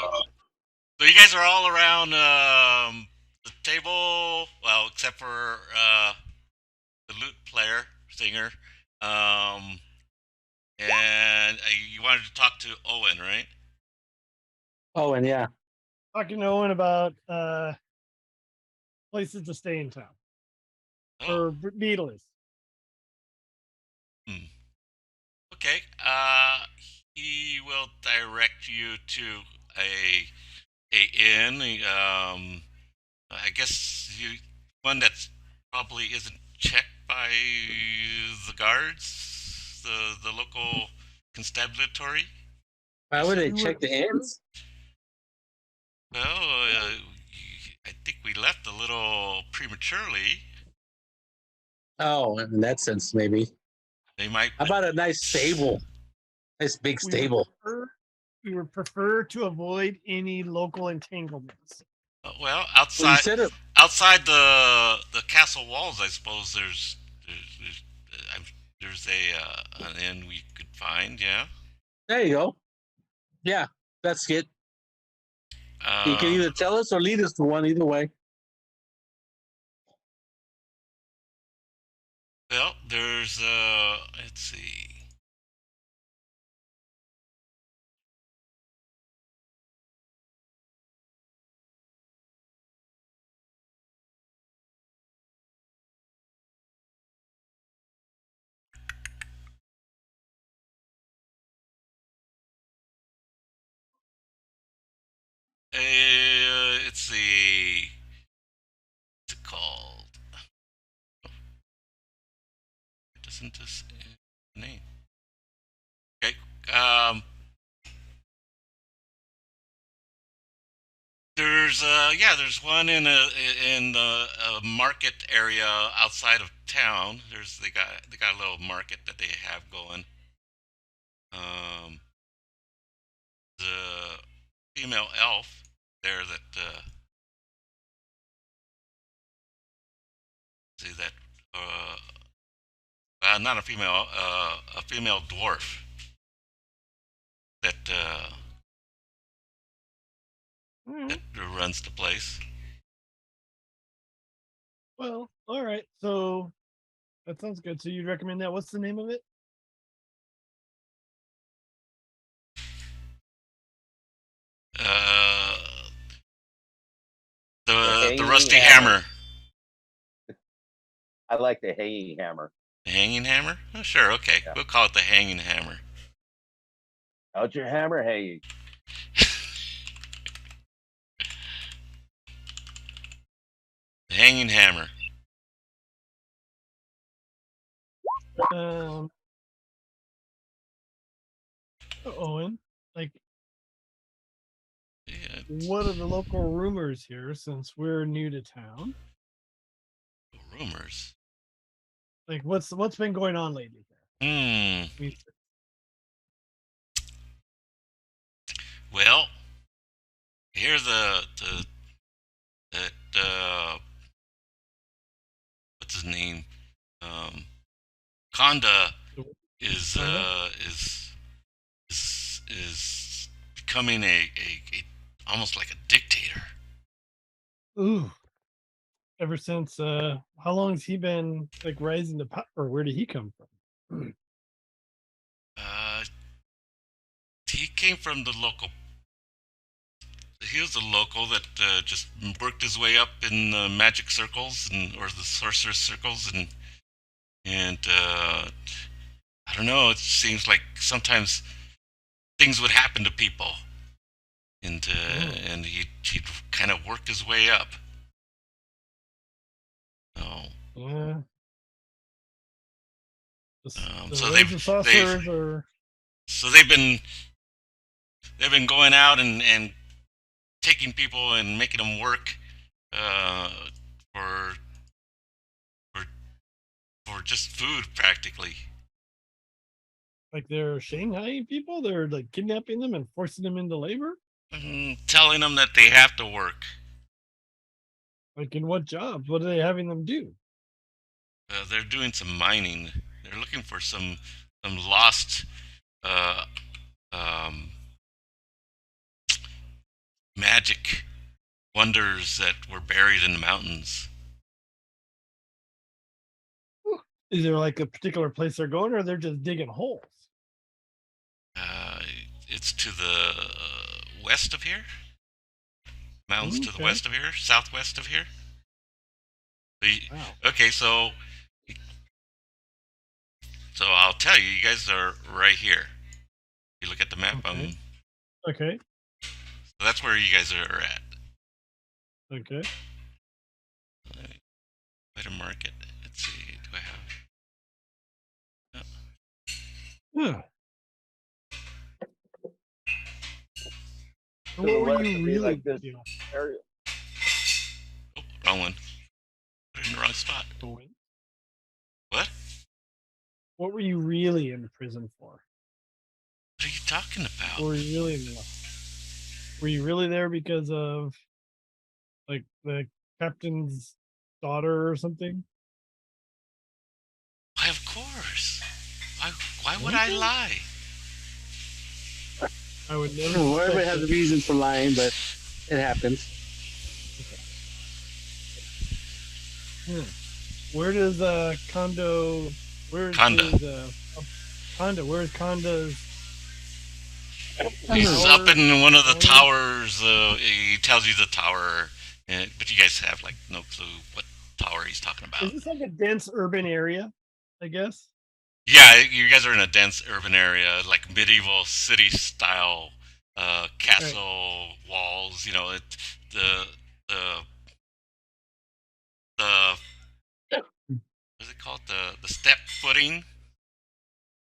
Speaker 1: you guys are all around the table. Well, except for the lute player, singer, and you wanted to talk to Owen, right?
Speaker 3: Oh, and yeah.
Speaker 5: Talking to Owen about places to stay in town. Or Beadle is.
Speaker 1: Okay. He will direct you to a inn. I guess one that's probably isn't checked by the guards, the local constabulary.
Speaker 3: Why would they check the inns?
Speaker 1: Well, I think we left a little prematurely.
Speaker 3: Oh, in that sense, maybe.
Speaker 1: They might.
Speaker 3: How about a nice stable? Nice big stable.
Speaker 5: We would prefer to avoid any local entanglements.
Speaker 1: Well, outside the castle walls, I suppose there's an inn we could find. Yeah.
Speaker 3: There you go. Yeah, that's it. You can either tell us or lead us to one. Either way.
Speaker 1: Well, there's let's see. Let's see. What's it called? isn't this name? Okay. There's one in a market area outside of town. They got a little market that they have going. The female elf there that see that not a female dwarf that that runs the place.
Speaker 5: Well, all right. So that sounds good. So you'd recommend that? What's the name of it?
Speaker 1: Uh, the
Speaker 2: hanging
Speaker 1: rusty
Speaker 2: hammer.
Speaker 1: hammer.
Speaker 2: I like the hanging hammer.
Speaker 1: The hanging hammer? Oh, sure, okay.
Speaker 2: Yeah.
Speaker 1: We'll call it the hanging hammer.
Speaker 2: How's your hammer hanging?
Speaker 1: The hanging hammer.
Speaker 5: Owen, like,
Speaker 1: Yeah,
Speaker 5: what are the local rumors here since we're new to town?
Speaker 1: rumors.
Speaker 5: Like, what's been going on lately here?
Speaker 1: Well, here's what's his name? Conda is is becoming a almost like a dictator.
Speaker 5: Ooh. Ever since how long has he been like rising to power? Or where did he come from?
Speaker 1: He came from the local. He was a local that just worked his way up in the magic circles or the sorceress circles, and I don't know. It seems like sometimes things would happen to people, and he'd kind of worked his way up. Oh.
Speaker 5: Yeah.
Speaker 1: So they've been going out and taking people and making them work for just food practically.
Speaker 5: Like they're Shanghai people? They're like kidnapping them and forcing them into labor?
Speaker 1: Telling them that they have to work.
Speaker 5: Like in what jobs? What are they having them do?
Speaker 1: They're doing some mining. They're looking for some lost magic wonders that were buried in the mountains.
Speaker 5: Is there like a particular place they're going, or they're just digging holes?
Speaker 1: It's to the west of here. Mountains to the west of here, southwest of here.
Speaker 5: Wow.
Speaker 1: Okay, so I'll tell you, you guys are right here. You look at the map.
Speaker 5: Okay.
Speaker 1: So that's where you guys are at.
Speaker 5: Okay.
Speaker 1: Better mark it. Let's see. Do I have?
Speaker 5: Yeah. What were you really
Speaker 2: like this area?
Speaker 1: Oh, wrong one. Put it in the wrong spot. What?
Speaker 5: What were you really in prison for?
Speaker 1: What are you talking about?
Speaker 5: Were you really there because of like the captain's daughter or something?
Speaker 1: Why, of course. Why would I lie?
Speaker 5: I would never.
Speaker 3: Well, everybody has a reason for lying, but it happens.
Speaker 5: Where does Kondo? Where's
Speaker 1: Konda?
Speaker 5: Where's Konda's?
Speaker 1: He's up in one of the towers. He tells you the tower, but you guys have like no clue what tower he's talking about.
Speaker 5: Is this like a dense urban area? I guess.
Speaker 1: Yeah, you guys are in a dense urban area, like medieval city-style castle walls. You know, the what's it called? The step footing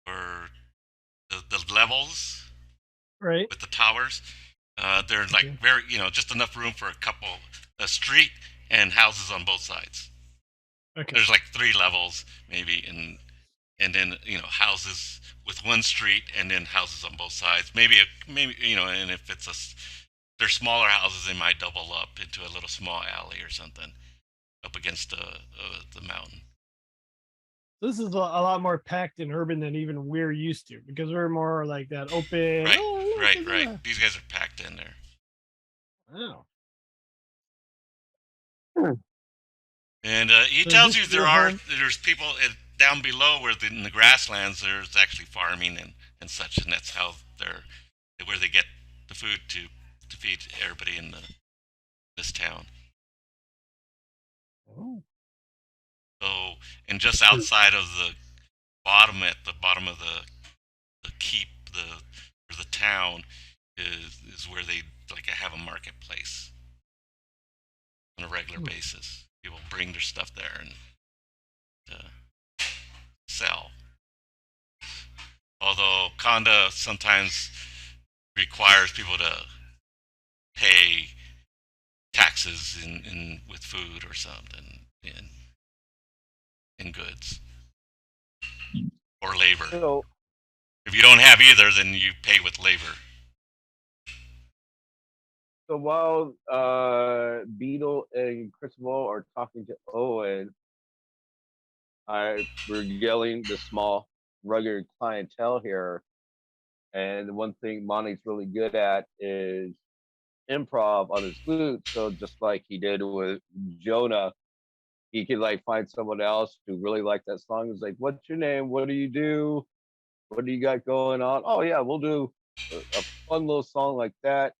Speaker 1: or the levels
Speaker 5: Right.
Speaker 1: with the towers. They're like very, just enough room for a street and houses on both sides.
Speaker 5: Okay.
Speaker 1: There's like 3 levels maybe, and then houses with one street and then houses on both sides. Maybe and if they're smaller houses, they might double up into a little small alley or something up against the mountain.
Speaker 5: This is a lot more packed and urban than even we're used to, because we're more like that open.
Speaker 1: Right,
Speaker 5: "Oh, look
Speaker 1: right,
Speaker 5: at
Speaker 1: right.
Speaker 5: that."
Speaker 1: These guys are packed in there.
Speaker 5: Wow.
Speaker 1: And he
Speaker 5: So
Speaker 1: tells
Speaker 5: this
Speaker 1: you
Speaker 5: is your home?
Speaker 1: there's people down below in the grasslands. There's actually farming and such, and that's how where they get the food to feed everybody in this town.
Speaker 5: Oh.
Speaker 1: So, and just outside of at the bottom of the keep, the town is where they like have a marketplace on a regular basis. People bring their stuff there and sell. Although Conda sometimes requires people to pay taxes in with food or something in goods or labor.
Speaker 2: So,
Speaker 1: If you don't have either, then you pay with labor.
Speaker 2: so while Beadle and Cristoval are talking to Owen, we're yelling the small, rugged clientele here. And one thing Monty's really good at is improv on his flute. So just like he did with Jonah, he could like find someone else who really liked that song. It's like, what's your name? What do you do? What do you got going on? Oh yeah, we'll do a fun little song like that.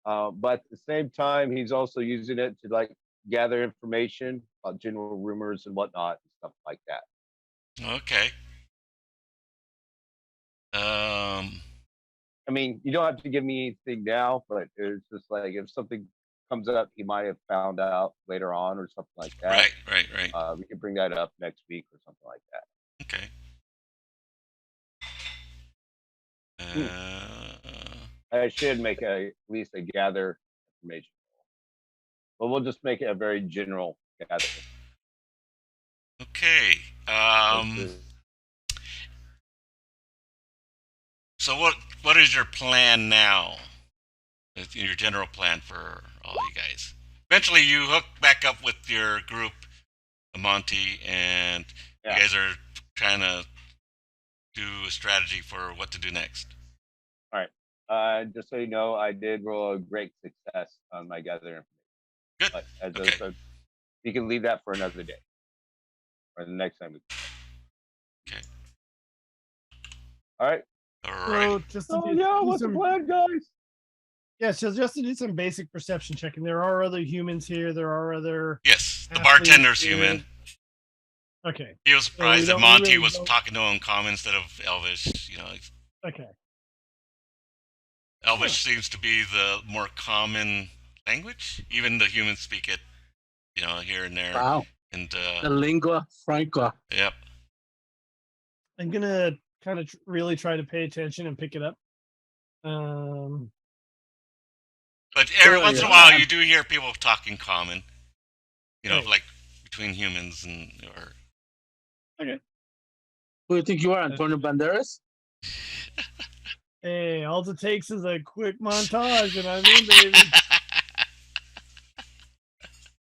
Speaker 2: But at the same time, he's also using it to like gather information about general rumors and whatnot and stuff like that.
Speaker 1: Okay.
Speaker 2: I mean, you don't have to give me anything now, but it's just like if something comes up, he might have found out later on or something like that.
Speaker 1: Right.
Speaker 2: We can bring that up next week or something like that.
Speaker 1: Okay.
Speaker 2: I should make at least a gather information, but we'll just make it a very general gather.
Speaker 1: Okay. So what is your plan now? Your general plan for all you guys? Eventually, you hook back up with your group, Monty, and you guys are trying to do a strategy for what to do next.
Speaker 2: All right. Just so you know, I did roll a great success on my gather information.
Speaker 1: Good.
Speaker 2: But as
Speaker 1: Okay.
Speaker 2: so you can leave that for another day or the next time.
Speaker 1: Okay.
Speaker 2: All right.
Speaker 1: All right.
Speaker 5: So just to
Speaker 4: What's the plan, guys?
Speaker 5: Yeah, so just to do some basic perception checking. There are other humans here. There are other.
Speaker 1: Yes, the
Speaker 5: athletes
Speaker 1: bartender's
Speaker 5: here.
Speaker 1: human.
Speaker 5: Okay.
Speaker 1: He was surprised that
Speaker 5: we
Speaker 1: Monty
Speaker 5: really
Speaker 1: was
Speaker 5: don't-
Speaker 1: talking to him common instead of Elvish.
Speaker 5: Okay.
Speaker 1: Elvish seems to be the more common language. Even the humans speak it, here and there.
Speaker 3: Wow.
Speaker 1: And
Speaker 3: The lingua franca.
Speaker 1: yep.
Speaker 5: I'm gonna kind of really try to pay attention and pick it up.
Speaker 1: But every
Speaker 3: Sure,
Speaker 1: once in a
Speaker 3: yeah.
Speaker 1: while, you do hear people talking common.
Speaker 5: Right.
Speaker 1: Like between humans or.
Speaker 5: Okay.
Speaker 3: Who do you think you are, Antonio Banderas?
Speaker 5: Hey, all it takes is a quick montage, and I'm in, baby.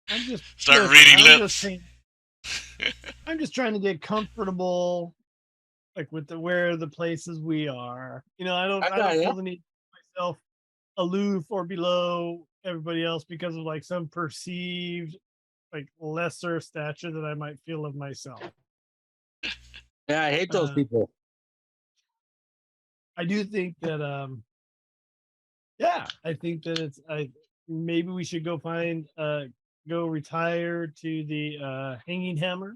Speaker 5: I'm just
Speaker 1: Start reading lips.
Speaker 5: I'm just trying to get comfortable, like with where the places we are. I don't feel the need to make myself aloof or below everybody else because of like some perceived like lesser stature that I might feel of myself.
Speaker 3: Yeah, I hate those people.
Speaker 5: I do think that I think that maybe we should go retire to the hanging hammer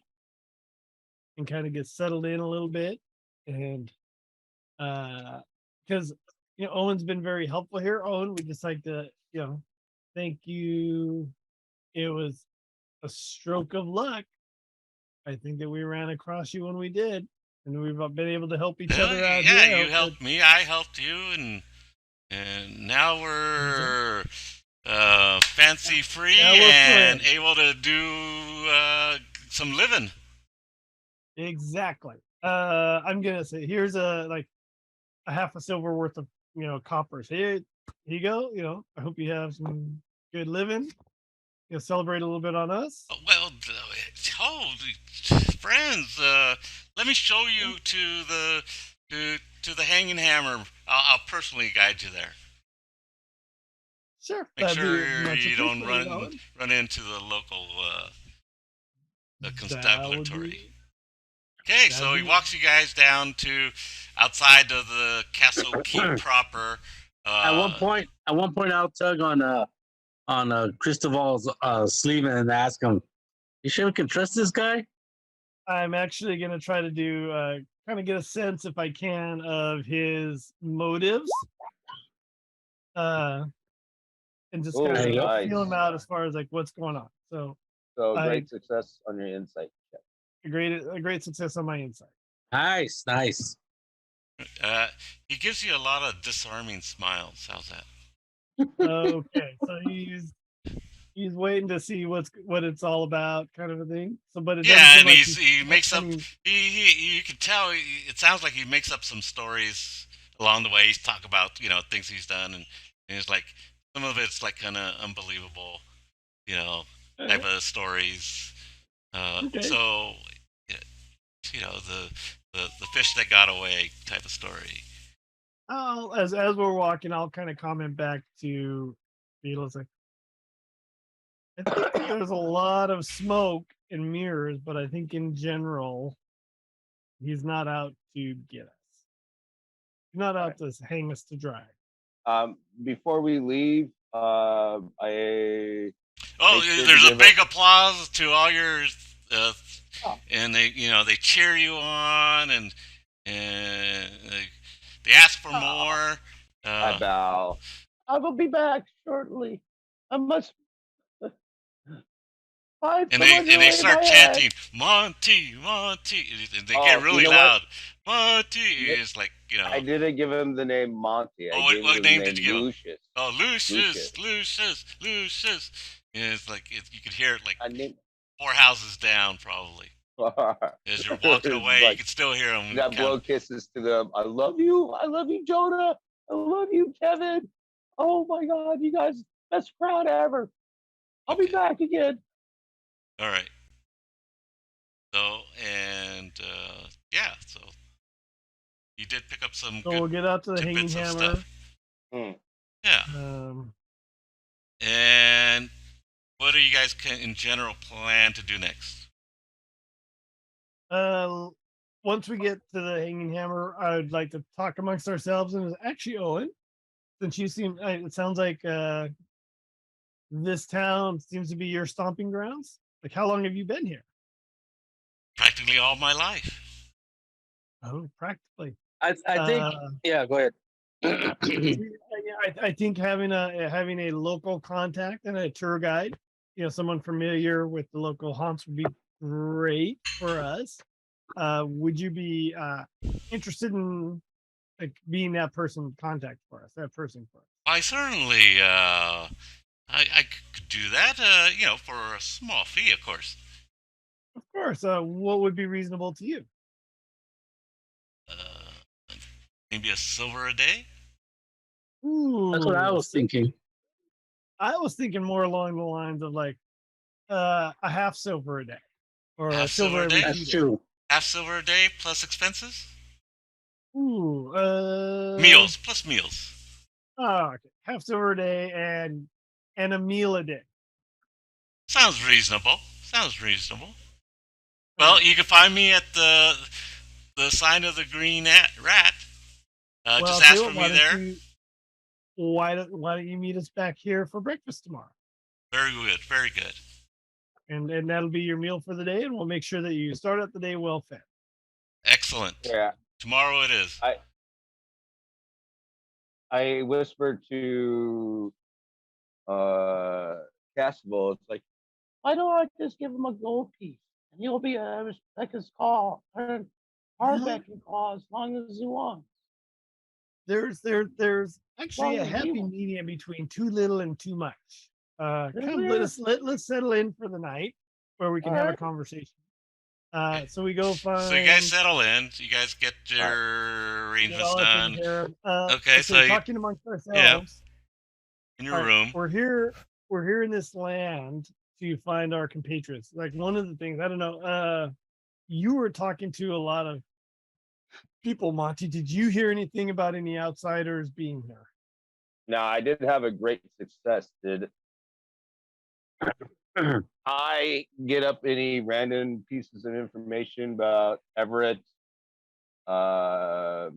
Speaker 5: and kind of get settled in a little bit, and because Owen's been very helpful here. Owen, we'd just like to thank you. It was a stroke of luck. I think that we ran across you when we did, and we've been able to help each
Speaker 1: Well,
Speaker 5: other out
Speaker 1: yeah,
Speaker 5: here.
Speaker 1: you helped me. I helped you, and now we're fancy free
Speaker 5: Now we're
Speaker 1: and
Speaker 5: friends.
Speaker 1: able to do some living.
Speaker 5: Exactly. I'm gonna say here's a half a silver worth of coppers. Here you go. I hope you have some good living. Celebrate a little bit on us.
Speaker 1: Well, friends, let me show you to the hanging hammer. I'll personally guide you there.
Speaker 5: Sure.
Speaker 1: Make
Speaker 5: That'd
Speaker 1: sure
Speaker 5: be much
Speaker 1: you don't
Speaker 5: appreciated, Owen.
Speaker 1: run into the local the
Speaker 5: That would
Speaker 1: constabulary.
Speaker 5: be
Speaker 1: Okay,
Speaker 5: that'd
Speaker 1: so he
Speaker 5: be
Speaker 1: walks you guys down to outside of the castle keep proper.
Speaker 3: At one point, I'll tug on Cristoval's sleeve and ask him, "You sure we can trust this guy?"
Speaker 5: I'm actually gonna try to do kind of get a sense, if I can, of his motives. And just
Speaker 2: Oh,
Speaker 5: kind of
Speaker 2: nice.
Speaker 5: feel him out as far as like what's going on. So
Speaker 2: So
Speaker 5: I
Speaker 2: great success on your insight check.
Speaker 5: a great success on my insight.
Speaker 3: Nice.
Speaker 1: He gives you a lot of disarming smiles. How's that?
Speaker 5: Okay, so he's waiting to see what it's all about, kind of a thing. So, but it doesn't
Speaker 1: Yeah,
Speaker 5: seem
Speaker 1: and
Speaker 5: like
Speaker 1: he makes up.
Speaker 5: any-
Speaker 1: You can tell. It sounds like he makes up some stories along the way. He's talk about things he's done, and it's like some of it's like kind of unbelievable, type of stories.
Speaker 5: Okay.
Speaker 1: So the fish that got away type of story.
Speaker 5: as we're walking, I'll kind of comment back to Beadle. Like, I think that there's a lot of smoke and mirrors, but I think in general, he's not out to get us. He's not out to hang us to dry.
Speaker 2: Before we leave, I
Speaker 1: Oh,
Speaker 2: Make sure to
Speaker 1: there's a
Speaker 2: give
Speaker 1: big applause to all your,
Speaker 2: Oh.
Speaker 1: and they cheer you on, and they ask for more.
Speaker 2: I bow.
Speaker 4: I will be back shortly. I must find
Speaker 1: And
Speaker 4: someone to
Speaker 1: they
Speaker 4: lay
Speaker 1: start
Speaker 4: my head.
Speaker 1: chanting Monty, Monty, and they
Speaker 2: Oh,
Speaker 1: get really
Speaker 2: you know what?
Speaker 1: loud. Monty
Speaker 2: Yeah.
Speaker 1: is like
Speaker 2: I didn't give him the name Monty. I gave
Speaker 1: what
Speaker 2: him
Speaker 1: name
Speaker 2: the
Speaker 1: did
Speaker 2: name
Speaker 1: you give him?
Speaker 2: Lucius.
Speaker 1: Oh, Lucius. And it's like you could hear it like
Speaker 2: I named
Speaker 1: 4 houses down probably. As you're walking away, you
Speaker 2: like,
Speaker 1: can still hear them.
Speaker 2: you got blow kisses to them. I love you. I love you, Jonah. I love you, Kevin. Oh my God, you guys, best crowd ever. I'll be
Speaker 1: Okay.
Speaker 4: back again.
Speaker 1: All right. So and yeah, so you did pick up some
Speaker 5: So
Speaker 1: good
Speaker 5: we'll get out to the hanging
Speaker 1: tidbits of
Speaker 5: hammer.
Speaker 1: stuff.
Speaker 2: Hmm.
Speaker 1: Yeah. And what do you guys in general plan to do next?
Speaker 5: Once we get to the hanging hammer, I would like to talk amongst ourselves. And actually, Owen, since you seem, it sounds like this town seems to be your stomping grounds. Like, how long have you been here?
Speaker 1: Practically all my life.
Speaker 5: Oh, practically.
Speaker 3: I think. Yeah, go ahead.
Speaker 5: I think having a local contact and a tour guide, someone familiar with the local haunts would be great for us. Would you be interested in like being that person contact for us, that person for us?
Speaker 1: I certainly I could do that, for a small fee, of course.
Speaker 5: Of course. What would be reasonable to you?
Speaker 1: Maybe a silver a day.
Speaker 5: Ooh,
Speaker 3: That's what I was thinking.
Speaker 5: I was thinking more along the lines of like a half silver a day, or
Speaker 1: Half
Speaker 5: a silver
Speaker 1: silver a
Speaker 5: every
Speaker 1: day?
Speaker 5: 2 days.
Speaker 3: True.
Speaker 1: Half silver a day plus expenses.
Speaker 5: Ooh,
Speaker 1: Meals plus meals.
Speaker 5: Oh, okay. Half silver a day and a meal a day.
Speaker 1: Sounds reasonable. Well, you can find me at the sign of the green rat. Just ask for me there.
Speaker 5: Why don't you meet us back here for breakfast tomorrow?
Speaker 1: Very good.
Speaker 5: And that'll be your meal for the day, and we'll make sure that you start out the day well fed.
Speaker 1: Excellent.
Speaker 2: Yeah.
Speaker 1: Tomorrow it is.
Speaker 2: I whispered to Castival, it's like,
Speaker 4: Why don't I just give him a gold piece and he'll be respect his call. And Harbeck can call as long as he wants.
Speaker 5: There's actually a happy medium between too little and too much. Come, let's settle in for the night where we can have a conversation. So we go find.
Speaker 1: So you guys settle in. You guys get your arrangements done. Okay, so
Speaker 5: talking amongst ourselves.
Speaker 1: Yeah. In your room.
Speaker 5: We're here in this land to find our compatriots. Like one of the things, I don't know, you were talking to a lot of people, Monty. Did you hear anything about any outsiders being here?
Speaker 2: No, I did have a great success. Did I get up any random pieces of information about Everett? I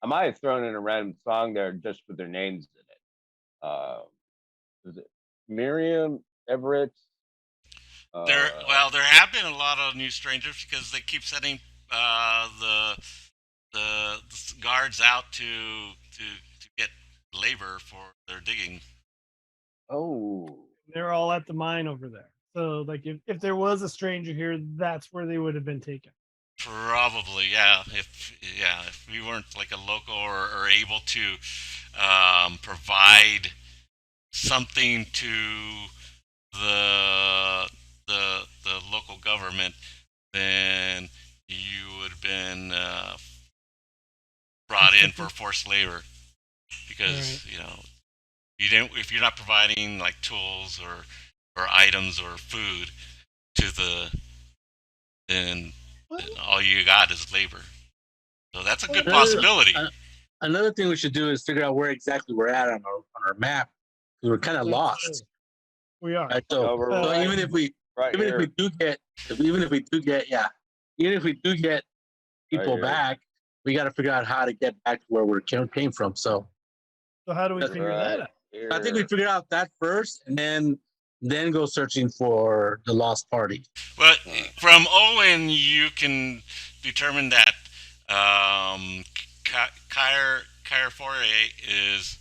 Speaker 2: might have thrown in a random song there just with their names in it. Is it Miriam, Everett?
Speaker 1: There have been a lot of new strangers because they keep sending the guards out to get labor for their digging.
Speaker 2: Oh,
Speaker 5: they're all at the mine over there. So, like, if there was a stranger here, that's where they would have been taken.
Speaker 1: Probably, yeah. If we weren't like a local or able to provide something to the local government, then you would have been brought in for forced labor because if you're not providing like tools or items or food then all you got is labor. So that's a good possibility.
Speaker 3: Another thing we should do is figure out where exactly we're at on our map. We're kind of lost.
Speaker 5: We are.
Speaker 3: Right, so even if we do get people back, we got to figure out how to get back to where we came from. So
Speaker 5: how do we figure that out?
Speaker 3: I think we figure out that first, and then go searching for the lost party.
Speaker 1: But from Owen, you can determine that Caer Foryae is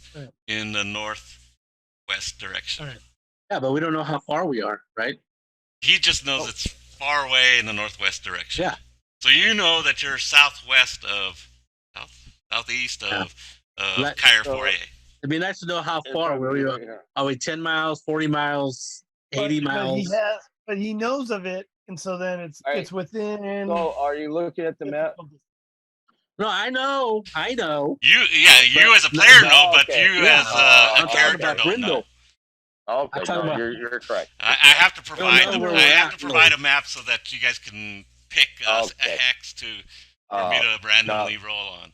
Speaker 1: in the northwest direction.
Speaker 5: Right.
Speaker 3: Yeah, but we don't know how far we are, right?
Speaker 1: He just knows it's far away in the northwest direction.
Speaker 3: Yeah.
Speaker 1: So you know that you're southeast of Caer Foryae.
Speaker 3: It'd be nice to know how far we are. Are we 10 miles, 40 miles, 80 miles?
Speaker 5: But he knows of it, and so then it's within.
Speaker 2: So are you looking at the map?
Speaker 3: No, I know.
Speaker 1: You as a player know, but you as a character don't know.
Speaker 2: Okay, you're correct.
Speaker 1: I have to provide a map so that you guys can pick a hex for me to randomly roll on.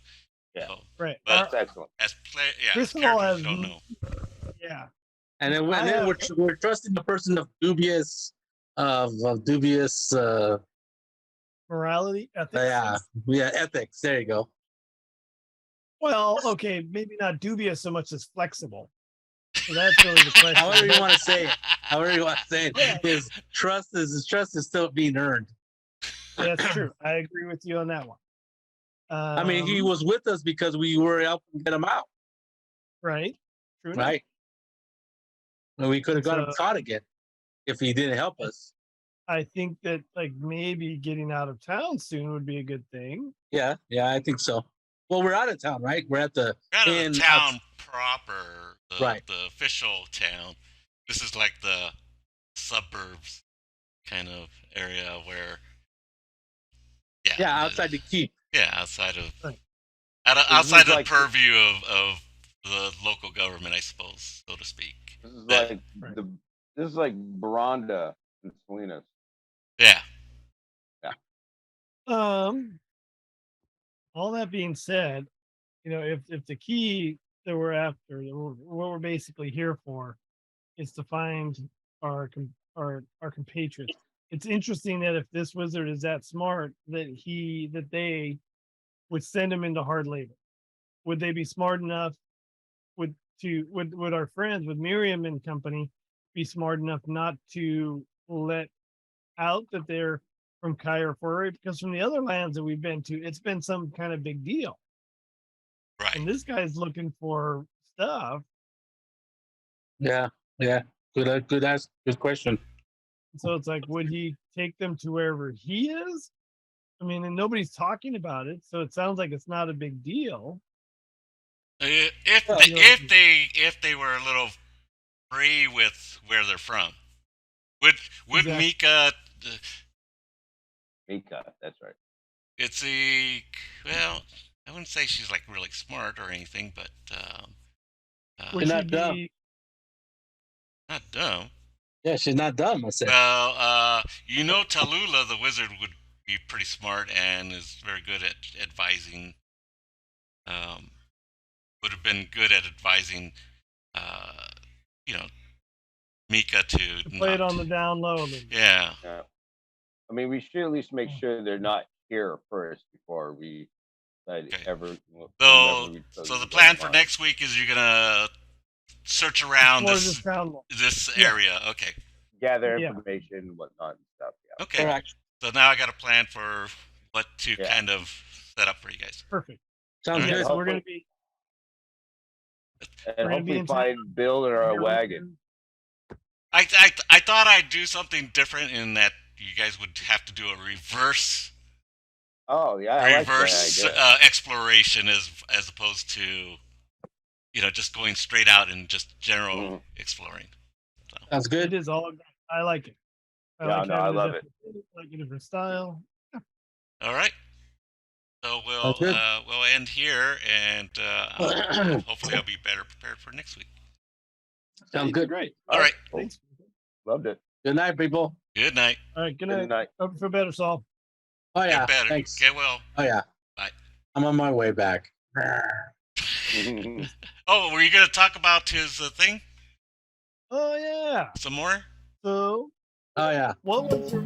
Speaker 2: Yeah.
Speaker 1: So,
Speaker 5: right.
Speaker 1: But
Speaker 2: that's excellent.
Speaker 1: As
Speaker 5: Cristoval
Speaker 1: characters don't know.
Speaker 5: Yeah.
Speaker 3: And then we're trusting the person of dubious
Speaker 5: morality, ethics.
Speaker 3: Yeah, ethics. There you go.
Speaker 5: Well, okay, maybe not dubious so much as flexible. So that's really the question.
Speaker 3: However you want to say it. His trust is still being earned.
Speaker 5: That's true. I agree with you on that one.
Speaker 3: I mean, he was with us because we were helping get him out.
Speaker 5: Right. True.
Speaker 3: Right. And we could have got him caught again if he didn't help us.
Speaker 5: I think that like maybe getting out of town soon would be a good thing.
Speaker 3: Yeah, I think so. Well, we're out of town, right? We're out of the
Speaker 1: town proper,
Speaker 3: right?
Speaker 1: The official town. This is like the suburbs kind of area where.
Speaker 3: Yeah, outside the keep.
Speaker 1: Yeah, outside of outside the purview of the local government, I suppose, so to speak.
Speaker 2: This is like Baranda and Salinas.
Speaker 1: Yeah.
Speaker 5: All that being said, if the key that we're after, what we're basically here for, is to find our compatriots. It's interesting that if this wizard is that smart, that they would send him into hard labor. Would they be smart enough? Would our friends, with Miriam and company, be smart enough not to let out that they're from Caer Foryae? Because from the other lands that we've been to, it's been some kind of big deal.
Speaker 1: Right.
Speaker 5: And this guy's looking for stuff.
Speaker 3: Yeah. Good question.
Speaker 5: So it's like, would he take them to wherever he is? I mean, and nobody's talking about it, so it sounds like it's not a big deal.
Speaker 1: If they were a little free with where they're from, would
Speaker 5: Exactly.
Speaker 1: Mika?
Speaker 2: Mika, that's right.
Speaker 1: It's a well. I wouldn't say she's like really smart or anything, but
Speaker 5: Would
Speaker 3: not
Speaker 5: she
Speaker 3: dumb.
Speaker 5: be?
Speaker 1: not dumb.
Speaker 3: Yeah, she's not dumb. I said.
Speaker 1: Well, Tallulah the wizard would be pretty smart and is very good at advising. Would have been good at advising, you know, Mika to
Speaker 5: Play it
Speaker 1: not-
Speaker 5: on the down low. Then.
Speaker 1: Yeah.
Speaker 2: Yeah. I mean, we should at least make sure they're not here first before we
Speaker 1: Okay.
Speaker 2: ever.
Speaker 1: So the plan for next week is you're gonna search around
Speaker 5: Explore
Speaker 1: this
Speaker 5: down low.
Speaker 1: this area. Okay.
Speaker 2: gather
Speaker 5: Yeah.
Speaker 2: information and whatnot and stuff. Yeah.
Speaker 1: Okay.
Speaker 3: Correct.
Speaker 1: So now I got a plan for what to
Speaker 2: Yeah.
Speaker 1: kind of set up for you guys.
Speaker 5: Perfect.
Speaker 3: Sounds
Speaker 1: Alright.
Speaker 3: good.
Speaker 5: So we're gonna be.
Speaker 2: And
Speaker 5: We're gonna be
Speaker 2: hopefully
Speaker 5: in
Speaker 2: find Bill in our wagon.
Speaker 1: I thought I'd do something different in that you guys would have to do a reverse
Speaker 2: Oh yeah, I like
Speaker 1: reverse
Speaker 2: that idea.
Speaker 1: exploration as opposed to just going straight out and just general
Speaker 2: Mhm.
Speaker 1: exploring.
Speaker 3: Sounds
Speaker 5: It
Speaker 3: good.
Speaker 5: is all. I like it.
Speaker 2: Yeah, no, I
Speaker 5: having a
Speaker 2: love it.
Speaker 5: different- like a different style.
Speaker 1: All right. So we'll
Speaker 3: Sounds good.
Speaker 1: we'll end here, and hopefully I'll be better prepared for next week.
Speaker 3: Sounds good.
Speaker 5: Great.
Speaker 1: All right.
Speaker 2: Cool.
Speaker 5: Thanks.
Speaker 2: Loved it.
Speaker 3: Good night, people.
Speaker 1: Good night.
Speaker 5: All right. Good
Speaker 2: Good
Speaker 5: night.
Speaker 2: night.
Speaker 5: Hope you feel better, Saul.
Speaker 3: Oh yeah.
Speaker 1: Get better.
Speaker 3: Thanks.
Speaker 1: Get well.
Speaker 3: Oh yeah.
Speaker 1: Bye.
Speaker 3: I'm on my way back.
Speaker 1: Oh, were you gonna talk about his thing
Speaker 5: Oh yeah.
Speaker 1: some more?
Speaker 5: So
Speaker 3: Oh yeah.
Speaker 5: what was your